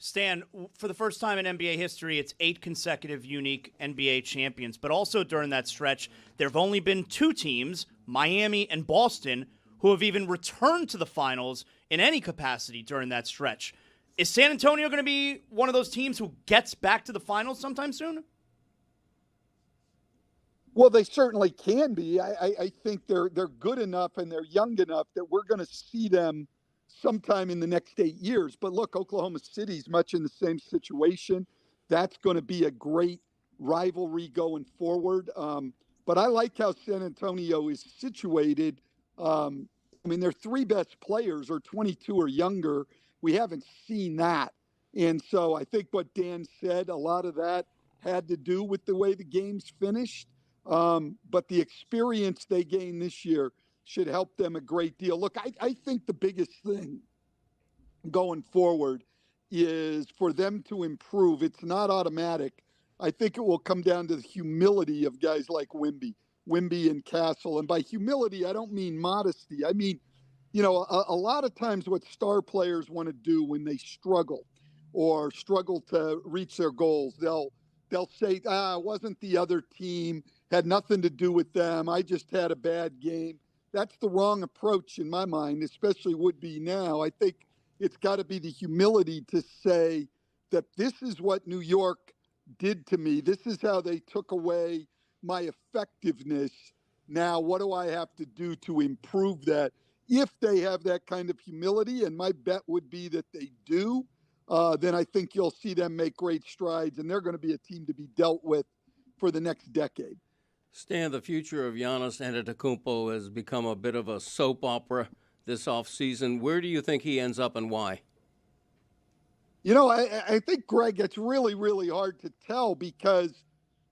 Stan, for the first time in NBA history, it's 8 consecutive unique NBA champions. But also during that stretch, there have only been 2 teams, Miami and Boston, who have even returned to the finals in any capacity during that stretch. Is San Antonio going to be one of those teams who gets back to the finals sometime soon? Well, they certainly can be. I think they're good enough and they're young enough that we're going to see them sometime in the next 8 years. But look, Oklahoma City's much in the same situation. That's going to be a great rivalry going forward. But I like how San Antonio is situated. Their 3 best players are 22 or younger. We haven't seen that. And so I think what Dan said, a lot of that had to do with the way the game's finished. But the experience they gained this year should help them a great deal. Look, I think the biggest thing going forward is for them to improve. It's not automatic. I think it will come down to the humility of guys like Wemby and Castle. And by humility, I don't mean modesty. I mean, a lot of times what star players want to do when they struggle or struggle to reach their goals, they'll say, it wasn't the other team, had nothing to do with them. I just had a bad game. That's the wrong approach in my mind, especially would be now. I think it's got to be the humility to say that this is what New York did to me. This is how they took away my effectiveness. Now, what do I have to do to improve that? If they have that kind of humility, and my bet would be that they do, then I think you'll see them make great strides, and they're going to be a team to be dealt with for the next decade. Stan, the future of Giannis Antetokounmpo has become a bit of a soap opera this offseason. Where do you think he ends up and why? I think, Greg, it's really, really hard to tell because,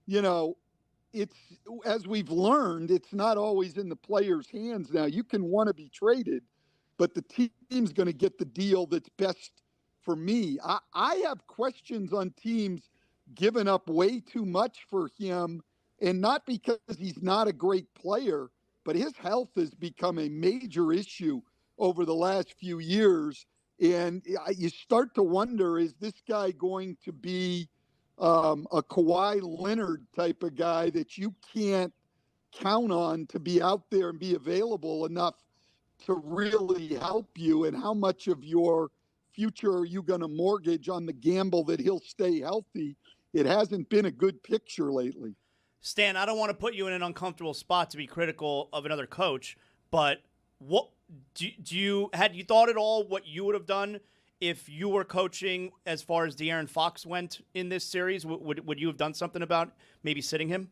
it's, as we've learned, it's not always in the player's hands now. You can want to be traded, but the team's going to get the deal that's best for me. I have questions on teams giving up way too much for him. And not because he's not a great player, but his health has become a major issue over the last few years. And you start to wonder, is this guy going to be a Kawhi Leonard type of guy that you can't count on to be out there and be available enough to really help you? And how much of your future are you going to mortgage on the gamble that he'll stay healthy? It hasn't been a good picture lately. Stan, I don't want to put you in an uncomfortable spot to be critical of another coach, but what had you thought at all what you would have done if you were coaching as far as De'Aaron Fox went in this series? Would you have done something about maybe sitting him?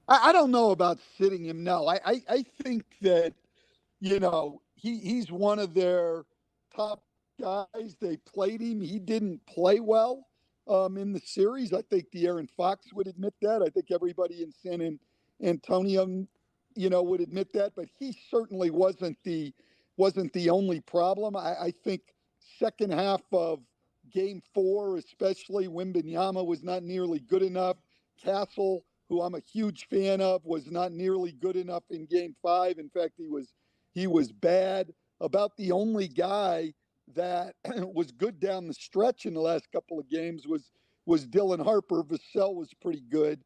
I don't know about sitting him. No, I think that, he's one of their top guys. They played him. He didn't play well in the series. I think De'Aaron Fox would admit that. I think everybody in San Antonio, would admit that. But he certainly wasn't the only problem. I think second half of Game 4, especially, Wembanyama was not nearly good enough. Castle who I'm a huge fan of, was not nearly good enough in Game 5. In fact, he was bad. About the only guy that was good down the stretch in the last couple of games was Dylan Harper. Vassell was pretty good.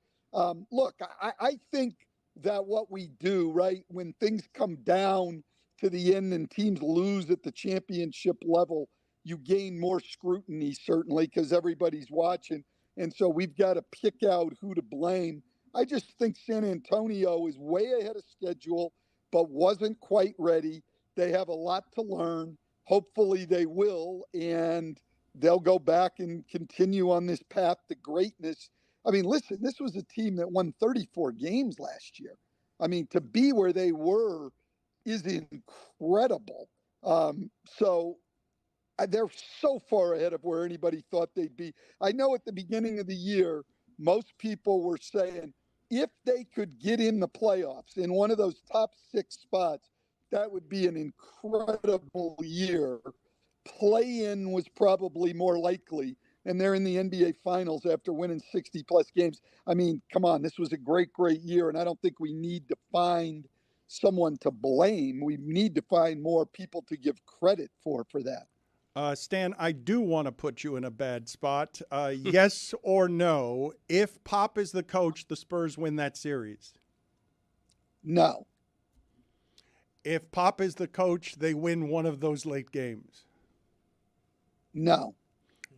Look, I think that what we do, right, when things come down to the end and teams lose at the championship level, you gain more scrutiny, certainly, because everybody's watching. And so we've got to pick out who to blame. I just think San Antonio is way ahead of schedule, but wasn't quite ready. They have a lot to learn. Hopefully they will, and they'll go back and continue on this path to greatness. I mean, listen, this was a team that won 34 games last year. I mean, to be where they were is incredible. So they're so far ahead of where anybody thought they'd be. I know at the beginning of the year, most people were saying if they could get in the playoffs in one of those top 6 spots, that would be an incredible year. Play-in was probably more likely, and they're in the NBA Finals after winning 60-plus games. I mean, come on, this was a great, great year, and I don't think we need to find someone to blame. We need to find more people to give credit for that. Stan, I do want to put you in a bad spot. Yes or no, if Pop is the coach, the Spurs win that series? No. If Pop is the coach, they win one of those late games? No.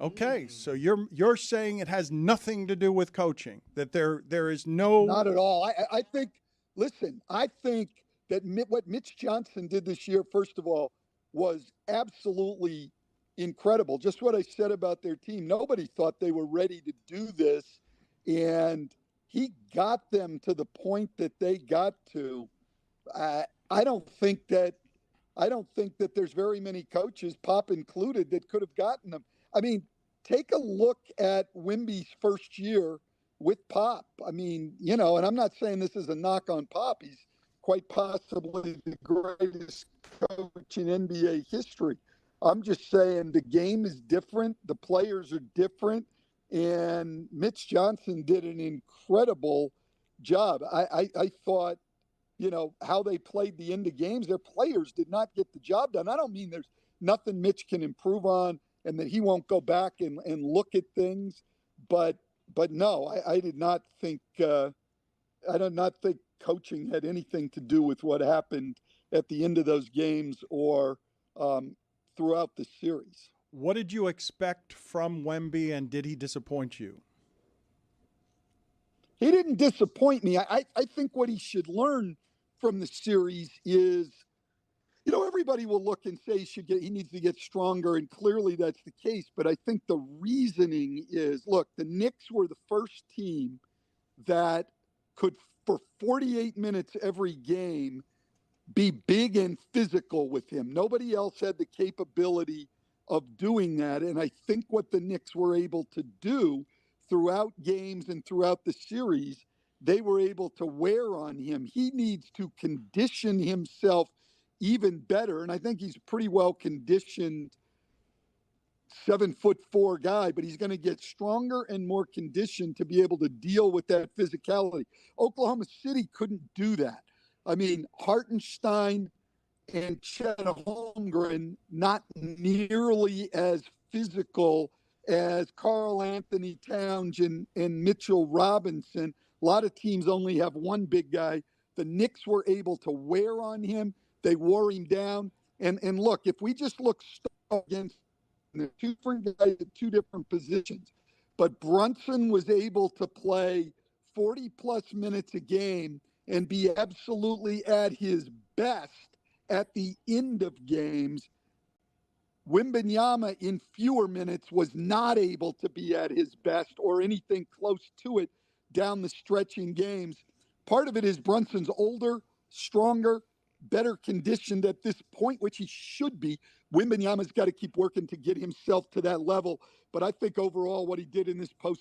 Okay, so you're saying it has nothing to do with coaching, that there is no... Not at all. I think, listen, I think that what Mitch Johnson did this year, first of all, was absolutely incredible. Just what I said about their team. Nobody thought they were ready to do this, and he got them to the point that they got to. I don't think that there's very many coaches, Pop included, that could have gotten them. I mean, take a look at Wemby's first year with Pop. I mean, and I'm not saying this is a knock on Pop. He's quite possibly the greatest coach in NBA history. I'm just saying the game is different. The players are different. And Mitch Johnson did an incredible job. I thought, how they played the end of games, their players did not get the job done. I don't mean there's nothing Mitch can improve on and that he won't go back and look at things. But no, I did not think coaching had anything to do with what happened at the end of those games or throughout the series. What did you expect from Wemby, and did he disappoint you? He didn't disappoint me. I think what he should learn from the series is, everybody will look and say he needs to get stronger, and clearly that's the case. But I think the reasoning is, look, the Knicks were the first team that could, for 48 minutes every game, be big and physical with him. Nobody else had the capability of doing that. And I think what the Knicks were able to do throughout games and throughout the series, they were able to wear on him. He needs to condition himself even better. And I think he's a pretty well conditioned 7'4" guy, but he's going to get stronger and more conditioned to be able to deal with that physicality. Oklahoma City couldn't do that. I mean, Hartenstein and Chet Holmgren, not nearly as physical as Karl Anthony Towns and Mitchell Robinson. A lot of teams only have one big guy. The Knicks were able to wear on him. They wore him down. And look, if we just look against the two different guys at two different positions, but Brunson was able to play 40-plus minutes a game and be absolutely at his best at the end of games. Wembanyama in fewer minutes was not able to be at his best or anything close to it down the stretch in games. Part of it is Brunson's older, stronger, better conditioned at this point, which he should be. Wembanyama's got to keep working to get himself to that level. But I think overall what he did in this post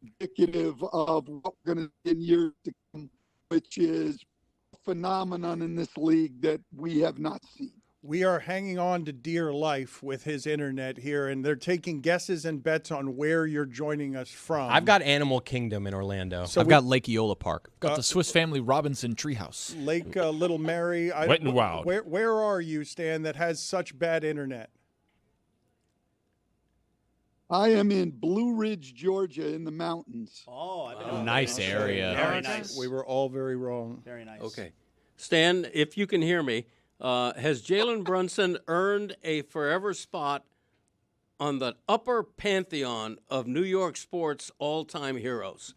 indicative of what we're going to see in years to come, which is a phenomenon in this league that we have not seen. We are hanging on to dear life with his internet here, and they're taking guesses and bets on where you're joining us from. I've got Animal Kingdom in Orlando. So I've got Lake Eola Park. Got the Swiss Family Robinson Treehouse. Lake Little Mary. Wet and Wild. Where are you, Stan, that has such bad internet? I am in Blue Ridge, Georgia, in the mountains. Oh, I've been Nice area. Very nice. We were all very wrong. Very nice. Okay. Stan, if you can hear me, has Jalen Brunson earned a forever spot on the upper pantheon of New York sports all-time heroes?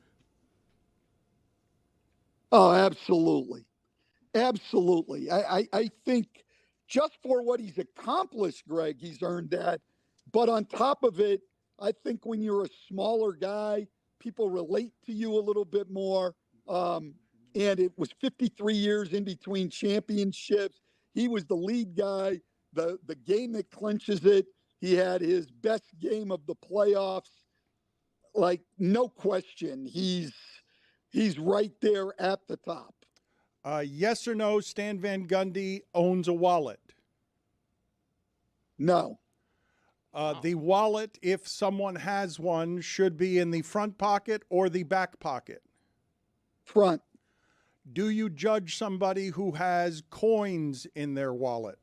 Oh, absolutely. Absolutely. I think just for what he's accomplished, Greg, he's earned that. But on top of it, I think when you're a smaller guy, people relate to you a little bit more. And it was 53 years in between championships. He was the lead guy, the game that clinches it. He had his best game of the playoffs. Like, no question, he's right there at the top. Yes or no, Stan Van Gundy owns a wallet? No. The wallet, if someone has one, should be in the front pocket or the back pocket? Front. Do you judge somebody who has coins in their wallet?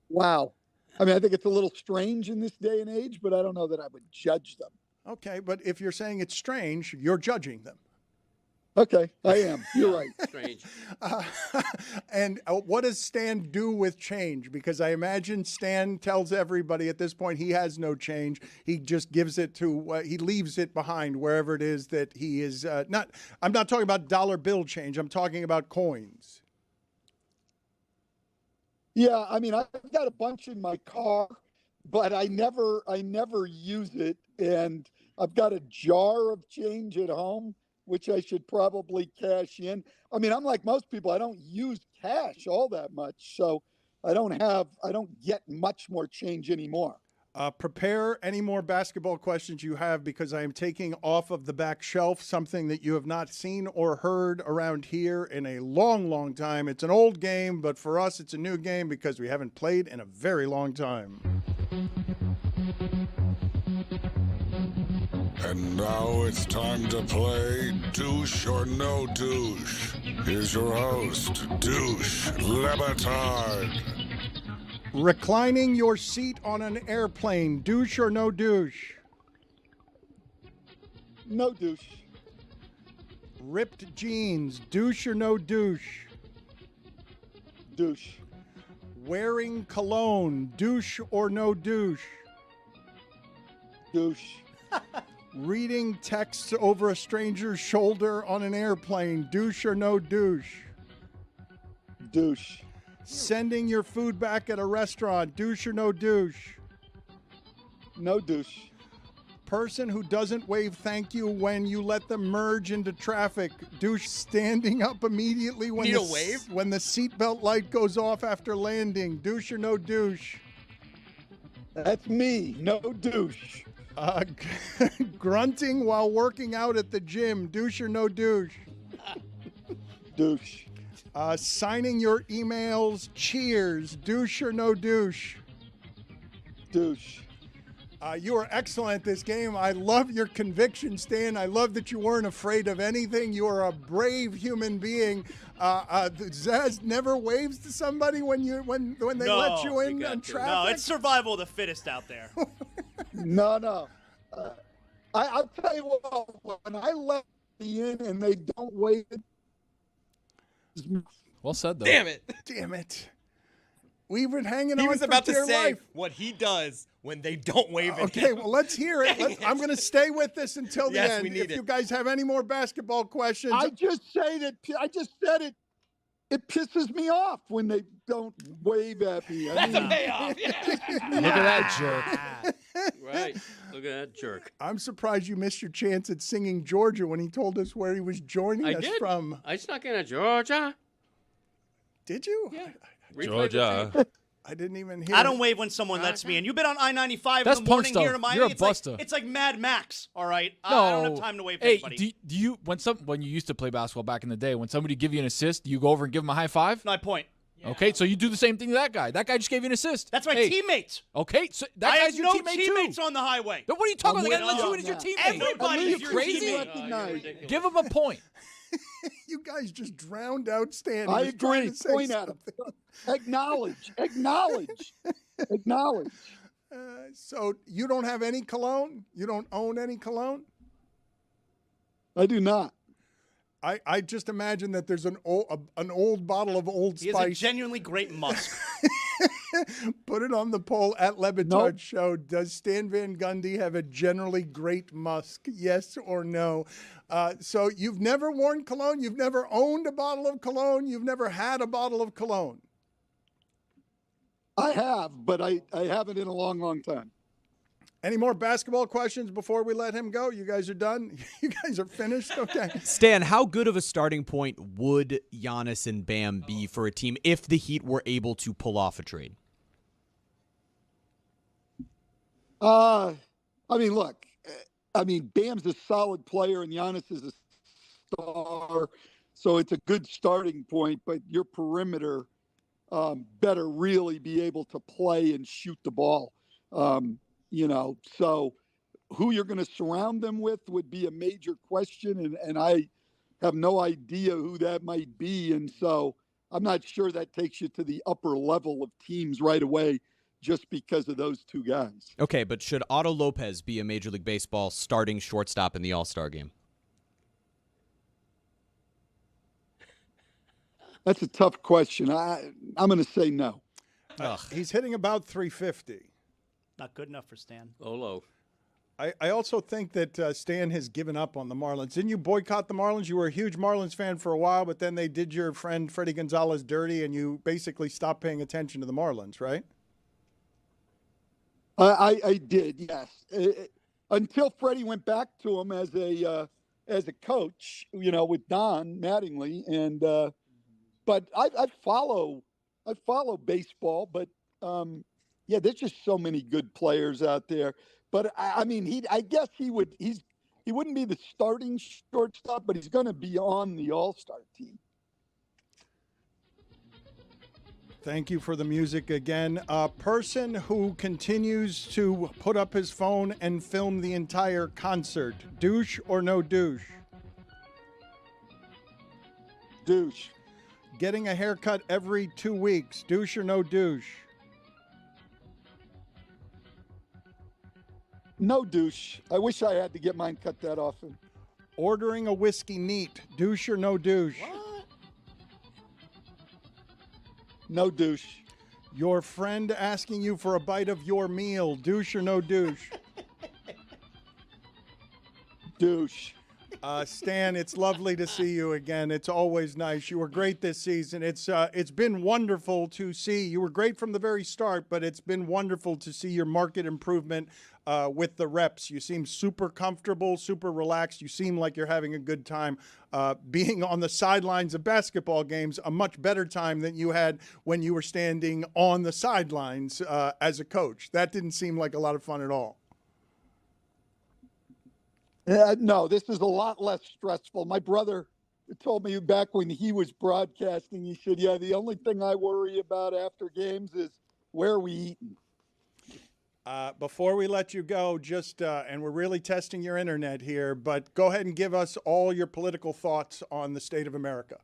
Wow. I mean, I think it's a little strange in this day and age, but I don't know that I would judge them. Okay, but if you're saying it's strange, you're judging them. Okay, I am. You're right. Strange. And what does Stan do with change? Because I imagine Stan tells everybody at this point he has no change. He just gives it to, he leaves it behind wherever it is that he is not. I'm not talking about dollar bill change. I'm talking about coins. Yeah, I mean, I've got a bunch in my car, but I never use it. And I've got a jar of change at home, which I should probably cash in. I mean, I'm like most people, I don't use cash all that much. So I don't get much more change anymore. Prepare any more basketball questions you have, because I am taking off of the back shelf something that you have not seen or heard around here in a long, long time. It's an old game, but for us, it's a new game because we haven't played in a very long time. And now it's time to play Douche or No Douche. Here's your host, Douche Le Batard. Reclining your seat on an airplane, douche or no douche? No douche. Ripped jeans, douche or no douche? Douche. Wearing cologne, douche or no douche? Douche. Reading texts over a stranger's shoulder on an airplane, douche or no douche? Douche. Sending your food back at a restaurant, douche or no douche? No douche. Person who doesn't wave thank you when you let them merge into traffic, douche. Standing up immediately when Need a wave? when the seatbelt light goes off after landing, douche or no douche? That's me. No douche. Grunting while working out at the gym, douche or no douche? Douche. Signing your emails, cheers, douche or no douche? Douche. You are excellent at this game. I love your conviction, Stan. I love that you weren't afraid of anything. You are a brave human being. Zaz never waves to somebody when they let you in on traffic. No, it's survival of the fittest out there. No. I'll tell you what, when I let the in and they don't wave. Well said, though. Damn it. We've been hanging on. He was for about to dear say life. what he does when they don't wave it. Okay, well, let's hear it. I'm going to stay with this until the Yes, end. we need if it. you guys have any more basketball questions, I just said it. It pisses me off when they don't wave at me. That's a payoff. Yeah. Look at that jerk. Right. Look at that jerk. I'm surprised you missed your chance at singing Georgia when he told us where he was joining I us did. from. I snuck in at Georgia. Did you? Yeah. Replay the Georgia. tape. I didn't even hear. I don't wave when someone lets me in. You've been on I-95 That's in the morning punk here stuff. in Miami. You're a it's like, buster. it's like Mad Max, all right? No. I don't have time to wave to hey, anybody. do you when you used to play basketball back in the day, when somebody give you an assist, do you go over and give him a high five? No, I point. Okay, so you do the same thing to that guy. That guy just gave you an assist. That's my teammate. Okay, so that I guy's have your no teammate teammates too. on the highway. Then what are you talking I'm about? The guy with that lets you you in is your on teammate. that. Everybody Are you is your crazy? teammate. Give him a point. You guys just drowned out Stan. I He was trying agree. to say Point at him. Acknowledge. So you don't have any cologne? You don't own any cologne? I do not. I just imagine that there's an old bottle of Old He Spice. has a genuinely great musk. Put it on the poll at Le Batard Nope. Show. Does Stan Van Gundy have a generally great musk? Yes or no? So you've never worn cologne? You've never owned a bottle of cologne? You've never had a bottle of cologne? I have, but I haven't in a long, long time. Any more basketball questions before we let him go? You guys are done? You guys are finished? Okay. Stan, how good of a starting point would Giannis and Bam be for a team if the Heat were able to pull off a trade? I mean, look. I mean, Bam's a solid player, and Giannis is a star, so it's a good starting point. But your perimeter better really be able to play and shoot the ball. So who you're going to surround them with would be a major question, and I have no idea who that might be. And so I'm not sure that takes you to the upper level of teams right away just because of those two guys. Okay, but should Otto Lopez be a Major League Baseball starting shortstop in the All-Star game? That's a tough question. I'm going to say no. He's hitting about 350. Not good enough for Stan. Olo. I also think that Stan has given up on the Marlins. Didn't you boycott the Marlins? You were a huge Marlins fan for a while, but then they did your friend Freddie Gonzalez dirty, and you basically stopped paying attention to the Marlins, right? I did, yes. Until Freddie went back to him as a coach, with Don Mattingly, and but I follow baseball, but there's just so many good players out there. But I mean, I guess he wouldn't be the starting shortstop, but he's going to be on the All-Star team. Thank you for the music again. A person who continues to put up his phone and film the entire concert. Douche or no douche? Douche. Getting a haircut every 2 weeks. Douche or no douche? No douche. I wish I had to get mine cut that often. Ordering a whiskey neat. Douche or no douche? No douche. Your friend asking you for a bite of your meal. Douche or no douche? Douche. Stan, it's lovely to see you again. It's always nice. You were great this season. It's been wonderful to see. You were great from the very start, but it's been wonderful to see your market improvement with the reps. You seem super comfortable, super relaxed. You seem like you're having a good time being on the sidelines of basketball games, a much better time than you had when you were standing on the sidelines as a coach. That didn't seem like a lot of fun at all. No, this is a lot less stressful. My brother told me back when he was broadcasting, he said, the only thing I worry about after games is where are we eating. Before we let you go, and we're really testing your internet here, but go ahead and give us all your political thoughts on the state of America.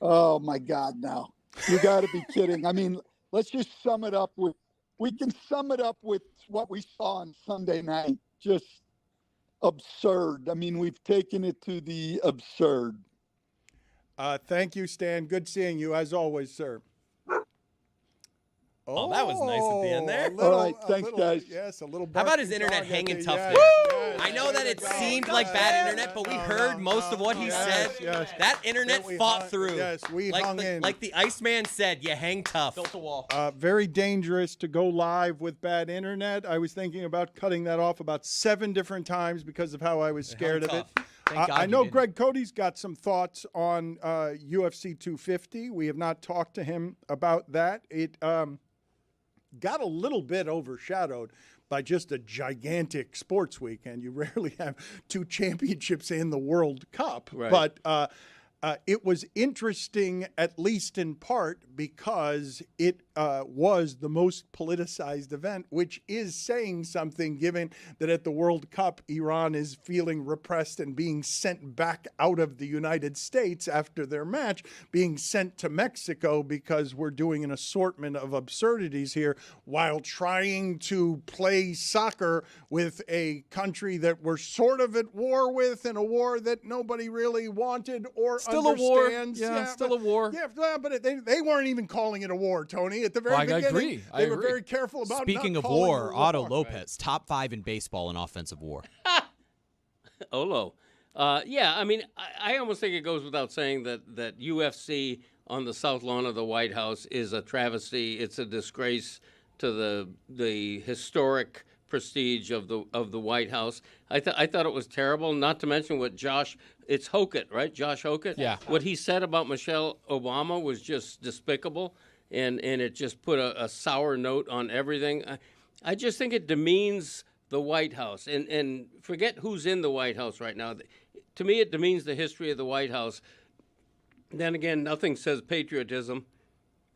Oh, my God, no. You got to be kidding. I mean, let's just sum it up with what we saw on Sunday night. Just absurd. I mean, we've taken it to the absurd. Thank you, Stan. Good seeing you, as always, sir. Oh, that was nice at the end there. All right, thanks, guys. Yes, a little. How about his internet hanging tough there? I know that it seemed like bad internet, but we heard most of what he said. Yes. That internet fought through. Yes, we hung in. Like the Iceman said, you hang tough. Built a wall. Very dangerous to go live with bad internet. I was thinking about cutting that off about 7 different times because of how I was scared of it. Thank God I you know didn't. Greg Cody's got some thoughts on UFC 250. We have not talked to him about that. It got a little bit overshadowed by just a gigantic sports weekend. You rarely have 2 championships in the World Cup. Right. But it was interesting, at least in part, because it was the most politicized event, which is saying something given that at the World Cup, Iran is feeling repressed and being sent back out of the United States after their match, being sent to Mexico because we're doing an assortment of absurdities here while trying to play soccer with a country that we're sort of at war with, and a war that nobody really wanted or Still a war. understands. Yeah, still a war. Yeah, but they weren't even calling it a war, Tony. At the very I beginning, agree. they were very careful about Speaking not of calling war, it a Otto war. Lopez, top 5 in baseball in offensive war. Olo. Yeah, I mean, I almost think it goes without saying that UFC on the South Lawn of the White House is a travesty. It's a disgrace to the historic prestige of the White House. I thought it was terrible. Not to mention what it's Hokett, right? Josh Hokett. Yeah. What he said about Michelle Obama was just despicable, and it just put a sour note on everything. I just think it demeans the White House, and forget who's in the White House right now. To me, it demeans the history of the White House. Then again, nothing says patriotism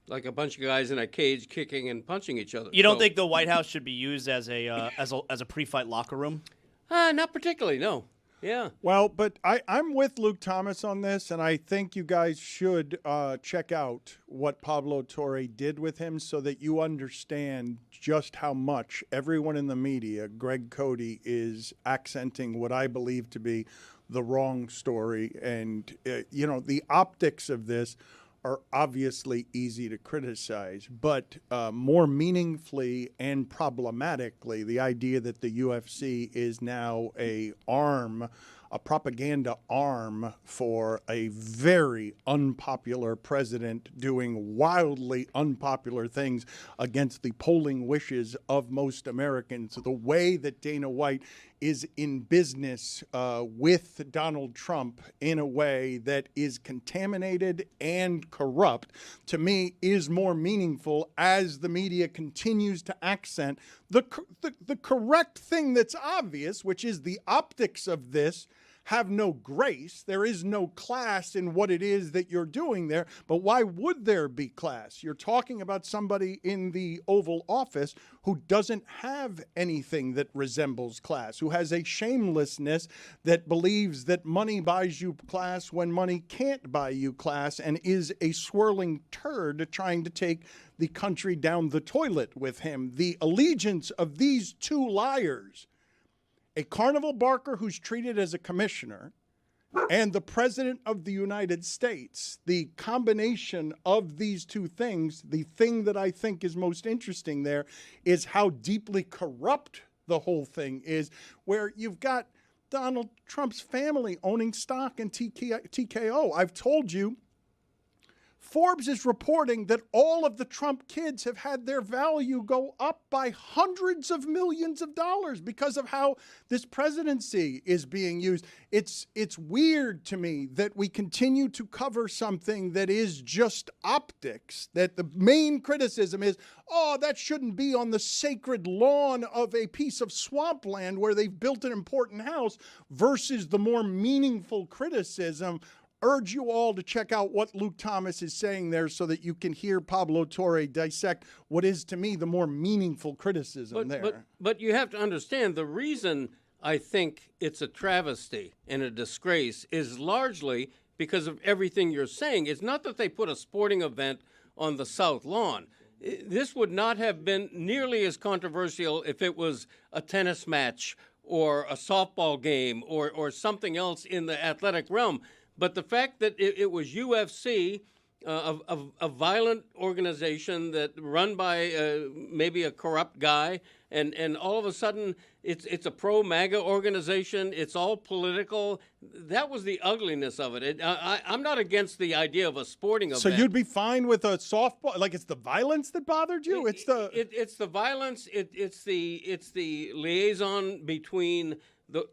like a bunch of guys in a cage kicking and punching each other. You don't think the White House should be used as a pre-fight locker room? Not particularly, no. Yeah. Well, but I'm with Luke Thomas on this, and I think you guys should check out what Pablo Torre did with him so that you understand just how much everyone in the media, Greg Cody, is accenting what I believe to be the wrong story. And, the optics of this are obviously easy to criticize, but more meaningfully and problematically, the idea that the UFC is now a propaganda arm for a very unpopular president doing wildly unpopular things against the polling wishes of most Americans. The way that Dana White is in business with Donald Trump in a way that is contaminated and corrupt, to me, is more meaningful as the media continues to accent the correct thing that's obvious, which is the optics of this have no grace. There is no class in what it is that you're doing there. But why would there be class? You're talking about somebody in the Oval Office who doesn't have anything that resembles class, who has a shamelessness that believes that money buys you class when money can't buy you class, and is a swirling turd trying to take the country down the toilet with him. The allegiance of these 2 liars, a carnival barker who's treated as a commissioner, and the president of the United States, the combination of these 2 things, the thing that I think is most interesting there is how deeply corrupt the whole thing is, where you've got Donald Trump's family owning stock in TKO. I've told you, Forbes is reporting that all of the Trump kids have had their value go up by hundreds of millions of dollars because of how this presidency is being used. It's weird to me that we continue to cover something that is just optics, that the main criticism is, that shouldn't be on the sacred lawn of a piece of swampland where they've built an important house, versus the more meaningful criticism. Urge you all to check out what Luke Thomas is saying there so that you can hear Pablo Torre dissect what is, to me, the more meaningful criticism there. But you have to understand, the reason I think it's a travesty and a disgrace is largely because of everything you're saying. It's not that they put a sporting event on the South Lawn. This would not have been nearly as controversial if it was a tennis match or a softball game or something else in the athletic realm. But the fact that it was UFC, a violent organization that run by maybe a corrupt guy, and all of a sudden it's a pro-MAGA organization. It's all political. That was the ugliness of it. I'm not against the idea of a sporting event. So you'd be fine with a softball? Like, it's the violence that bothered you? It's the violence. It's the liaison between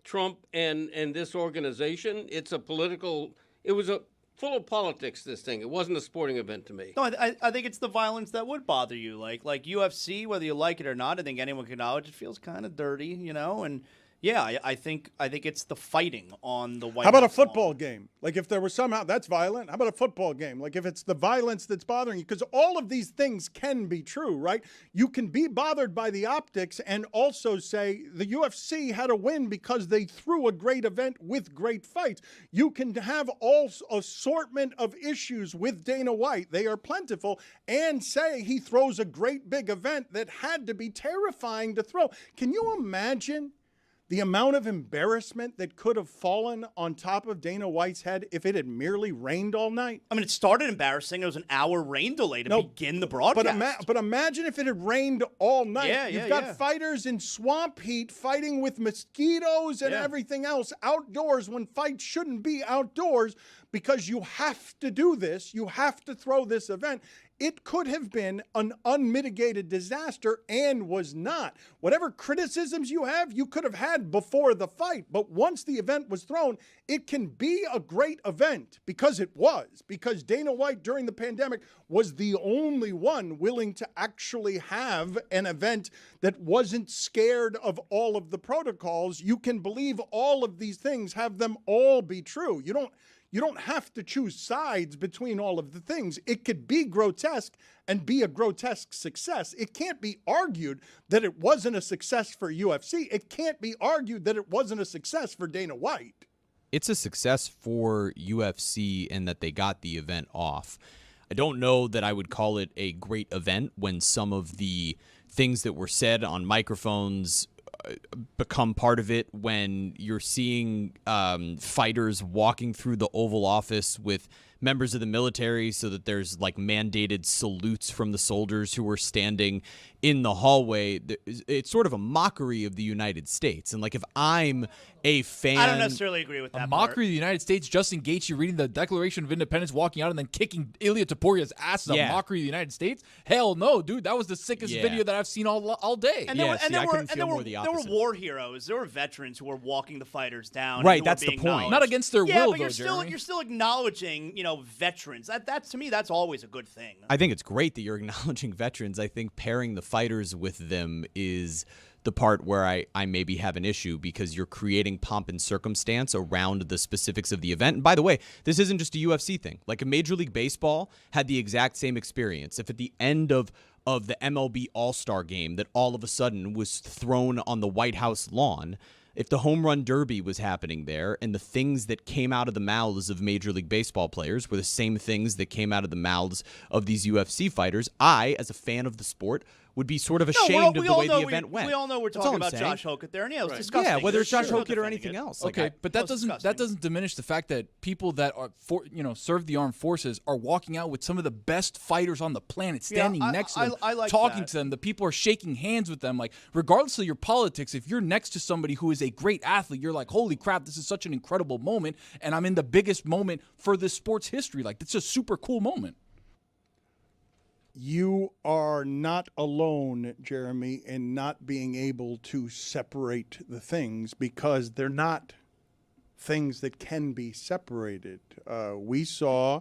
Trump and this organization. It's a political. It was full of politics. This thing. It wasn't a sporting event to me. No, I think it's the violence that would bother you. Like UFC, whether you like it or not, I think anyone can acknowledge it feels kind of dirty, and. Yeah, I think it's the fighting on the White How about House a football lawn. game? Like if there was somehow that's violent. How about a football game? Like if it's the violence that's bothering you, because all of these things can be true, right? You can be bothered by the optics and also say the UFC had a win because they threw a great event with great fights. You can have all assortment of issues with Dana White. They are plentiful, and say he throws a great big event that had to be terrifying to throw. Can you imagine the amount of embarrassment that could have fallen on top of Dana White's head if it had merely rained all night? I mean, it started embarrassing. There was an hour rain delay to begin the broadcast. But imagine if it had rained all night. Yeah, You've got fighters in swamp heat fighting with mosquitoes and everything else outdoors when fights shouldn't be outdoors because you have to do this. You have to throw this event. It could have been an unmitigated disaster and was not. Whatever criticisms you have, you could have had before the fight. But once the event was thrown, it can be a great event because it was. Because Dana White during the pandemic was the only one willing to actually have an event that wasn't scared of all of the protocols. You can believe all of these things, have them all be true. You don't have to choose sides between all of the things. It could be grotesque and be a grotesque success. It can't be argued that it wasn't a success for UFC. It can't be argued that it wasn't a success for Dana White. It's a success for UFC in that they got the event off. I don't know that I would call it a great event when some of the things that were said on microphones become part of it, when you're seeing fighters walking through the Oval Office with members of the military so that there's like mandated salutes from the soldiers who are standing in the hallway. It's sort of a mockery of the United States. And like if I'm a fan, I don't necessarily agree with that. A mockery of the United States. Justin Gaethje reading the Declaration of Independence, walking out, and then kicking Ilya Toporia's ass is a mockery of the United States. Hell no, dude. That was the sickest video that I've seen all day. And there were war heroes. There were veterans who were walking the fighters down. Right, and that's the being point. acknowledged. Not against their will, but you're still acknowledging, veterans. That to me, that's always a good thing. I think it's great that you're acknowledging veterans. I think pairing the fighters with them is the part where I maybe have an issue, because you're creating pomp and circumstance around the specifics of the event. And by the way, this isn't just a UFC thing. Like a Major League Baseball had the exact same experience. If at the end of the MLB All-Star game that all of a sudden was thrown on the White House lawn, if the home run derby was happening there and the things that came out of the mouths of Major League Baseball players were the same things that came out of the mouths of these UFC fighters, I, as a fan of the sport, would be sort of ashamed of the way the event went. We all know we're That's talking all I'm about saying. Josh Hokett there, and it was disgusting. Yeah, whether it's Josh Sure. Hokett or anything else. Like, Okay, but that doesn't diminish the fact that people that are serve the armed forces are walking out with some of the best fighters on the planet, standing next to them, I like talking that. to them. The people are shaking hands with them. Like, regardless of your politics, if you're next to somebody who is a great athlete, you're like, holy crap, this is such an incredible moment, and I'm in the biggest moment for this sport's history. Like, it's a super cool moment. You are not alone, Jeremy, in not being able to separate the things, because they're not things that can be separated. We saw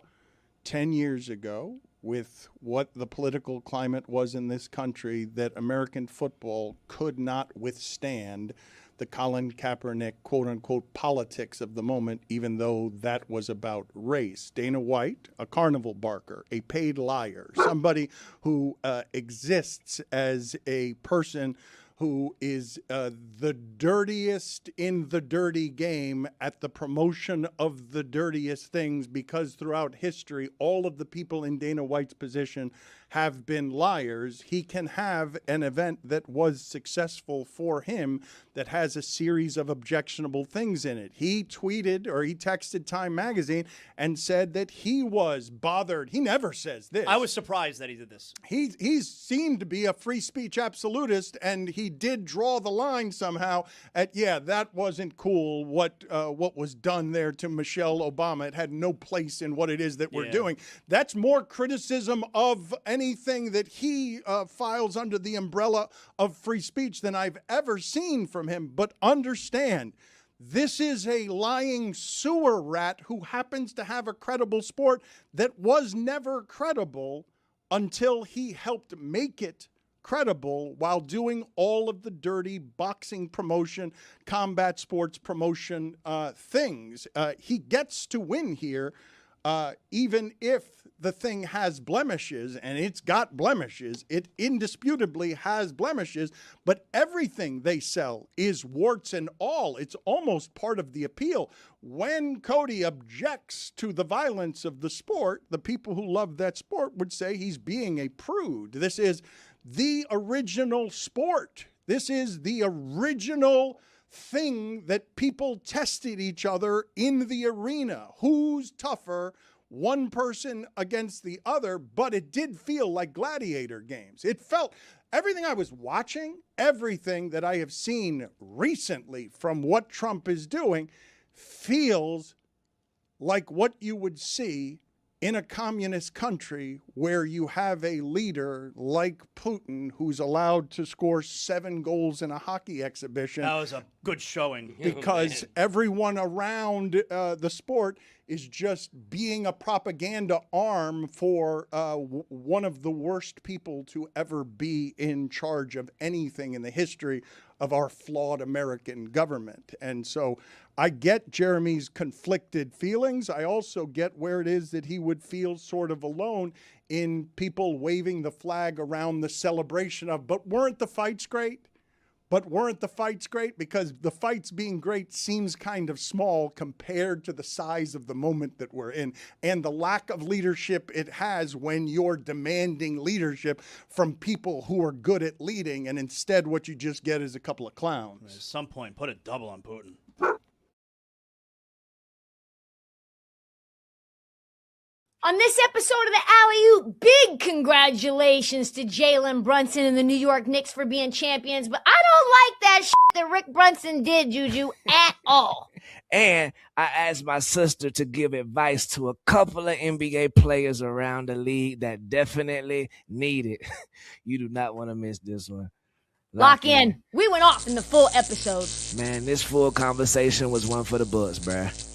10 years ago, with what the political climate was in this country, that American football could not withstand the Colin Kaepernick, quote-unquote, politics of the moment, even though that was about race. Dana White, a carnival barker, a paid liar, somebody who exists as a person who is the dirtiest in the dirty game at the promotion of the dirtiest things, because throughout history, all of the people in Dana White's position have been liars. He can have an event that was successful for him that has a series of objectionable things in it. He tweeted, or he texted Time Magazine and said that he was bothered. He never says this. I was surprised that he did this. He's seen to be a free speech absolutist, and he he did draw the line somehow at, that wasn't cool what was done there to Michelle Obama. It had no place in what it is that we're doing. That's more criticism of anything that he files under the umbrella of free speech than I've ever seen from him. But understand, this is a lying sewer rat who happens to have a credible sport that was never credible until he helped make it credible while doing all of the dirty boxing promotion, combat sports promotion things. He gets to win here, even if the thing has blemishes, and it's got blemishes. It indisputably has blemishes, but everything they sell is warts and all. It's almost part of the appeal. When Cody objects to the violence of the sport, the people who love that sport would say he's being a prude. This is the original sport. This is the original thing that people tested each other in the arena. Who's tougher? One person against the other, but it did feel like gladiator games. It felt, everything I was watching, everything that I have seen recently from what Trump is doing feels like what you would see in a communist country where you have a leader like Putin who's allowed to score 7 goals in a hockey exhibition. That was a good showing. Because everyone around the sport is just being a propaganda arm for one of the worst people to ever be in charge of anything in the history of our flawed American government. And so I get Jeremy's conflicted feelings. I also get where it is that he would feel sort of alone in people waving the flag around the celebration of, but weren't the fights great? But weren't the fights great? Because the fights being great seems kind of small compared to the size of the moment that we're in and the lack of leadership it has when you're demanding leadership from people who are good at leading, and instead what you just get is a couple of clowns. At some point, put a double on Putin. On this episode of the Alley-Oop, big congratulations to Jalen Brunson and the New York Knicks for being champions, but I don't like that shit that Rick Brunson did, Juju, at all. And I asked my sister to give advice to a couple of NBA players around the league that definitely need it. You do not want to miss this one. Lock in. We went off in the full episode. Man, this full conversation was one for the books, bruh.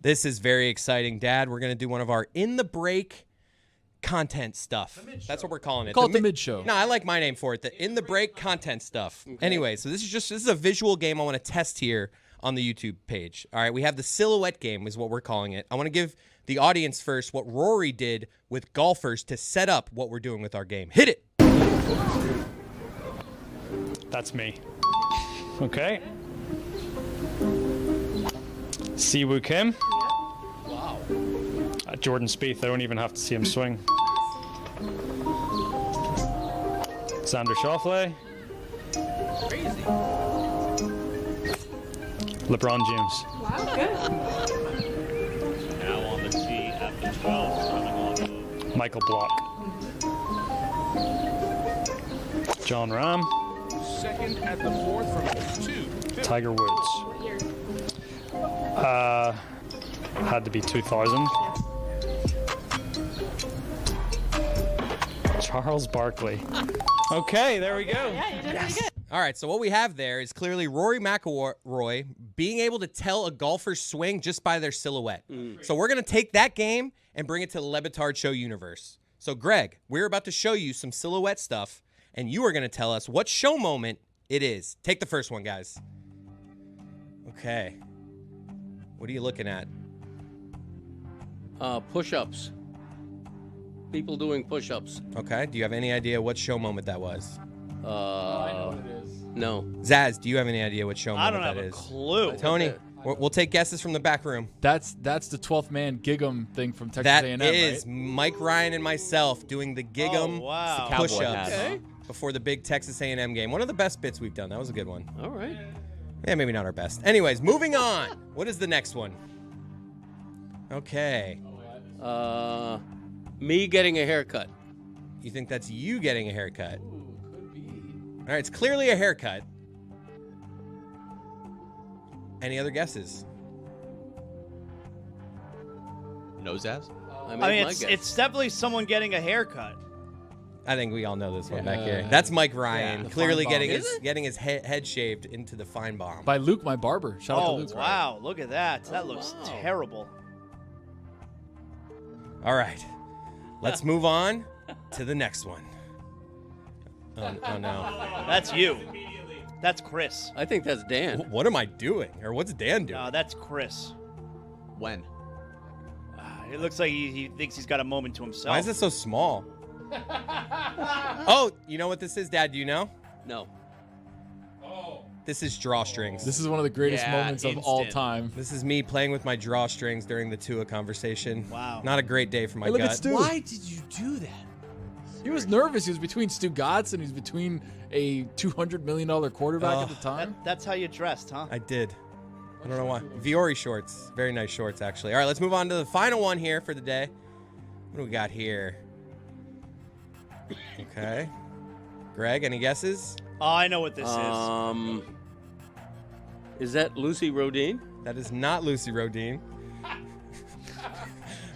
This is very exciting, Dad. We're going to do one of our in the break content stuff. That's what we're calling it. Call it the mid show. No, I like my name for it. The in the break content stuff. Okay. Anyway, so this is a visual game I want to test here on the YouTube page. All right, we have the silhouette game is what we're calling it. I want to give the audience first what Rory did with golfers to set up what we're doing with our game. Hit it. That's me. Okay. Siwoo Kim. Wow. Jordan Spieth. I don't even have to see him swing. Xander Schauffele. Crazy. LeBron James. Wow, good. Now on the tee after 12, coming on the... Michael Block. John Rahm. Second at the fourth from 2. Tiger Woods. Had to be 2000. Charles Barkley. Okay, there we go. Yeah, you did pretty good. All right, so what we have there is clearly Rory McIlroy being able to tell a golfer's swing just by their silhouette. So we're going to take that game and bring it to the Le Batard Show universe. So, Greg, we're about to show you some silhouette stuff, and you are going to tell us what show moment it is. Take the first one, guys. Okay. What are you looking at? Push-ups. People doing push-ups. Okay. Do you have any idea what show moment that was? I know what it is. No. Zaz, do you have any idea what show moment that is? I don't have a clue. Tony, we'll take guesses from the back room. That's the 12th man gig'em thing from Texas That A&M, is right? Mike Ryan and myself doing the gig'em wow. push-ups Okay. before the big Texas A&M game. One of the best bits we've done. That was a good one. All right. Yeah, maybe not our best. Anyways, moving on. What is the next one? Okay. Me getting a haircut. You think that's you getting a haircut? All right, it's clearly a haircut. Any other guesses? No, Zaz? I mean, it's definitely someone getting a haircut. I think we all know this one back here. That's Mike Ryan, Yeah. clearly The getting his head shaved into the fine bomb. By Luke, my barber. Shout out to Luke. Wow, look at that. That looks terrible. All right, let's move on to the next one. Oh no. That's you. That's Chris. I think that's Dan. What am I doing? Or what's Dan doing? No, that's Chris. When? It looks like he thinks he's got a moment to himself. Why is it so small? Oh, you know what this is, Dad? Do you know? No. This is drawstrings. This is one of the greatest moments of all time. This is me playing with my drawstrings during the Tua conversation. Wow. Not a great day for my Hey, look gut. at Stu. Why did you do that? He was nervous. He was between Stugotz and he was between a $200 million quarterback at the time. That's how you dressed, huh? I did. I don't know why. Viore shorts. Very nice shorts, actually. All right, let's move on to the final one here for the day. What do we got here? Okay. Greg, any guesses? Oh, I know what this Is that Lucy Rodine? That is not Lucy Rodine.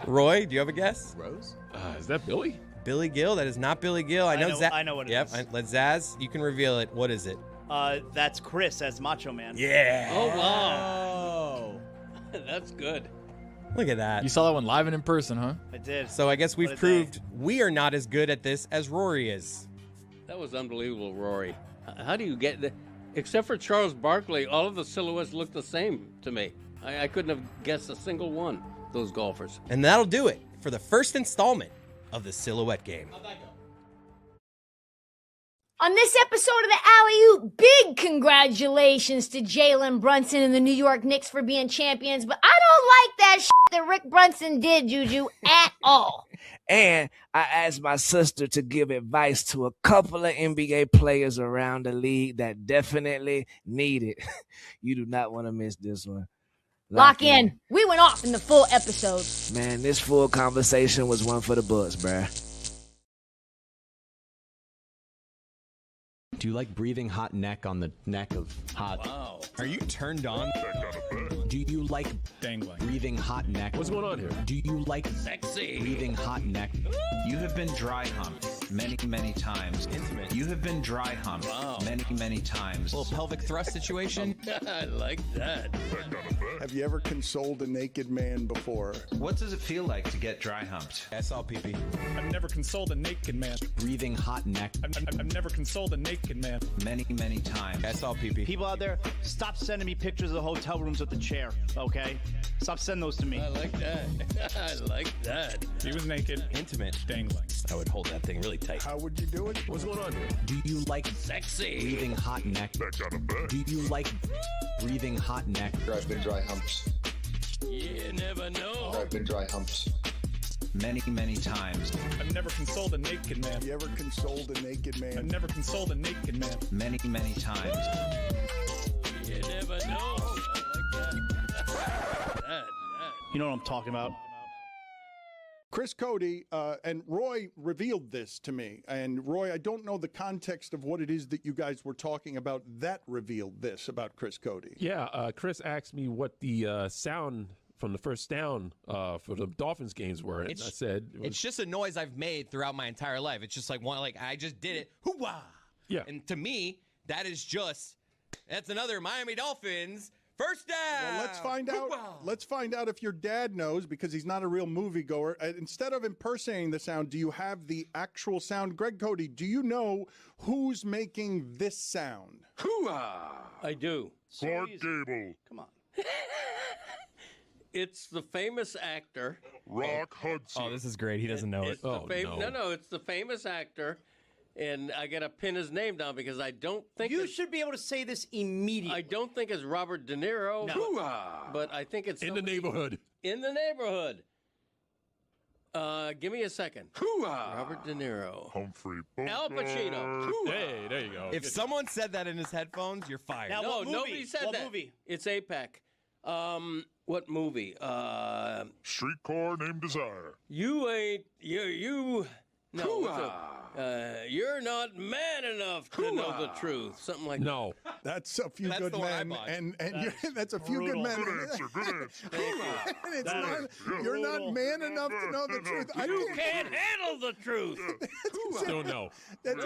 Roy, do you have a guess? Rose? Is that Billy? Billy Gill. That is not Billy Gill. I know what it is. Yep. Let Zaz. You can reveal it. What is it? is. That's Chris as Macho Man. Yeah. Oh, wow. That's good. Look at that. You saw that one live and in person, huh? I did. So I guess we've What a proved we are not as good at this as Rory is. That was unbelievable, Rory. How do you get the... Except for Charles Barkley, all of the silhouettes look the same to me. I couldn't have guessed a single one, those golfers. And that'll do it for the first installment of the Silhouette Game. On this episode of the Alley-Oop, big congratulations to Jalen Brunson and the New York Knicks for being champions, but I don't like that that Rick Brunson did, Juju, at all. And I asked my sister to give advice to a couple of NBA players around the league that definitely need it. You do not want to miss this one. Lock in. We went off in the full episode. Man, this full conversation was one for the books, bruh. Do you like breathing hot neck on the neck of hot? Wow. Are you turned on? Do you like Dangling. breathing hot neck? What's going on here? Do you like Sexy. breathing hot neck? You have been dry humped many, many times. Intimate. You have been dry humped many, many times. A little pelvic thrust situation. I like that. Have you ever consoled a naked man before? What does it feel like to get dry humped? I saw pee-pee. I've never consoled a naked man. Breathing hot neck. I've never consoled a naked man. Many, many times. I saw pee-pee. People out there, stop sending me pictures of the hotel rooms with the chair, okay? Stop sending those to me. I like that. I like that. He was naked. Intimate. Dangling. I would hold that thing really tight. How would you do it? What's going on here? Do you like Sexy. breathing hot neck? Do you like breathing hot neck? I've been dry humps. You never know. I've been dry humps. Many, many times. I've never consoled a naked man. Have you ever consoled a naked man? I've never consoled a naked man. Many, many times. You never know. I like that. You know what I'm talking about? Chris Cody and Roy revealed this to me. And Roy, I don't know the context of what it is that you guys were talking about that revealed this about Chris Cody. Yeah, Chris asked me what the sound from the first down for the Dolphins games were. And I said it's just a noise I've made throughout my entire life. It's just like one, like I just did it. Hoo-wah! Yeah. And to me, that is that's another Miami Dolphins first down. Well, let's find out. Let's find out if your dad knows, because he's not a real moviegoer. Instead of impersonating the sound, do you have the actual sound? Greg Cody, do you know who's making this sound? I do. Clark Gable. Come on. It's the famous actor. Rock Hudson. Oh, this is great. He doesn't know it. No, it's the famous actor, and I got to pin his name down because I don't think You should be able to say this immediately. I don't think it's Robert De Niro, but I think it's In the neighborhood. In the neighborhood. Give me a second. Robert De Niro. Humphrey Al Pacino. Hey, there you go. If someone said that in his headphones, you're fired. Now, No, what movie? nobody said What that. movie? It's APAC. What movie? Streetcar Named Desire. You ain't you. No, you're not man enough to know the truth. Something like No. That's a few That's good the one I men, bought. and that's a few good men. Good answer. Good answer. And it's not, you're not man enough to know the truth. I You can't handle the truth. Don't know. That's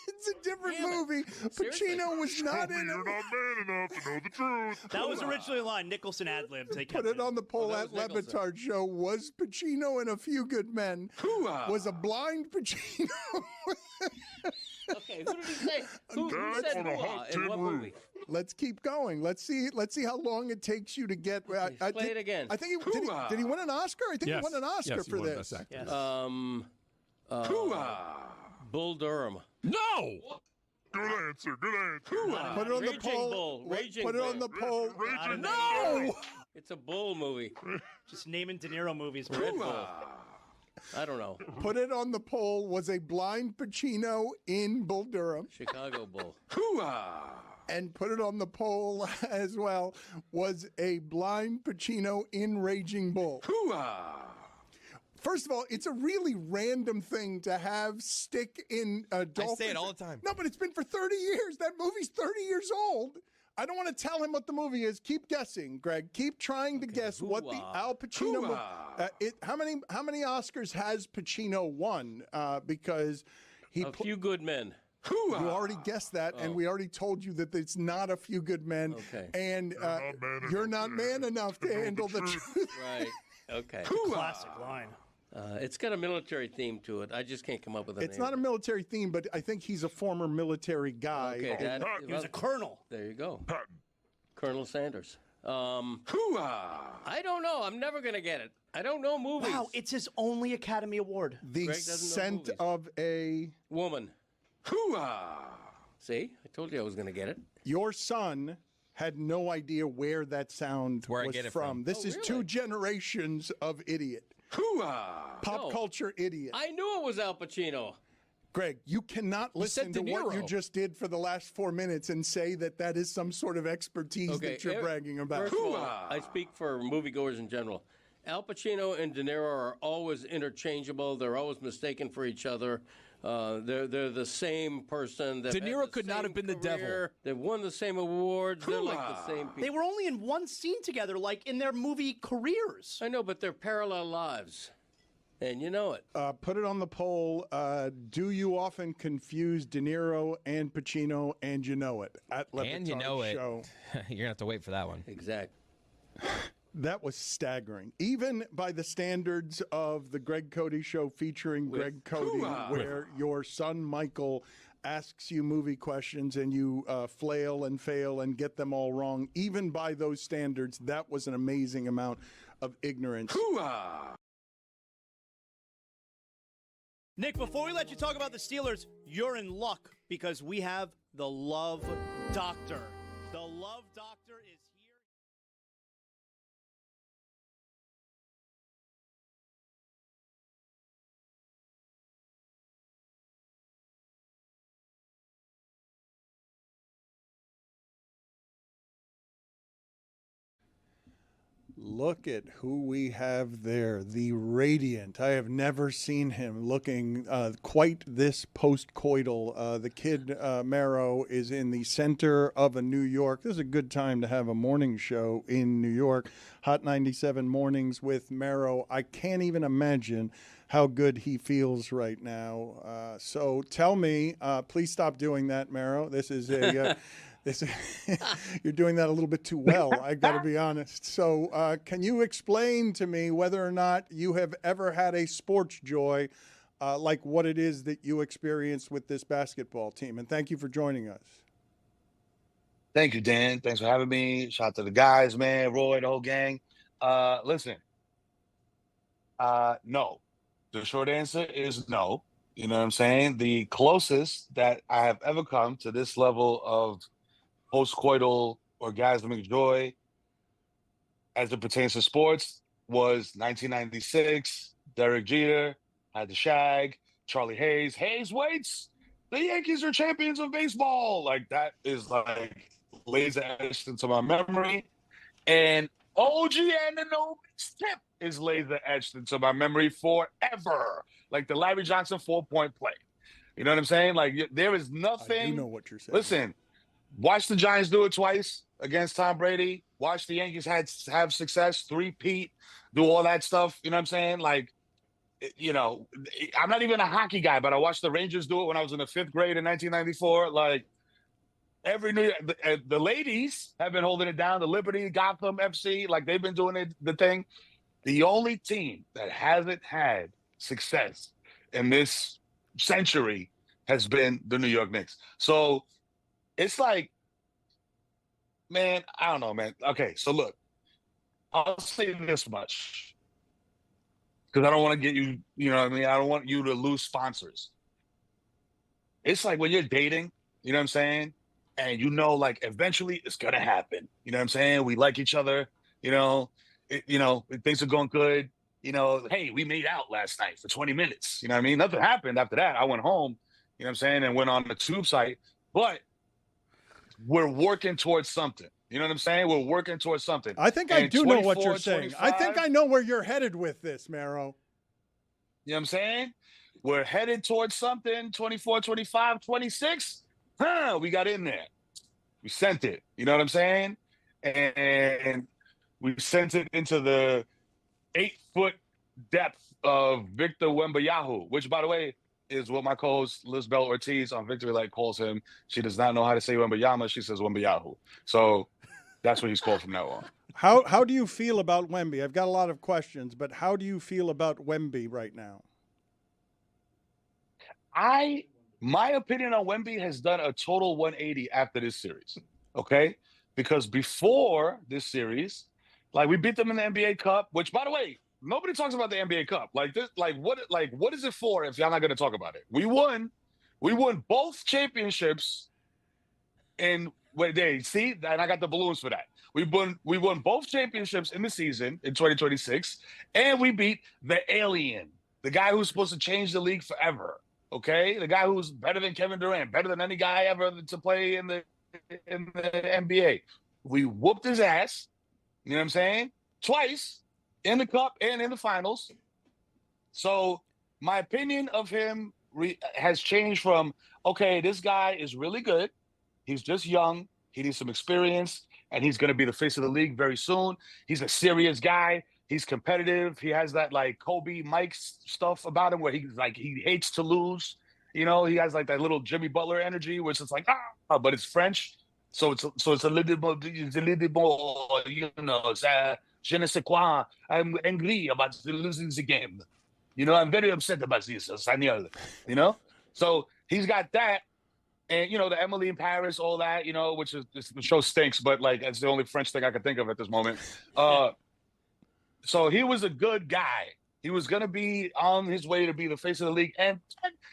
it's a different movie. Pacino was not in You're it. not man enough to know the truth. That was originally a line. Nicholson ad-libbed. They Put kept it on the poll that at was Le Nicholson. Batard Show. Was Pacino in A Few Good Men? Was a blind Pacino? Okay, who did he say? Who That's said on a hoo-ha hot in tin what roof. movie? Let's keep going. Let's see how long it takes you to get. I Play think- it again. I think did he win an Oscar? I think Yes. he won an Oscar Yes, he for won this. Best Actor. Yes. Bull Durham. No. Good answer. Good answer. Put it on the Raging poll. Bull. Raging Put it on Bull. the poll. Raging No. It's a bull movie. Just naming De Niro movies. Red Bull. I don't know. Put it on the poll. Was a blind Pacino in Bull Durham? Chicago Bull. And put it on the poll as well. Was a blind Pacino in Raging Bull? First of all, it's a really random thing to have stick in Dolphins. I say it all the time. No, but it's been for 30 years. That movie's 30 years old. I don't want to tell him what the movie is. Keep guessing, Greg. Keep trying to guess what the Al Pacino movie. How many Oscars has Pacino won? Because he A Few Good Men. You already guessed that, and we already told you that it's not A Few Good Men. Okay. And you're not man enough to handle the truth. Right. Okay. Classic line. It's got a military theme to it. I just can't come up with a It's name. not a military theme, but I think he's a former military guy. Okay, that, He was a colonel. There you go. Colonel Sanders. I don't know. I'm never going to get it. I don't know movies. Wow, it's his only Academy Award. The Greg doesn't know Scent movies. of a Woman. See? I told you I was going to get it. Your son had no idea where that sound Where I was get it from. from. This is two generations of idiot. Pop No. culture idiot. I knew it was Al Pacino. Greg, you cannot listen to De what you Niro. just did for the last 4 minutes and say that that is some sort of expertise that you're bragging about. First of all, I speak for moviegoers in general. Al Pacino and De Niro are always interchangeable. They're always mistaken for each other. They're the same person. De Niro could not have been the devil. They've won the same awards. They're like the same people. They were only in one scene together, like in their movie careers. I know, but they're parallel lives. And you know it. Put it on the poll. Do you often confuse De Niro and Pacino, and you know it? At Le And you Batard know it. Show. You're going to have to wait for that one. Exactly. That was staggering. Even by the standards of the Greg Cody Show featuring Greg Cody, where your son Michael asks you movie questions and you flail and fail and get them all wrong. Even by those standards, that was an amazing amount of ignorance. Nick, before we let you talk about the Steelers, you're in luck because we have the Love Doctor. The Love Doctor is here. Look at who we have there, the radiant. I have never seen him looking quite this post-coital. The kid, Marrow, is in the center of a New York. This is a good time to have a morning show in New York. Hot 97 mornings with Marrow. I can't even imagine how good he feels right now. So tell me, please stop doing that, Marrow. This is a... You're doing that a little bit too well, I've got to be honest. So can you explain to me whether or not you have ever had a sports joy like what it is that you experienced with this basketball team? And thank you for joining us. Thank you, Dan. Thanks for having me. Shout out to the guys, man, Roy, the whole gang. Listen. No. The short answer is no. You know what I'm saying? The closest that I have ever come to this level of postcoital orgasmic joy as it pertains to sports was 1996. Derek Jeter had the shag. Charlie Hayes. Hayes waits. The Yankees are champions of baseball. Like, that is like laser etched into my memory. And OG Anunoby's tip is laser etched into my memory forever. Like the Larry Johnson 4-point play. You know what I'm saying? Like, there is nothing. I do know what you're saying. Listen, watch the Giants do it twice against Tom Brady. Watch the Yankees have success, three-peat, do all that stuff. You know what I'm saying? Like, you know, I'm not even a hockey guy, but I watched the Rangers do it when I was in the 5th grade in 1994. Like, every New Year, the ladies have been holding it down. The Liberty, Gotham, FC, like they've been doing the thing. The only team that hasn't had success in this century has been the New York Knicks. So it's like, man, I don't know, man. Okay, so look, I'll say this much because I don't want to get you, you know what I mean? I don't want you to lose sponsors. It's like when you're dating, you know what I'm saying? And you know, like, eventually it's going to happen. You know what I'm saying? We like each other, you know, things are going good. You know, hey, we made out last night for 20 minutes. You know what I mean? Nothing happened after that. I went home, you know what I'm saying, and went on the tube site. But we're working towards something. You know what I'm saying? We're working towards something. I think I do know what you're saying. I think I know where you're headed with this, Mero. You know what I'm saying? We're headed towards something. 24, 25, 26. We got in there. We sent it. You know what I'm saying? And we sent it into the 8-foot depth of Victor Wembanyama, which, by the way, is what my co-host Lizbel Ortiz on Victory Light calls him. She does not know how to say Wembanyama. She says Wembanyama. So that's what he's called from now on. How do you feel about Wemby? I've got a lot of questions, but how do you feel about Wemby right now? My opinion on Wemby has done a total 180 after this series, okay? Because before this series, like, we beat them in the NBA Cup, which, by the way, nobody talks about the NBA Cup. Like, this, what is it for if y'all not going to talk about it? We won both championships in see, and I got the balloons for that. We won both championships in the season in 2026, and we beat the alien, the guy who's supposed to change the league forever. Okay, the guy who's better than Kevin Durant, better than any guy ever to play in the NBA. We whooped his ass. You know what I'm saying? Twice in the cup and in the finals. So my opinion of him has changed from, okay, this guy is really good. He's just young. He needs some experience, and he's going to be the face of the league very soon. He's a serious guy. He's competitive. He has that, like, Kobe Mike stuff about him where he hates to lose. You know, he has like that little Jimmy Butler energy, which is like, but it's French. So it's a little more, you know, je ne sais quoi. I'm angry about losing the game. You know, I'm very upset about this, Samuel. You know? So he's got that. And, you know, the Emily in Paris, all that, you know, which is, the show stinks, but, like, it's the only French thing I can think of at this moment. So he was a good guy. He was going to be on his way to be the face of the league. And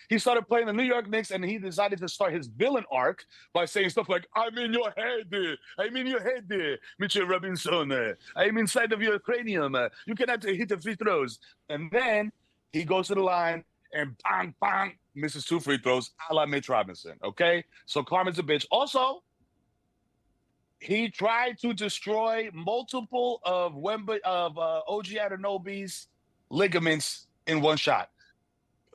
he started playing the New York Knicks, and he decided to start his villain arc by saying stuff like, I'm in your head. I'm in your head, Mitchell Robinson. I'm inside of your cranium. You cannot hit the free throws. And then he goes to the line and bang, bang, misses 2 free throws, a la Mitch Robinson. Okay? So karma's a bitch. Also, he tried to destroy multiple of OG Anunoby's ligaments in one shot.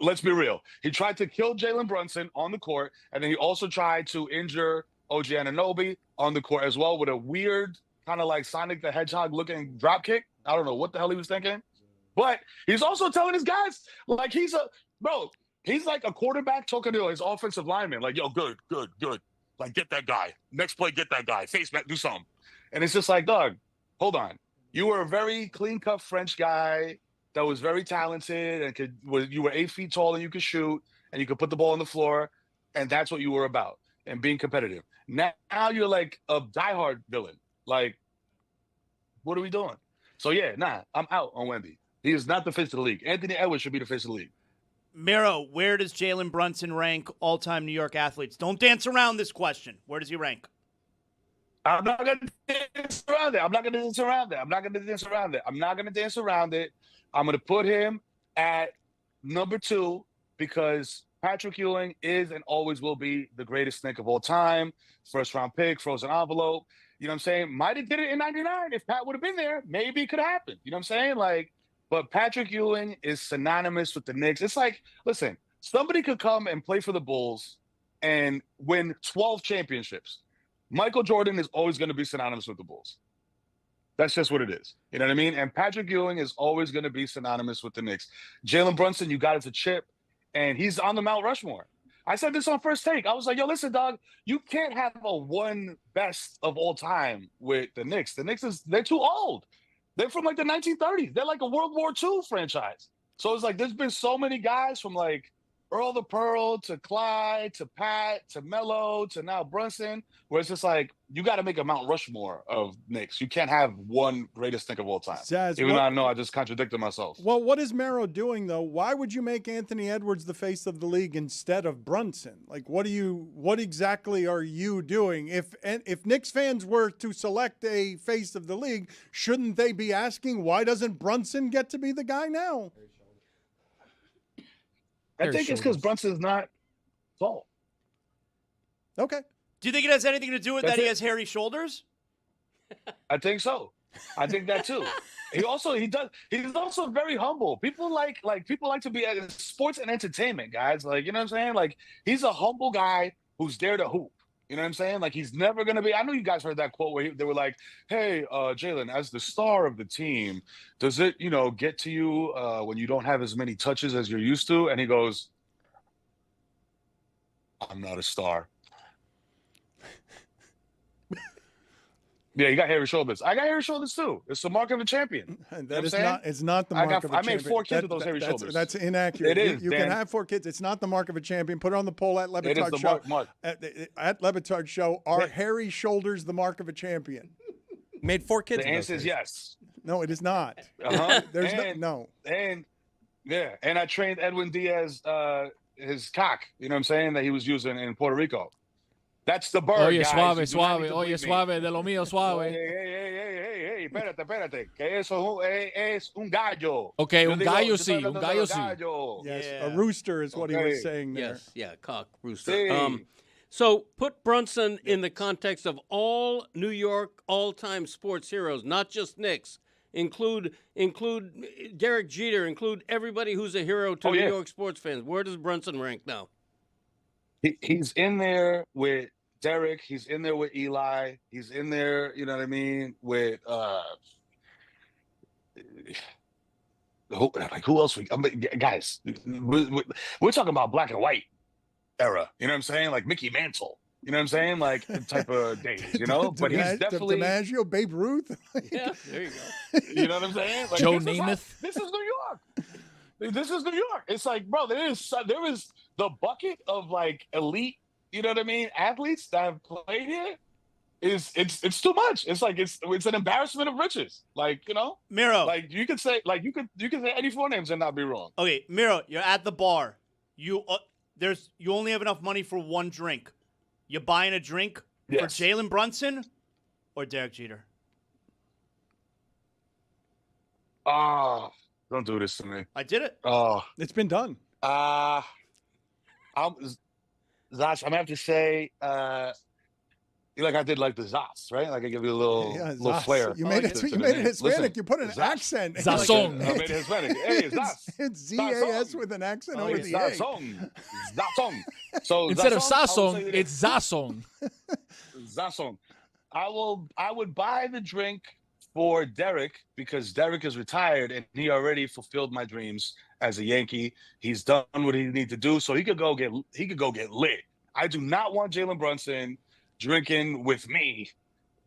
Let's be real. He tried to kill Jalen Brunson on the court, and then he also tried to injure OG Anunoby on the court as well with a weird kind of like Sonic the Hedgehog looking drop kick. I don't know what the hell he was thinking. But he's also telling his guys, like, he's like a quarterback talking to his offensive lineman, like, yo, good. Like, get that guy. Next play, get that guy. Face back, do something. And it's just like, dog, hold on. You were a very clean-cut French guy that was very talented and you were 8 feet tall and you could shoot and you could put the ball on the floor, and that's what you were about, and being competitive. Now you're like a diehard villain. Like, what are we doing? So yeah, I'm out on Wemby. He is not the face of the league. Anthony Edwards should be the face of the league. Miro, where does Jalen Brunson rank all-time New York athletes? Don't dance around this question. Where does he rank? I'm not going to dance around it. I'm not going to dance around it. I'm going to put him at number 2 because Patrick Ewing is and always will be the greatest Knick of all time. First-round pick, frozen envelope. You know what I'm saying? Might have did it in 99 if Pat would have been there. Maybe it could have happened. You know what I'm saying? Like, but Patrick Ewing is synonymous with the Knicks. It's like, listen, somebody could come and play for the Bulls and win 12 championships. Michael Jordan is always going to be synonymous with the Bulls. That's just what it is. You know what I mean? And Patrick Ewing is always going to be synonymous with the Knicks. Jalen Brunson, you got as a chip, and he's on the Mount Rushmore. I said this on First Take. I was like, yo, listen, dog, you can't have a one best of all time with the Knicks. The Knicks, they're too old. They're from like the 1930s. They're like a World War II franchise. So it's like there's been so many guys from like Earl the Pearl to Clyde to Pat to Melo to now Brunson, where it's just like you got to make a Mount Rushmore of Knicks. You can't have one greatest Knick of all time. Zaz, Even though I know I just contradicted myself. Well, what is Mero doing though? Why would you make Anthony Edwards the face of the league instead of Brunson? Like, what exactly are you doing? If Knicks fans were to select a face of the league, shouldn't they be asking why doesn't Brunson get to be the guy now? I think it's because Brunson's not tall. Okay. Do you think it has anything to do with that he has hairy shoulders? I think so. I think that too. He's also very humble. People like to be sports and entertainment, guys. Like, you know what I'm saying? Like, he's a humble guy who's there to hoop. You know what I'm saying? Like, he's never going to be – I know you guys heard that quote where they were like, hey, Jalen, as the star of the team, does it, get to you when you don't have as many touches as you're used to? And he goes, I'm not a star. Yeah, you got hairy shoulders. I got hairy shoulders too. It's the mark of a champion. It's not the mark of a champion. I made 4 kids with those hairy shoulders. That's inaccurate. It is. You can have 4 kids. It's not the mark of a champion. Put it on the poll at Le Batard Show. At Le Batard Show, are hairy shoulders the mark of a champion? Made 4 kids. The answer is yes. No, it is not. There's no. And I trained Edwin Diaz his cock. You know what I'm saying, that he was using in Puerto Rico. That's the bird, Oye, guys. suave. Oye, suave, de lo mío, suave. Hey, espérate. Que eso es un gallo. Okay, un gallo sí, un gallo sí. Yes, a rooster is what he was saying there. Yes, yeah, cock, rooster. So put Brunson in the context of all New York all-time sports heroes, not just Knicks. Include Derek Jeter, include everybody who's a hero to New York sports fans. Where does Brunson rank now? He's in there with Derek, he's in there with Eli, he's in there, you know what I mean, with who else? Guys, we're talking about black and white era, you know what I'm saying? Like Mickey Mantle, you know what I'm saying? Like type of days, you know? But he's definitely DiMaggio, Babe Ruth. Yeah, there you go. You know what I'm saying? Like, Joe Namath. This is New York. This is New York. It's like, bro, there is the bucket of like elite, you know what I mean, athletes that have played here. It's too much. It's like it's an embarrassment of riches. Like, Miro. Like you could say any 4 names and not be wrong. Okay, Miro, you're at the bar. You only have enough money for 1 drink. You buying a drink for Jalen Brunson or Derek Jeter? Don't do this to me. I did it. It's been done. Zosh, I'm gonna have to say, like I did like the Zos, right? Like I give you a little flair. You made it. You made it Hispanic. Listen, you put an accent. Zazon. I made it Hispanic. Hey, Zos. It's Z-A-S with an accent over the A. Zazon. So instead of Sasson, it's Zasson. Zasson. I would buy the drink for Derek because Derek is retired and he already fulfilled my dreams as a Yankee. He's done what he needs to do, so he could go get lit. I do not want Jalen Brunson drinking with me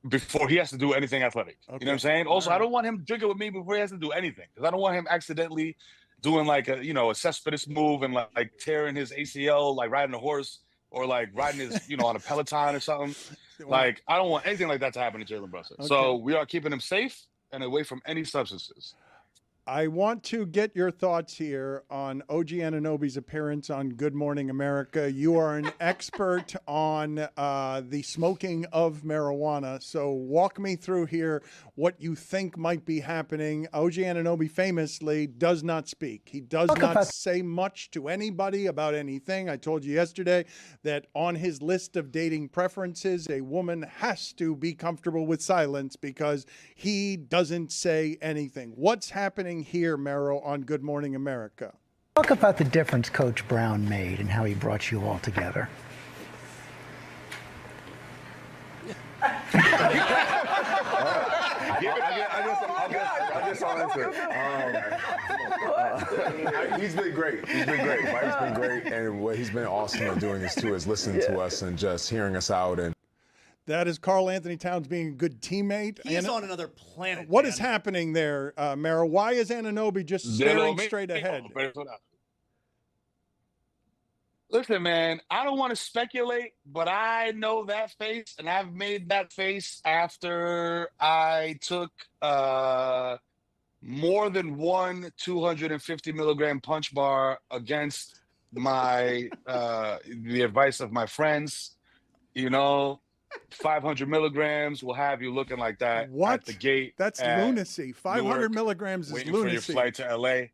before he has to do anything athletic. Okay. You know what I'm saying? Also, I don't want him drinking with me before he has to do anything because I don't want him accidentally doing like a Cespedes move and like tearing his ACL, like riding a horse or like riding his on a Peloton or something. Like I don't want anything like that to happen to Jalen Brunson. Okay. So we are keeping him safe. and away from any substances. I want to get your thoughts here on OG Anunoby's appearance on Good Morning America. You are an expert on the smoking of marijuana. So walk me through here what you think might be happening. OG Anunoby famously does not speak. He does not say much to anybody about anything. I told you yesterday that on his list of dating preferences, a woman has to be comfortable with silence because he doesn't say anything. What's happening here, Mero, on Good Morning America? Talk about the difference Coach Brown made and how he brought you all together. He's been great. He's been great. Mike's been great, and what he's been awesome at doing this too is listening to us and just hearing us out. And that is Karl Anthony Towns being a good teammate. He's on another planet. What is happening there, Mero? Why is Anunoby just staring straight ahead? Listen, man, I don't want to speculate, but I know that face, and I've made that face after I took more than one 250 milligram punch bar against my the advice of my friends. 500 milligrams will have you looking like that at the gate. That's lunacy. 500 milligrams is waiting lunacy. for your flight to LA.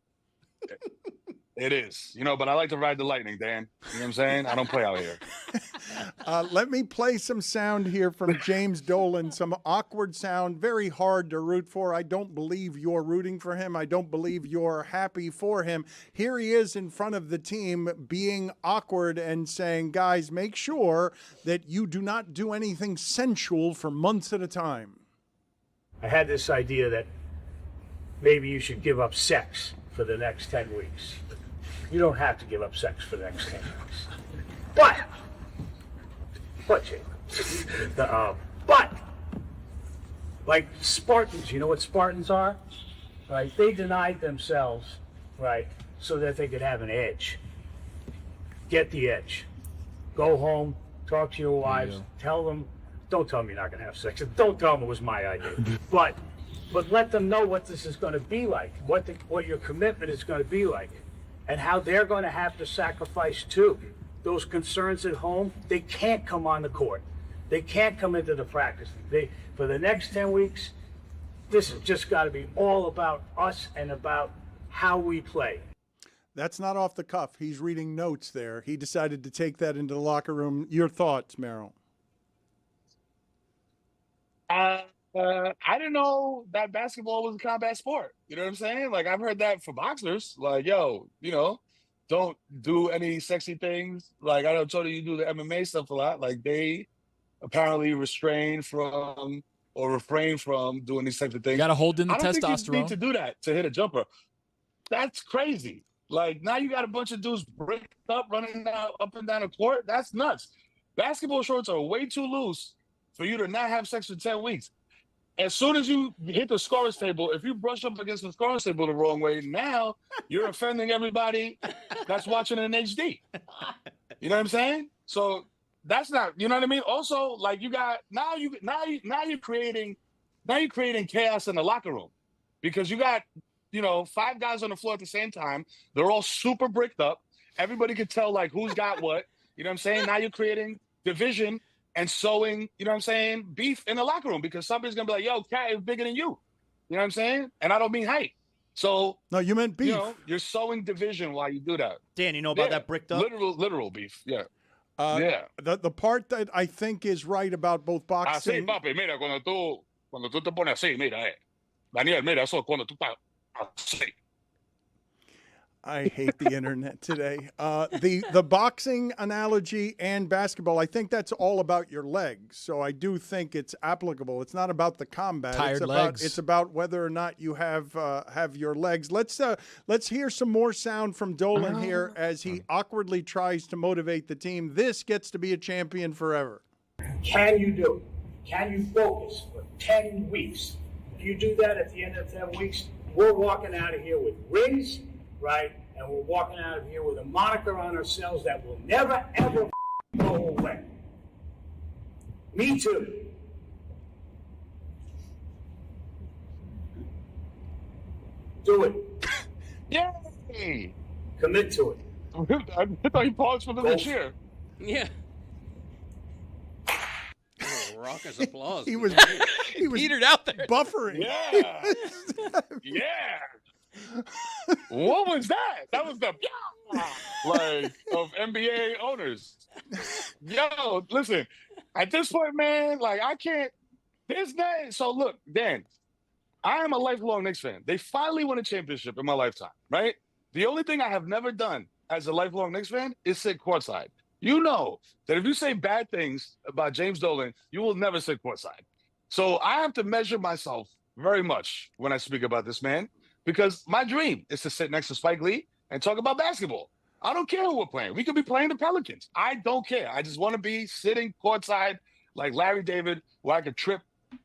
It is, but I like to ride the lightning, Dan. You know what I'm saying? I don't play out here. Let me play some sound here from James Dolan, some awkward sound, very hard to root for. I don't believe you're rooting for him. I don't believe you're happy for him. Here he is in front of the team being awkward and saying, guys, make sure that you do not do anything sensual for months at a time. I had this idea that maybe you should give up sex for the next 10 weeks. You don't have to give up sex for the next 10 weeks. But, Jake, but, like Spartans, you know what Spartans are? Right? They denied themselves, right, so that they could have an edge. Get the edge. Go home, talk to your wives, tell them, don't tell them you're not going to have sex. Don't tell them it was my idea. But let them know what this is going to be like, what your commitment is going to be like, and how they're going to have to sacrifice too. Those concerns at home, they can't come on the court. They can't come into the practice. For the next 10 weeks, this has just got to be all about us and about how we play. That's not off the cuff. He's reading notes there. He decided to take that into the locker room. Your thoughts, Merrill? I didn't know that basketball was a combat sport. You know what I'm saying? Like, I've heard that for boxers. Like, don't do any sexy things. Like, I know, Tony, you do the MMA stuff a lot. Like, they apparently refrain from doing these types of things. You got to hold in the I don't testosterone. think you need to do that to hit a jumper. That's crazy. Like, now you got a bunch of dudes bricked up, running up and down the court. That's nuts. Basketball shorts are way too loose for you to not have sex for 10 weeks. As soon as you hit the scorer's table, if you brush up against the scorer's table the wrong way, now you're offending everybody that's watching in HD. You know what I'm saying? So that's not, you know what I mean? Also, like, you got now you're creating chaos in the locker room, because you got 5 guys on the floor at the same time. They're all super bricked up. Everybody can tell like who's got what. You know what I'm saying? Now you're creating division and sowing, beef in the locker room, because somebody's gonna be like, yo, Cat is bigger than you. You know what I'm saying? And I don't mean height. So no, you meant beef. You're sowing division while you do that. Dan, you know about that bricked up? Literal beef. Yeah. The part that I think is right about both boxing. Así, papi, mira, cuando tú te pones así, mira, Daniel, mira, eso cuando tú estás así. I hate the internet today. The boxing analogy and basketball, I think that's all about your legs. So I do think it's applicable. It's not about the combat. It's about whether or not you have your legs. Let's hear some more sound from Dolan here as he awkwardly tries to motivate the team. This gets to be a champion forever. Can you do it? Can you focus for 10 weeks? If you do that at the end of 10 weeks, we're walking out of here with rings, right? And we're walking out of here with a moniker on ourselves that will never, ever go away. Me too. Do it. Yay! Commit to it. I thought he paused for the cheer. Yeah. Oh, raucous applause. He was petered out there. Buffering. Yeah. Yeah. What was that? That was the like of NBA owners. Yo, listen. At this point, man, like I can't. There's that. So look, Dan, I am a lifelong Knicks fan. They finally won a championship in my lifetime, right? The only thing I have never done as a lifelong Knicks fan is sit courtside. You know that if you say bad things about James Dolan, you will never sit courtside. So I have to measure myself very much when I speak about this man, because my dream is to sit next to Spike Lee and talk about basketball. I don't care who we're playing. We could be playing the Pelicans. I don't care. I just want to be sitting courtside like Larry David, where I could trip,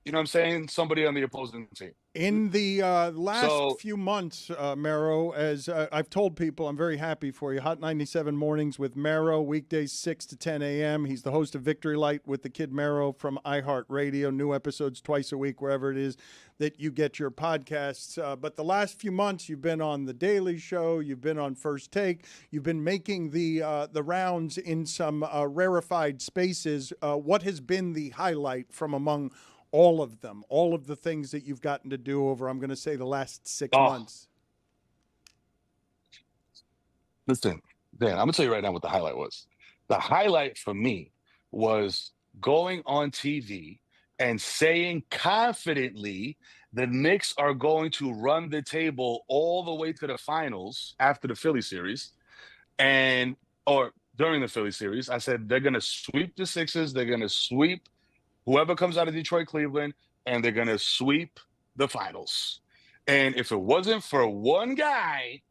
you know what I'm saying, somebody on the opposing team. In the last few months, Mero, as I've told people, I'm very happy for you. Hot 97 mornings with Mero, weekdays 6 to 10 a.m. He's the host of Victory Light with the Kid Mero from iHeartRadio. New episodes twice a week, wherever it is that you get your podcasts. But the last few months, you've been on The Daily Show. You've been on First Take. You've been making the rounds in some rarefied spaces. What has been the highlight from among all of them, all of the things that you've gotten to do over, I'm going to say, the last 6 months? Listen, Dan, I'm going to tell you right now what the highlight was. The highlight for me was going on TV and saying confidently the Knicks are going to run the table all the way to the finals after the Philly series, or during the Philly series. I said they're going to sweep the Sixers, they're going to sweep whoever comes out of Detroit, Cleveland, and they're going to sweep the finals. And if it wasn't for one guy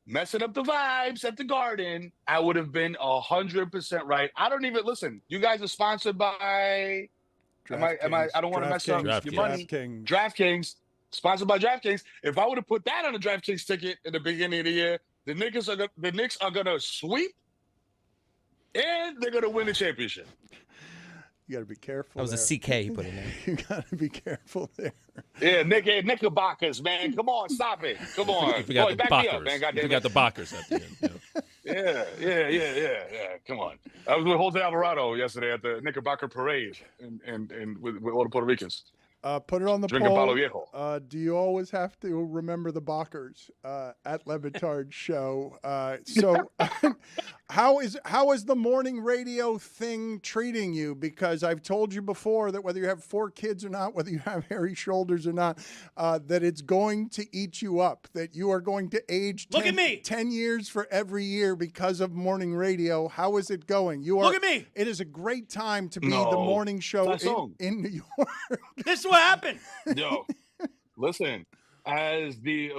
messing up the vibes at the Garden, I would have been 100% right. I don't even listen. You guys are sponsored by. I don't want to mess up your money. DraftKings, sponsored by DraftKings. If I would have put that on a DraftKings ticket at the beginning of the year, the Knicks are going to sweep, and they're going to win the championship. You got to be careful. That was there. a CK he put in there. You got to be careful there. Yeah, Knickerbockers, man. Come on, stop it. Come on. We got the back me up, man. We got the Bockers at the end. Yeah. Come on. I was with Jose Alvarado yesterday at the Knickerbocker Parade and with all the Puerto Ricans. Put it on the Drinking poll. Palo Viejo. Do you always have to remember the Bockers at Le Batard Show? So how is the morning radio thing treating you? Because I've told you before that whether you have 4 kids or not, whether you have hairy shoulders or not, that it's going to eat you up, that you are going to age 10 years for every year because of morning radio. How is it going? Look at me. It is a great time to be the morning show in New York. This is what happened. Yo, listen. As the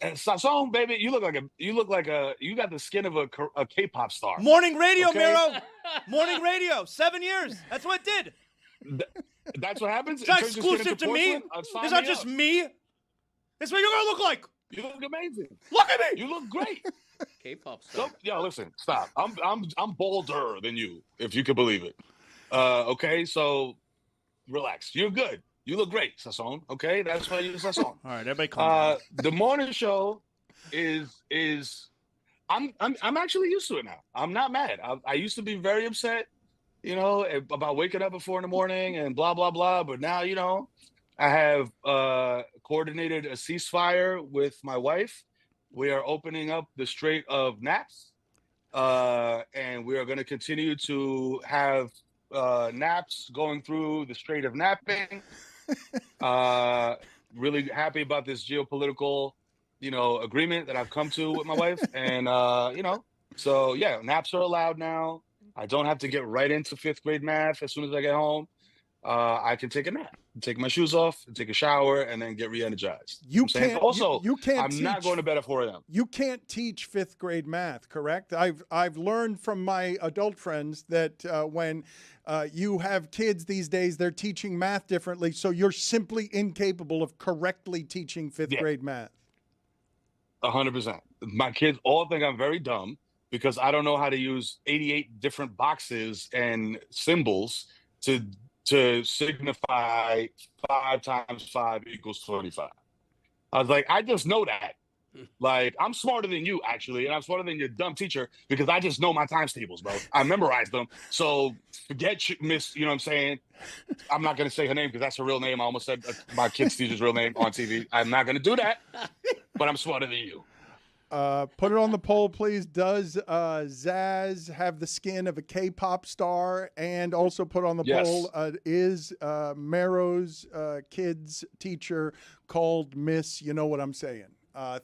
Sasson, baby, you got the skin of a K-pop star. Morning radio, Mero. Morning radio. 7 years. That's what it did. That's what happens. It's not exclusive to me. It's not just me. It's what you're gonna look like. You look amazing. Look at me. You look great. K-pop star. Yo, listen, stop. I'm bolder than you, if you can believe it. Okay, so relax. You're good. You look great, Sasson. Okay, that's why you're Sasson. All right, everybody calm down. The morning show is I'm actually used to it now. I'm not mad. I used to be very upset, about waking up at 4 a.m. and blah blah blah. But now, I have coordinated a ceasefire with my wife. We are opening up the Strait of Naps, and we are going to continue to have naps going through the Strait of Napping. Really happy about this geopolitical, agreement that I've come to with my wife, and so yeah, naps are allowed now. I don't have to get right into 5th grade math as soon as I get home. I can take a nap, take my shoes off, take a shower, and then get re-energized. You can't. Also, you can't. I'm not going to bed at 4 a.m. You can't teach 5th grade math, correct? I've learned from my adult friends that when you have kids these days, they're teaching math differently. So you're simply incapable of correctly teaching 5th grade math. 100%. My kids all think I'm very dumb because I don't know how to use 88 different boxes and symbols to signify 5 times 5 equals 25. I was like, I just know that. Like, I'm smarter than you, actually, and I'm smarter than your dumb teacher because I just know my times tables, bro. I memorized them. So forget Miss, you know what I'm saying? I'm not going to say her name because that's her real name. I almost said my kid's teacher's real name on TV. I'm not going to do that, but I'm smarter than you. Put it on the poll, please. Does Zaz have the skin of a K-pop star? And also put on the poll, is Mero's kid's teacher called Miss You Know What I'm Saying?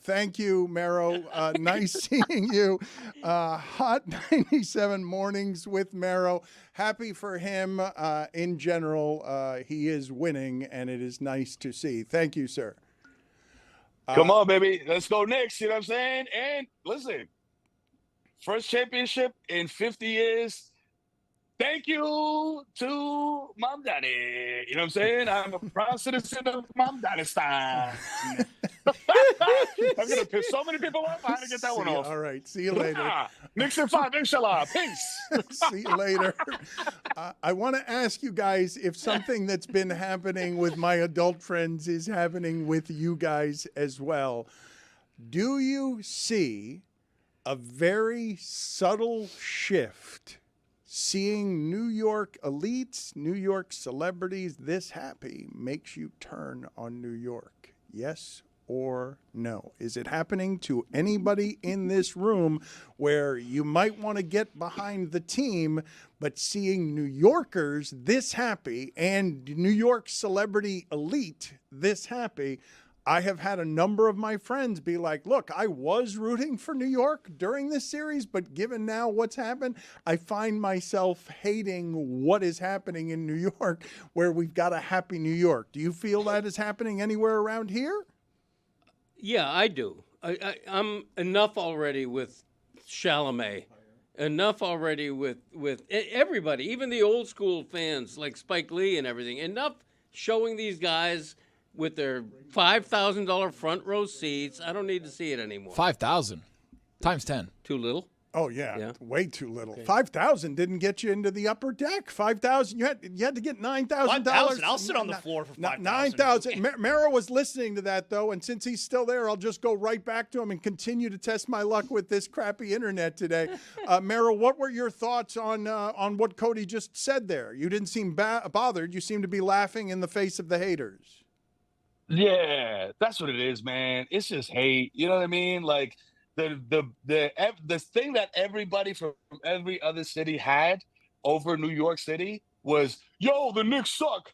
Thank you, Mero. Nice seeing you. Hot 97 mornings with Mero. Happy for him in general. He is winning, and it is nice to see. Thank you, sir. Come on, baby. Let's go next. You know what I'm saying? And listen, first championship in 50 years. Thank you to Mom Daddy. You know what I'm saying? I'm a proud citizen of Mom Daddy style. I'm going to piss so many people off. I had to get that one off. All right. See you later. Nixon 5, inshallah. Peace. See you later. I want to ask you guys if something that's been happening with my adult friends is happening with you guys as well. Do you see a very subtle shift? Seeing New York elites, New York celebrities this happy makes you turn on New York. Yes or no? Is it happening to anybody in this room where you might want to get behind the team, but seeing New Yorkers this happy and New York celebrity elite this happy? I have had a number of my friends be like, look, I was rooting for New York during this series, but given now what's happened, I find myself hating what is happening in New York, where we've got a happy New York. Do you feel that is happening anywhere around here? Yeah, I do. I'm enough already with Chalamet. Enough already with everybody, even the old school fans like Spike Lee and everything. Enough showing these guys with their $5,000 front row seats. I don't need to see it anymore. 5,000 times 10. Too little? Oh yeah, way too little. 5,000 didn't get you into the upper deck. 5,000, you had to get $9,000. 5,000. I'll sit on the floor for 5,000. 9,000. Mero was listening to that though, and since he's still there, I'll just go right back to him and continue to test my luck with this crappy internet today. Mero, what were your thoughts on what Cody just said there? You didn't seem bothered. You seemed to be laughing in the face of the haters. Yeah, that's what it is, man. It's just hate. You know what I mean? Like the thing that everybody from every other city had over New York City was, yo, the Knicks suck.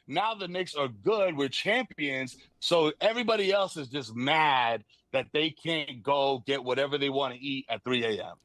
Now the Knicks are good. We're champions. So everybody else is just mad that they can't go get whatever they want to eat at 3 a.m.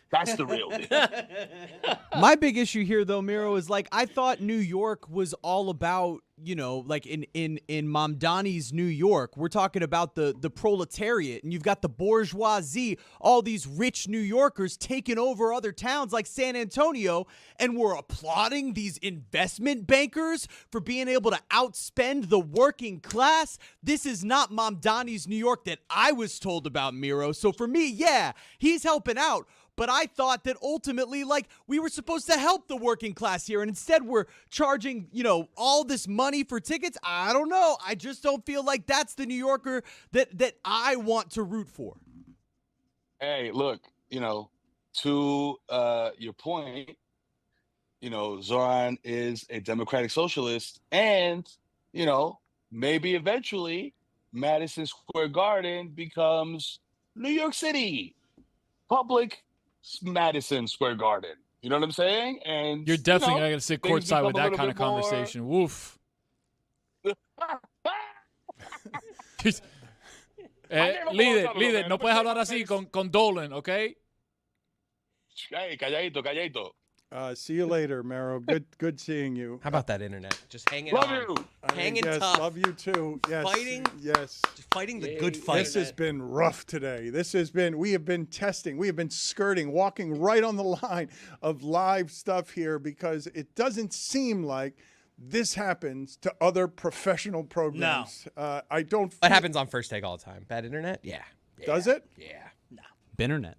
That's the real deal. My big issue here, though, Miro, is like I thought New York was all about, you know, like in Mamdani's New York, we're talking about the proletariat, and you've got the bourgeoisie, all these rich New Yorkers taking over other towns like San Antonio, and we're applauding these investment bankers for being able to outspend the working class. This is not Mamdani's New York that I was told about, Miro. So for me, yeah, he's helping out. But I thought that ultimately, like, we were supposed to help the working class here, and instead we're charging, you know, all this money for tickets. I don't know. I just don't feel like that's the New Yorker that I want to root for. Hey, look, you know, to your point, you know, Zoran is a democratic socialist, and, you know, maybe eventually Madison Square Garden becomes New York City. Public Madison Square Garden. You know what I'm saying? And you're definitely not going to sit courtside with that kind of conversation. Woof. Líder, no puedes hablar así con Dolan, ¿ok? Hey, calladito. See you later, Mero. Good seeing you. How about that internet? Just hanging love on. You. Hanging yes, tough. Love you too. Yes. Fighting. Yes. Just fighting the good fight. This has been rough today. We have been testing. We have been skirting, walking right on the line of live stuff here because it doesn't seem like this happens to other professional programs. No. I don't. It happens on First Take all the time. Bad internet? Yeah. Does it? Yeah. Internet.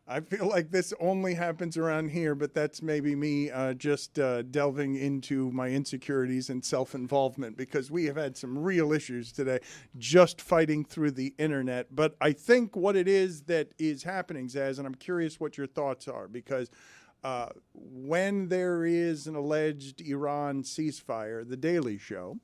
I feel like this only happens around here, but that's maybe me just delving into my insecurities and self-involvement, because we have had some real issues today just fighting through the internet. But I think what it is that is happening, Zaz, and I'm curious what your thoughts are, because when there is an alleged Iran ceasefire, The Daily Show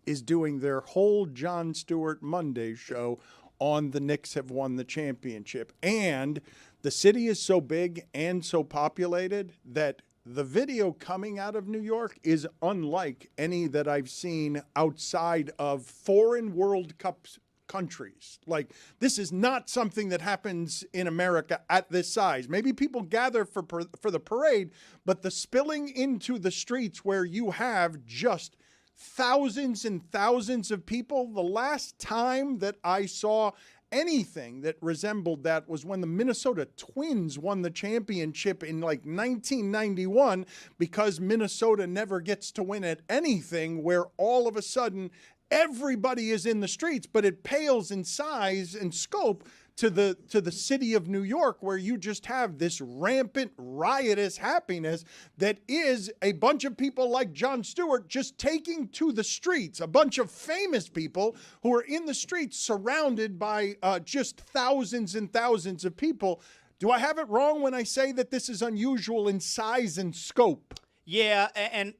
is doing their whole Jon Stewart Monday show on the Knicks have won the championship. And the city is so big and so populated that the video coming out of New York is unlike any that I've seen outside of foreign World Cup countries. Like, this is not something that happens in America at this size. Maybe people gather for the parade, but the spilling into the streets where you have just thousands and thousands of people. The last time that I saw anything that resembled that was when the Minnesota Twins won the championship in like 1991, because Minnesota never gets to win at anything, where all of a sudden everybody is in the streets, but it pales in size and scope to the city of New York, where you just have this rampant, riotous happiness that is a bunch of people like Jon Stewart just taking to the streets, a bunch of famous people who are in the streets surrounded by just thousands and thousands of people. Do I have it wrong when I say that this is unusual in size and scope? Yeah, and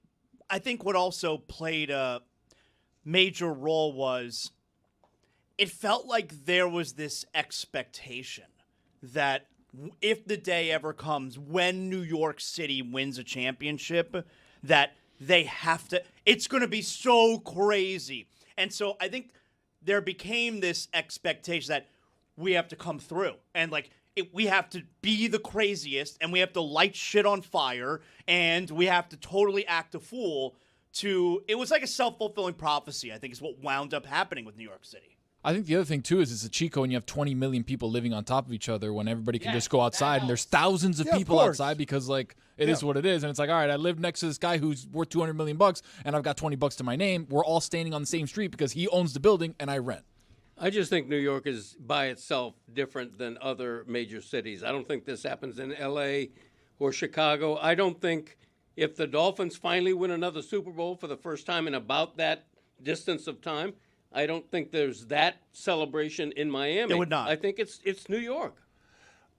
I think what also played a major role was it felt like there was this expectation that if the day ever comes when New York City wins a championship, that they have to, it's going to be so crazy. And so I think there became this expectation that we have to come through and we have to be the craziest, and we have to light shit on fire, and we have to totally act a fool it was like a self-fulfilling prophecy, I think, is what wound up happening with New York City. I think the other thing, too, is it's a cheat code when you have 20 million people living on top of each other when everybody can just go outside, and there's thousands of people outside because, like, it is what it is. And it's like, all right, I live next to this guy who's worth $200 million, and I've got $20 to my name. We're all standing on the same street because he owns the building and I rent. I just think New York is by itself different than other major cities. I don't think this happens in L.A. or Chicago. I don't think if the Dolphins finally win another Super Bowl for the first time in about that distance of time, I don't think there's that celebration in Miami. It would not. I think it's New York.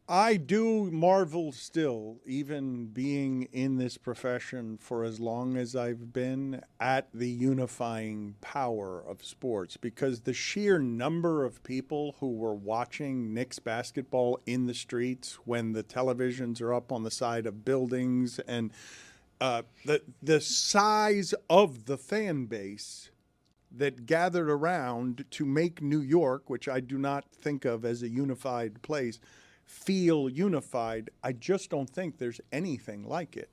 I do marvel still, even being in this profession for as long as I've been, at the unifying power of sports, because the sheer number of people who were watching Knicks basketball in the streets when the televisions are up on the side of buildings, and the size of the fan base that gathered around to make New York, which I do not think of as a unified place, feel unified. I just don't think there's anything like it.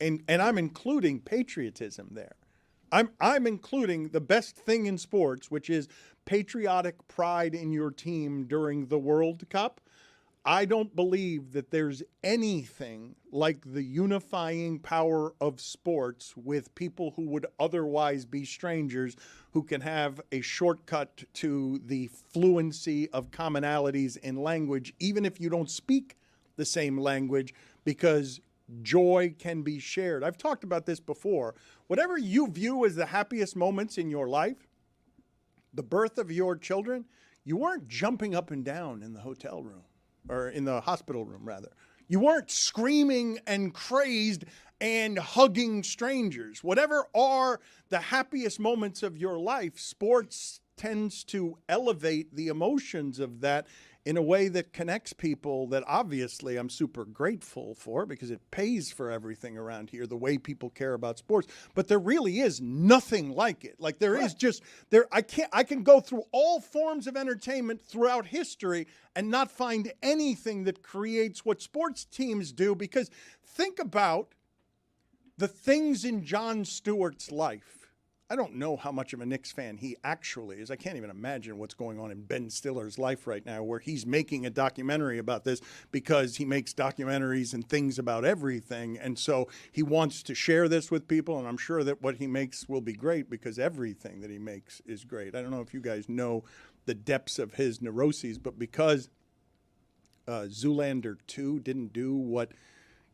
And I'm including patriotism there. I'm including the best thing in sports, which is patriotic pride in your team during the World Cup. I don't believe that there's anything like the unifying power of sports with people who would otherwise be strangers, who can have a shortcut to the fluency of commonalities in language, even if you don't speak the same language, because joy can be shared. I've talked about this before. Whatever you view as the happiest moments in your life, the birth of your children, you weren't jumping up and down in the hotel room. Or in the hospital room, rather. You weren't screaming and crazed and hugging strangers. Whatever are the happiest moments of your life, sports tends to elevate the emotions of that in a way that connects people, that obviously I'm super grateful for, because it pays for everything around here, the way people care about sports. But there really is nothing like it. Like there is just there. I can go through all forms of entertainment throughout history and not find anything that creates what sports teams do. Because think about the things in Jon Stewart's life. I don't know how much of a Knicks fan he actually is. I can't even imagine what's going on in Ben Stiller's life right now, where he's making a documentary about this, because he makes documentaries and things about everything. And so he wants to share this with people. And I'm sure that what he makes will be great, because everything that he makes is great. I don't know if you guys know the depths of his neuroses, but because Zoolander 2 didn't do what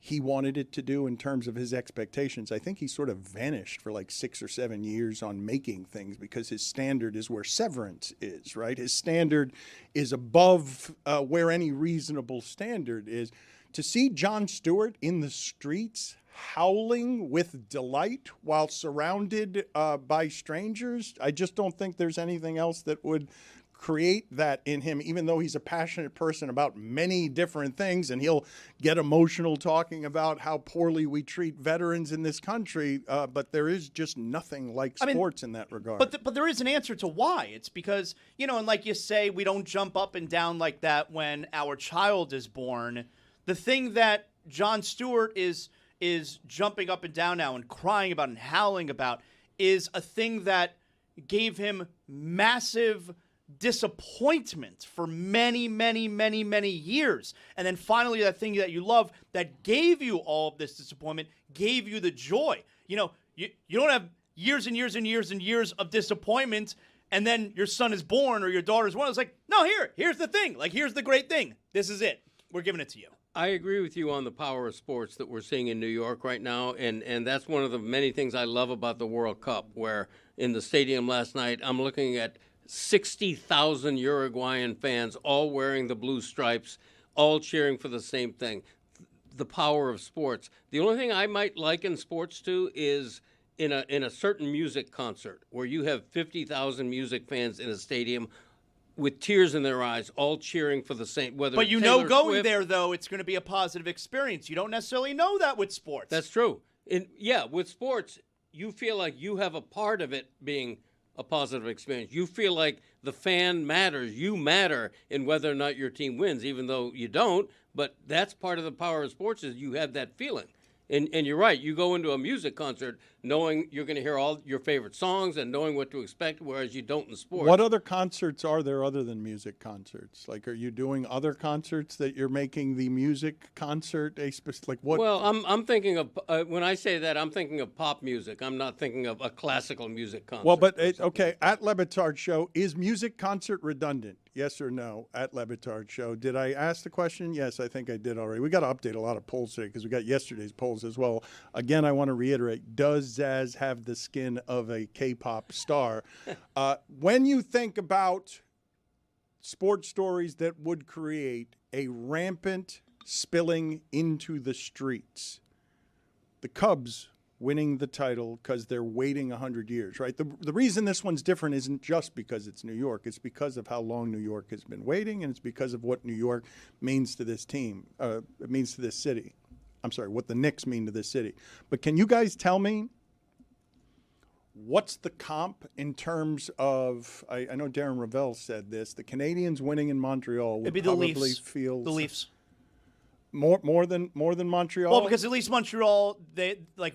he wanted it to do in terms of his expectations. I think he sort of vanished for like 6 or 7 years on making things because his standard is where Severance is, right? His standard is above where any reasonable standard is. To see Jon Stewart in the streets howling with delight while surrounded by strangers, I just don't think there's anything else that would create that in him, even though he's a passionate person about many different things, and he'll get emotional talking about how poorly we treat veterans in this country, but there is just nothing like sports in that regard. But there is an answer to why. It's because, and like you say, we don't jump up and down like that when our child is born. The thing that Jon Stewart is jumping up and down now and crying about and howling about is a thing that gave him massive disappointment for many, many, many, many years. And then finally that thing that you love that gave you all of this disappointment gave you the joy. You don't have years and years and years and years of disappointment and then your son is born or your daughter's born. It's like, no, here's the thing. Like, here's the great thing. This is it. We're giving it to you. I agree with you on the power of sports that we're seeing in New York right now, and that's one of the many things I love about the World Cup, where in the stadium last night, I'm looking at 60,000 Uruguayan fans all wearing the blue stripes, all cheering for the same thing. The power of sports. The only thing I might liken sports to is in a certain music concert where you have 50,000 music fans in a stadium with tears in their eyes, all cheering for the same. Whether but Taylor going Swift, there though, it's going to be a positive experience. You don't necessarily know that with sports. That's true. With sports, you feel like you have a part of it being a positive experience. You feel like the fan matters. You matter in whether or not your team wins, even though you don't. But that's part of the power of sports is you have that feeling. And you're right. You go into a music concert knowing you're going to hear all your favorite songs and knowing what to expect, whereas you don't in sports. What other concerts are there other than music concerts? Like, are you doing other concerts that you're making the music concert a specific? Like what? Well, I'm thinking of when I say that, I'm thinking of pop music. I'm not thinking of a classical music concert. Well, but okay, at Le Batard Show, is music concert redundant? Yes or no? At Le Batard Show, did I ask the question? Yes, I think I did already. We got to update a lot of polls today because we got yesterday's polls as well. Again, I want to reiterate: does Zaz have the skin of a K-pop star? When you think about sports stories that would create a rampant spilling into the streets, the Cubs winning the title because they're waiting 100 years, right? The reason this one's different isn't just because it's New York. It's because of how long New York has been waiting, and it's because of what New York means to this team. It means to this city. I'm sorry, what the Knicks mean to this city. But can you guys tell me what's the comp in terms of, I know Darren Ravel said this, the Canadians winning in Montreal would probably feel the Leafs. More than Montreal? Well, because at least Montreal,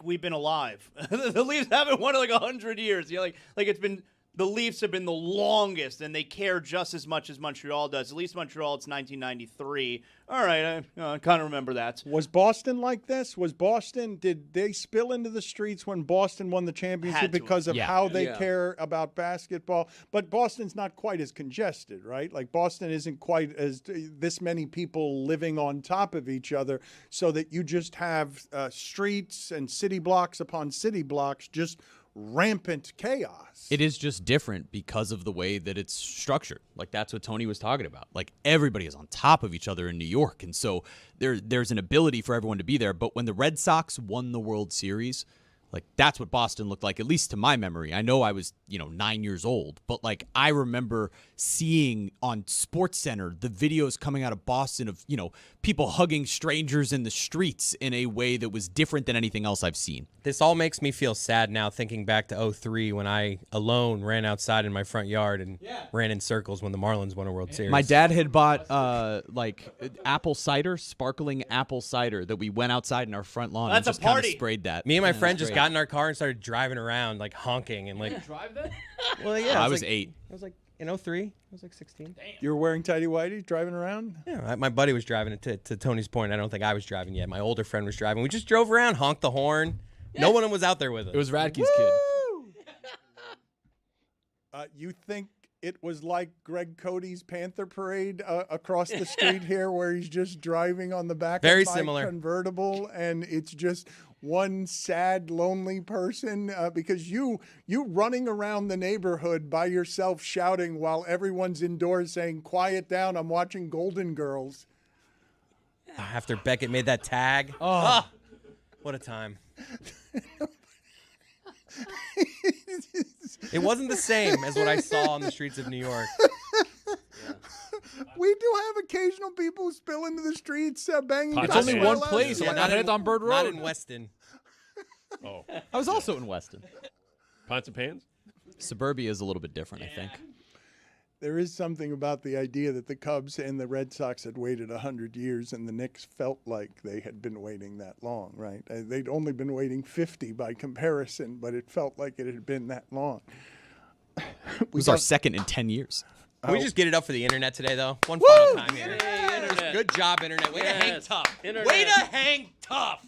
we've been alive. The Leafs haven't won in like 100 years. Like it's been, the Leafs have been the longest, and they care just as much as Montreal does. At least Montreal, it's 1993. All right, I kind of remember that. Was Boston like this? Did they spill into the streets when Boston won the championship because of how they care about basketball? But Boston's not quite as congested, right? Like Boston isn't quite as this many people living on top of each other, so that you just have streets and city blocks upon city blocks just rampant chaos. It is just different because of the way that it's structured. Like that's what Tony was talking about. Like everybody is on top of each other in New York, and so there's an ability for everyone to be there. But when the Red Sox won the World Series, like that's what Boston looked like, at least to my memory. I know I was 9 years old, but like I remember seeing on SportsCenter the videos coming out of Boston of people hugging strangers in the streets in a way that was different than anything else I've seen. This all makes me feel sad now thinking back to 2003 when I alone ran outside in my front yard and ran in circles when the Marlins won a World Series. My dad had bought apple cider, sparkling apple cider that we went outside in our front lawn and just kind of sprayed that. Me and my friend just got in our car and started driving around like honking and like. You drive that? Well, yeah. I was 8. I was like in 2003. I was like 16. Damn. You were wearing tighty whities driving around? Yeah, my buddy was driving it. To Tony's point, I don't think I was driving yet. My older friend was driving. We just drove around, honked the horn. No one was out there with us. It was Radke's kid. You think it was like Greg Cody's Panther Parade across the street here, where he's just driving on the back Very of my similar. convertible, and it's just one sad, lonely person because you running around the neighborhood by yourself shouting while everyone's indoors saying, "Quiet down, I'm watching Golden Girls." After Beckett made that tag. Oh, what a time. It wasn't the same as what I saw on the streets of New York. We do have occasional people who spill into the streets banging. It's only one Well, place. Yeah, Like I head on Bird Road. Not in Weston. Oh, I was also in Weston. pots and pans. Suburbia is a little bit different, I think. There is something about the idea that the Cubs and the Red Sox had waited 100 years, and the Knicks felt like they had been waiting that long, right? They'd only been waiting 50 by comparison, but it felt like it had been that long. It was our second in 10 years. Can we just get it up for the internet today, though? One final time here. Hey, internet. Good job, internet. Way to hang Yes, tough. internet. Way to hang tough.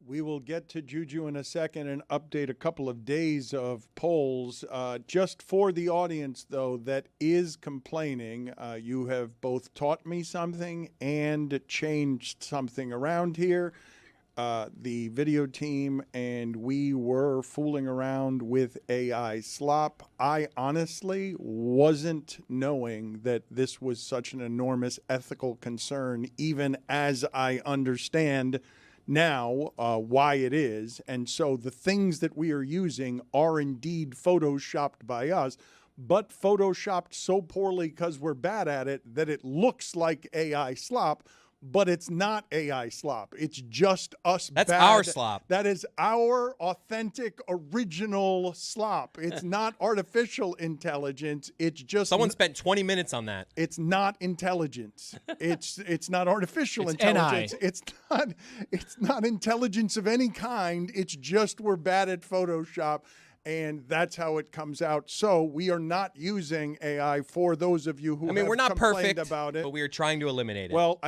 We will get to Juju in a second and update a couple of days of polls. Just for the audience, though, that is complaining, you have both taught me something and changed something around here. The video team and we were fooling around with AI slop. I honestly wasn't knowing that this was such an enormous ethical concern, even as I understand now why it is. And so the things that we are using are indeed photoshopped by us, but photoshopped so poorly because we're bad at it that it looks like AI slop, but it's not AI slop. It's just us. That's bad. our slop. That is our authentic, original slop. It's not artificial intelligence. It's just someone spent 20 minutes on that. It's not intelligence. It's not artificial It's intelligence. NI. It's not intelligence of any kind. It's just we're bad at Photoshop. And that's how it comes out. So we are not using AI for those of you who have we're not complained perfect about it. but we are trying to eliminate it. Well,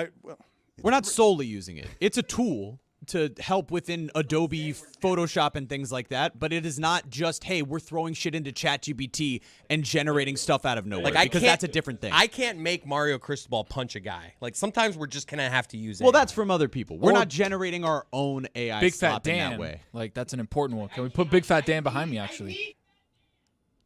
We're not solely using it. It's a tool to help within Adobe Photoshop and things like that, but it is not just, hey, we're throwing shit into ChatGPT and generating stuff out of nowhere, because that's a different thing. I can't make Mario Cristobal punch a guy. Like, sometimes we're just going to have to use it. Well, that's from other people. We're not generating our own AI Big Fat slop in Dan. that way. Like, that's an important one. Can we put Big Fat Dan behind me, actually?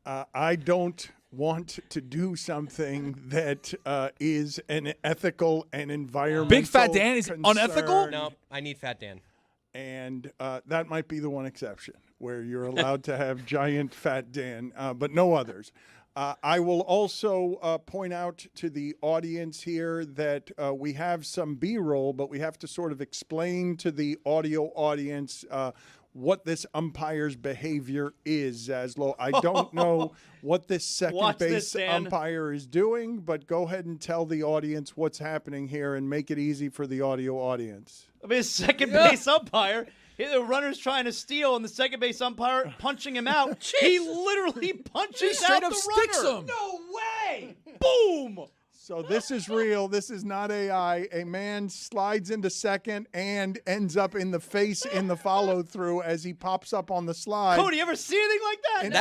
I don't want to do something that is an ethical and environmental Big Fat Dan is concern. unethical? No, I need Fat Dan. And that might be the one exception where you're allowed to have giant Fat Dan, but no others. I will also point out to the audience here that we have some B-roll, but we have to sort of explain to the audio audience what this umpire's behavior is, Zaslow. I don't know what this second base umpire is doing, but go ahead and tell the audience what's happening here and make it easy for the audio audience. I mean, his second base umpire, the runner's trying to steal, and the second base umpire punching him out. He literally punches straight out up the sticks runner. him. No way! Boom! So this is real. This is not AI. A man slides into second and ends up in the face in the follow-through as he pops up on the slide. Cody, you ever see anything like that? And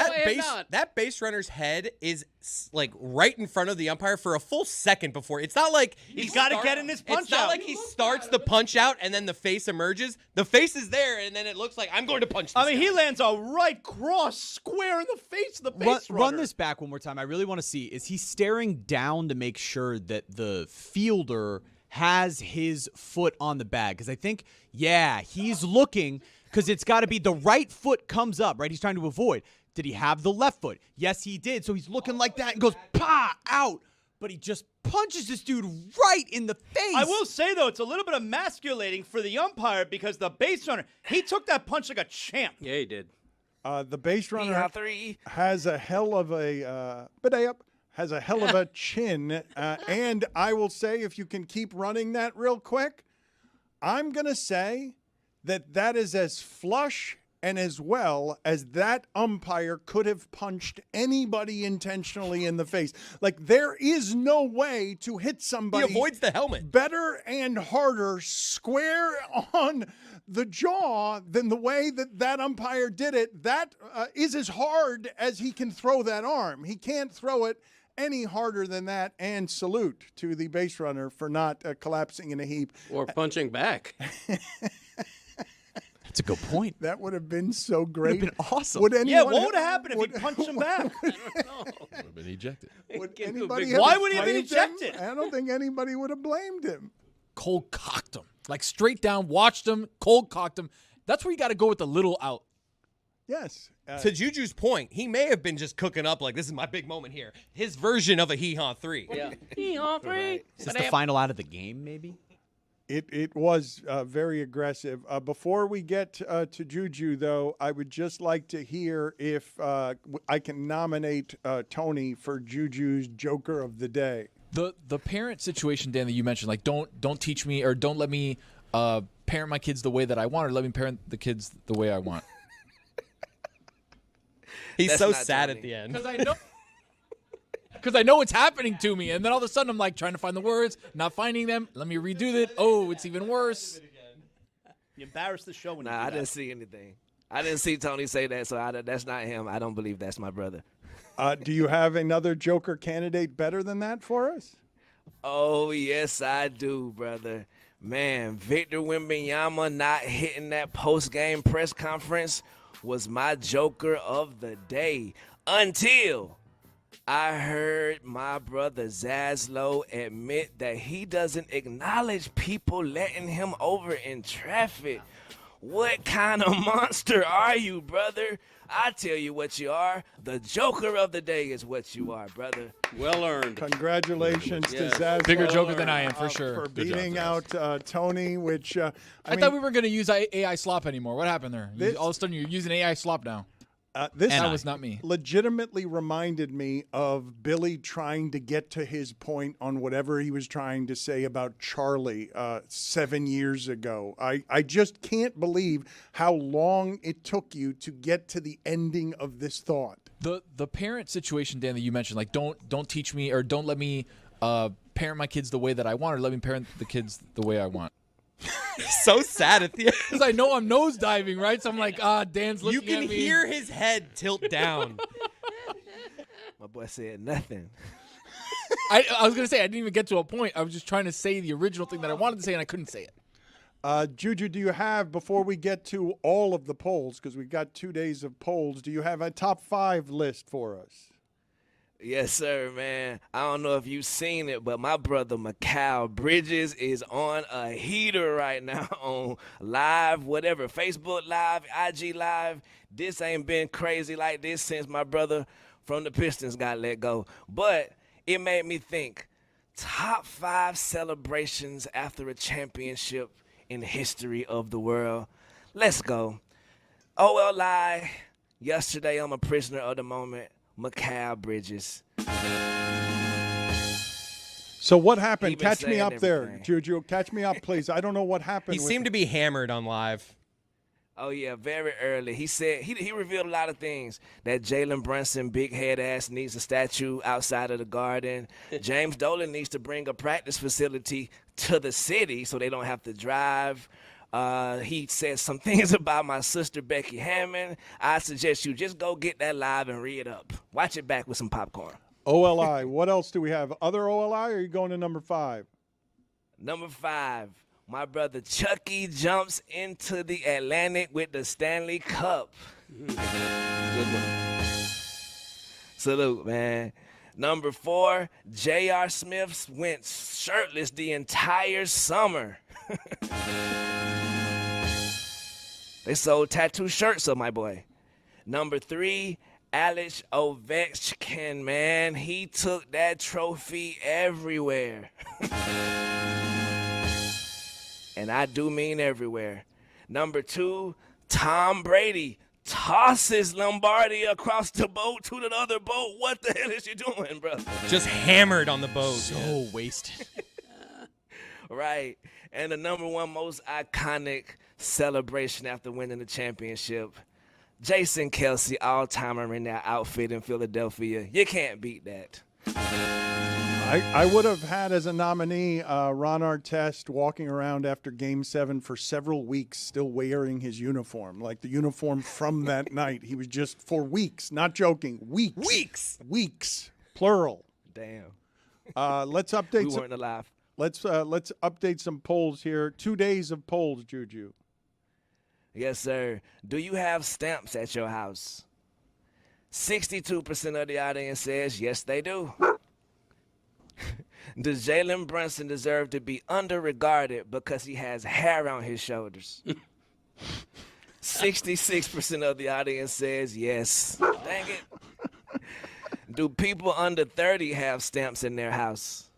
that base runner's head is like right in front of the umpire for a full second before. It's not like He's got to get in his punch It's not like he starts the punch out and then the face emerges. The face is there, and then it looks like I'm going to punch this I mean, guy. he lands a right cross square in the face of the base runner. Run this back one more time. I really want to see. Is he staring down to make sure that the fielder has his foot on the bag? Because I think, he's looking, because it's got to be the right foot comes up, right? He's trying to avoid. Did he have the left foot? Yes, he did. So he's looking like that and goes, out. But he just punches this dude right in the face. I will say, though, it's a little bit emasculating for the umpire because the base runner, he took that punch like a champ. Yeah, he did. The base runner has a hell of a has a hell of a chin, and I will say, if you can keep running that real quick, I'm gonna say that is as flush and as well as that umpire could have punched anybody intentionally in the face. Like, there is no way to hit somebody. He avoids the helmet better and harder square on the jaw than the way that umpire did it. That is as hard as he can throw that arm. He can't throw it any harder than that. And salute to the base runner for not collapsing in a heap or punching back. That's a good point. That would have been so great. Would have been awesome. Would anyone what would have happened if he punched him back? Would have been ejected. Would anybody Why have would he have been blamed ejected? him? I don't think anybody would have blamed him. Cold cocked him. Like, straight down, watched him, cold cocked him. That's where you got to go with the little out. Yes. To Juju's point, he may have been just cooking up like, this is my big moment here. His version of a hee-haw 3. Yeah. Hee-haw 3. Is this the final out of the game, maybe? It was very aggressive. Before we get to Juju, though, I would just like to hear if I can nominate Tony for Juju's Joker of the Day. The parent situation, Dan, that you mentioned, like, don't teach me or don't let me parent my kids the way that I want, or let me parent the kids the way I want. He's so sad at the end. Because I know what's happening to me, and then all of a sudden I'm like trying to find the words, not finding them. Let me redo it. Oh, it's even worse. You embarrassed the show when you Nah, do I that. didn't see anything. I didn't see Tony say that, so that's not him. I don't believe that's my brother. Do you have another Joker candidate better than that for us? Oh, yes, I do, brother. Man, Victor Wembanyama not hitting that post-game press conference was my Joker of the day until I heard my brother Zaslow admit that he doesn't acknowledge people letting him over in traffic. What kind of monster are you, brother? I tell you what you are. The Joker of the day is what you are, brother. Well earned. Congratulations to Zaz. Bigger Joker than I am, for sure. For beating out Tony, which I thought we weren't going to use AI slop anymore. What happened there? All of a sudden, you're using AI slop now. That was not me. Legitimately reminded me of Billy trying to get to his point on whatever he was trying to say about Charlie 7 years ago. I just can't believe how long it took you to get to the ending of this thought. The parent situation, Dan, that you mentioned, like don't teach me or don't let me parent my kids the way that I want, or let me parent the kids the way I want. So sad at the end. Because I know I'm nosediving, right? So I'm like, Dan's looking at me. You can hear his head tilt down. My boy said nothing. I was going to say, I didn't even get to a point. I was just trying to say the original thing that I wanted to say, and I couldn't say it. Juju, do you have, before we get to all of the polls, because we've got 2 days of polls, do you have a top 5 list for us? Yes, sir, man. I don't know if you've seen it, but my brother Mikal Bridges is on a heater right now on live, whatever, Facebook Live, IG Live. This ain't been crazy like this since my brother from the Pistons got let go. But it made me think, top 5 celebrations after a championship in the history of the world. Let's go. OLI, yesterday I'm a prisoner of the moment. Mikal Bridges. So what happened? Catch me up there, Juju. Catch me up, please. I don't know what happened. He seemed to be hammered on live. Oh, yeah, very early. He said he revealed a lot of things. That Jalen Brunson, big head ass, needs a statue outside of the Garden. James Dolan needs to bring a practice facility to the city so they don't have to drive. He said some things about my sister Becky Hammond. I suggest you just go get that live and read it up. Watch it back with some popcorn. OLI. What else do we have? Other OLI, or are you going to number 5? Number 5. My brother Chucky jumps into the Atlantic with the Stanley Cup. Good one. Salute, man. Number 4, J.R. Smith went shirtless the entire summer. They sold tattoo shirts of my boy. Number 3, Alex Ovechkin, man. He took that trophy everywhere. And I do mean everywhere. Number 2, Tom Brady tosses Lombardi across the boat to the other boat. What the hell is you doing, bro? Just hammered on the boat. So wasted. Right. And the number 1 most iconic celebration after winning the championship, Jason Kelce, all-timer in that outfit in Philadelphia. You can't beat that. I would have had as a nominee Ron Artest walking around after Game 7 for several weeks still wearing his uniform, like the uniform from that night. He was just, for weeks, not joking, weeks, plural. Damn. Let's update. We weren't alive. Let's update some polls here. 2 days of polls, Juju. Yes, sir. Do you have stamps at your house? 62% of the audience says yes, they do. Does Jalen Brunson deserve to be underregarded because he has hair on his shoulders? 66% of the audience says yes. Dang it. Do people under 30 have stamps in their house?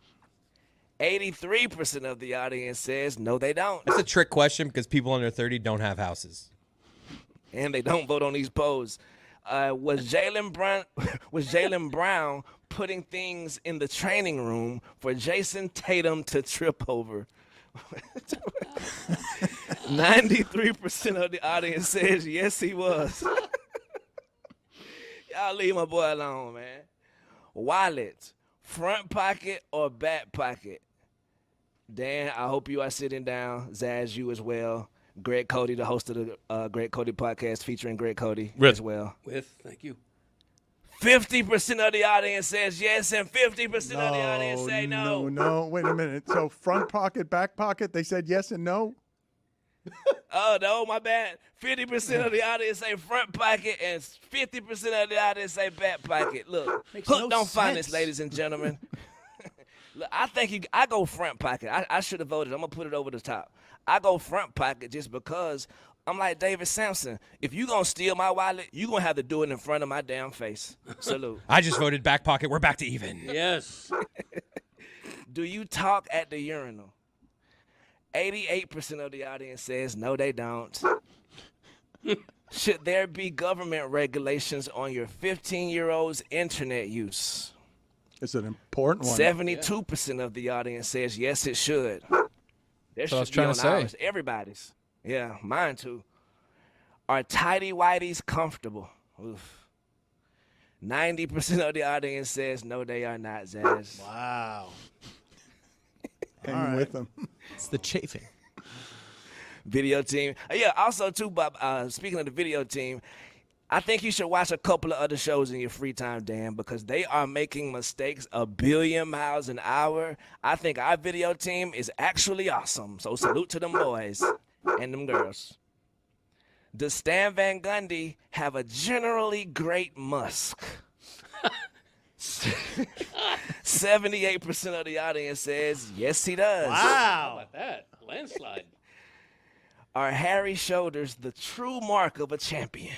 83% of the audience says no, they don't. That's a trick question because people under 30 don't have houses. And they don't vote on these polls. Was Jalen Brown putting things in the training room for Jason Tatum to trip over? 93% of the audience says yes, he was. Y'all leave my boy alone, man. Wallet, front pocket or back pocket? Dan, I hope you are sitting down. Zaz, you as well. Greg Cody, the host of the Greg Cody podcast featuring Greg Cody as well. Thank you. 50% of the audience says yes, and 50% of the audience say no. No, wait a minute. So front pocket, back pocket, they said yes and no? Oh, no, my bad. 50% of the audience say front pocket and 50% of the audience say back pocket. Look, Makes Hook no don't find this, sense. ladies and gentlemen. Look, I think I go front pocket. I should have voted. I'm going to put it over the top. I go front pocket just because I'm like David Sampson. If you going to steal my wallet, you going to have to do it in front of my damn face. Salute. I just voted back pocket. We're back to even. Yes. Do you talk at the urinal? 88% of the audience says no, they don't. Should there be government regulations on your 15-year-old's internet use? It's an important one. 72% of the audience says yes, it should. There So I was should be trying on to say. ours. Everybody's. Yeah, mine too. Are tighty whities comfortable? Oof. 90% of the audience says no, they are not, Zaz. Wow. Hang with them. It's the chafing. Video team. Yeah, also too, Bob, speaking of the video team, I think you should watch a couple of other shows in your free time, Dan, because they are making mistakes a billion miles an hour. I think our video team is actually awesome. So salute to them boys and them girls. Does Stan Van Gundy have a generally great musk? 78% of the audience says yes, he does. How about that? Landslide. Are hairy shoulders the true mark of a champion?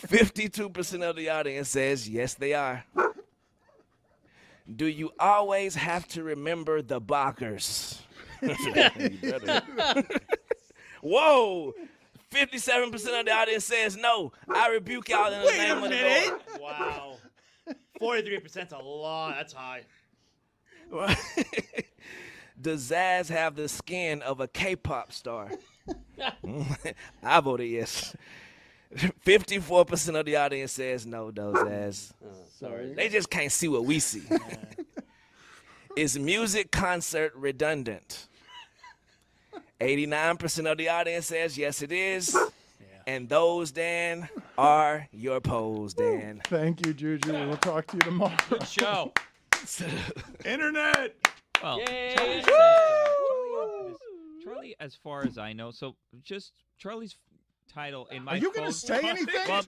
52% of the audience says yes, they are. Do you always have to remember the Bachers? Whoa! 57% of the audience says no. I rebuke y'all in the name of the Lord. Wow. 43%'s a lot. That's high. Does Zaz have the skin of a K-pop star? I voted yes. 54% of the audience says no, though, Zaz. Sorry. They just can't see what we see. Is music concert redundant? 89% of the audience says yes, it is. And those, Dan, are your polls, Dan. Thank you, Juju. We'll talk to you tomorrow. Good show. Internet. Well, Yay. Charlie, as far as I know, so just Charlie's title in my Are you going to phone- say anything? Well,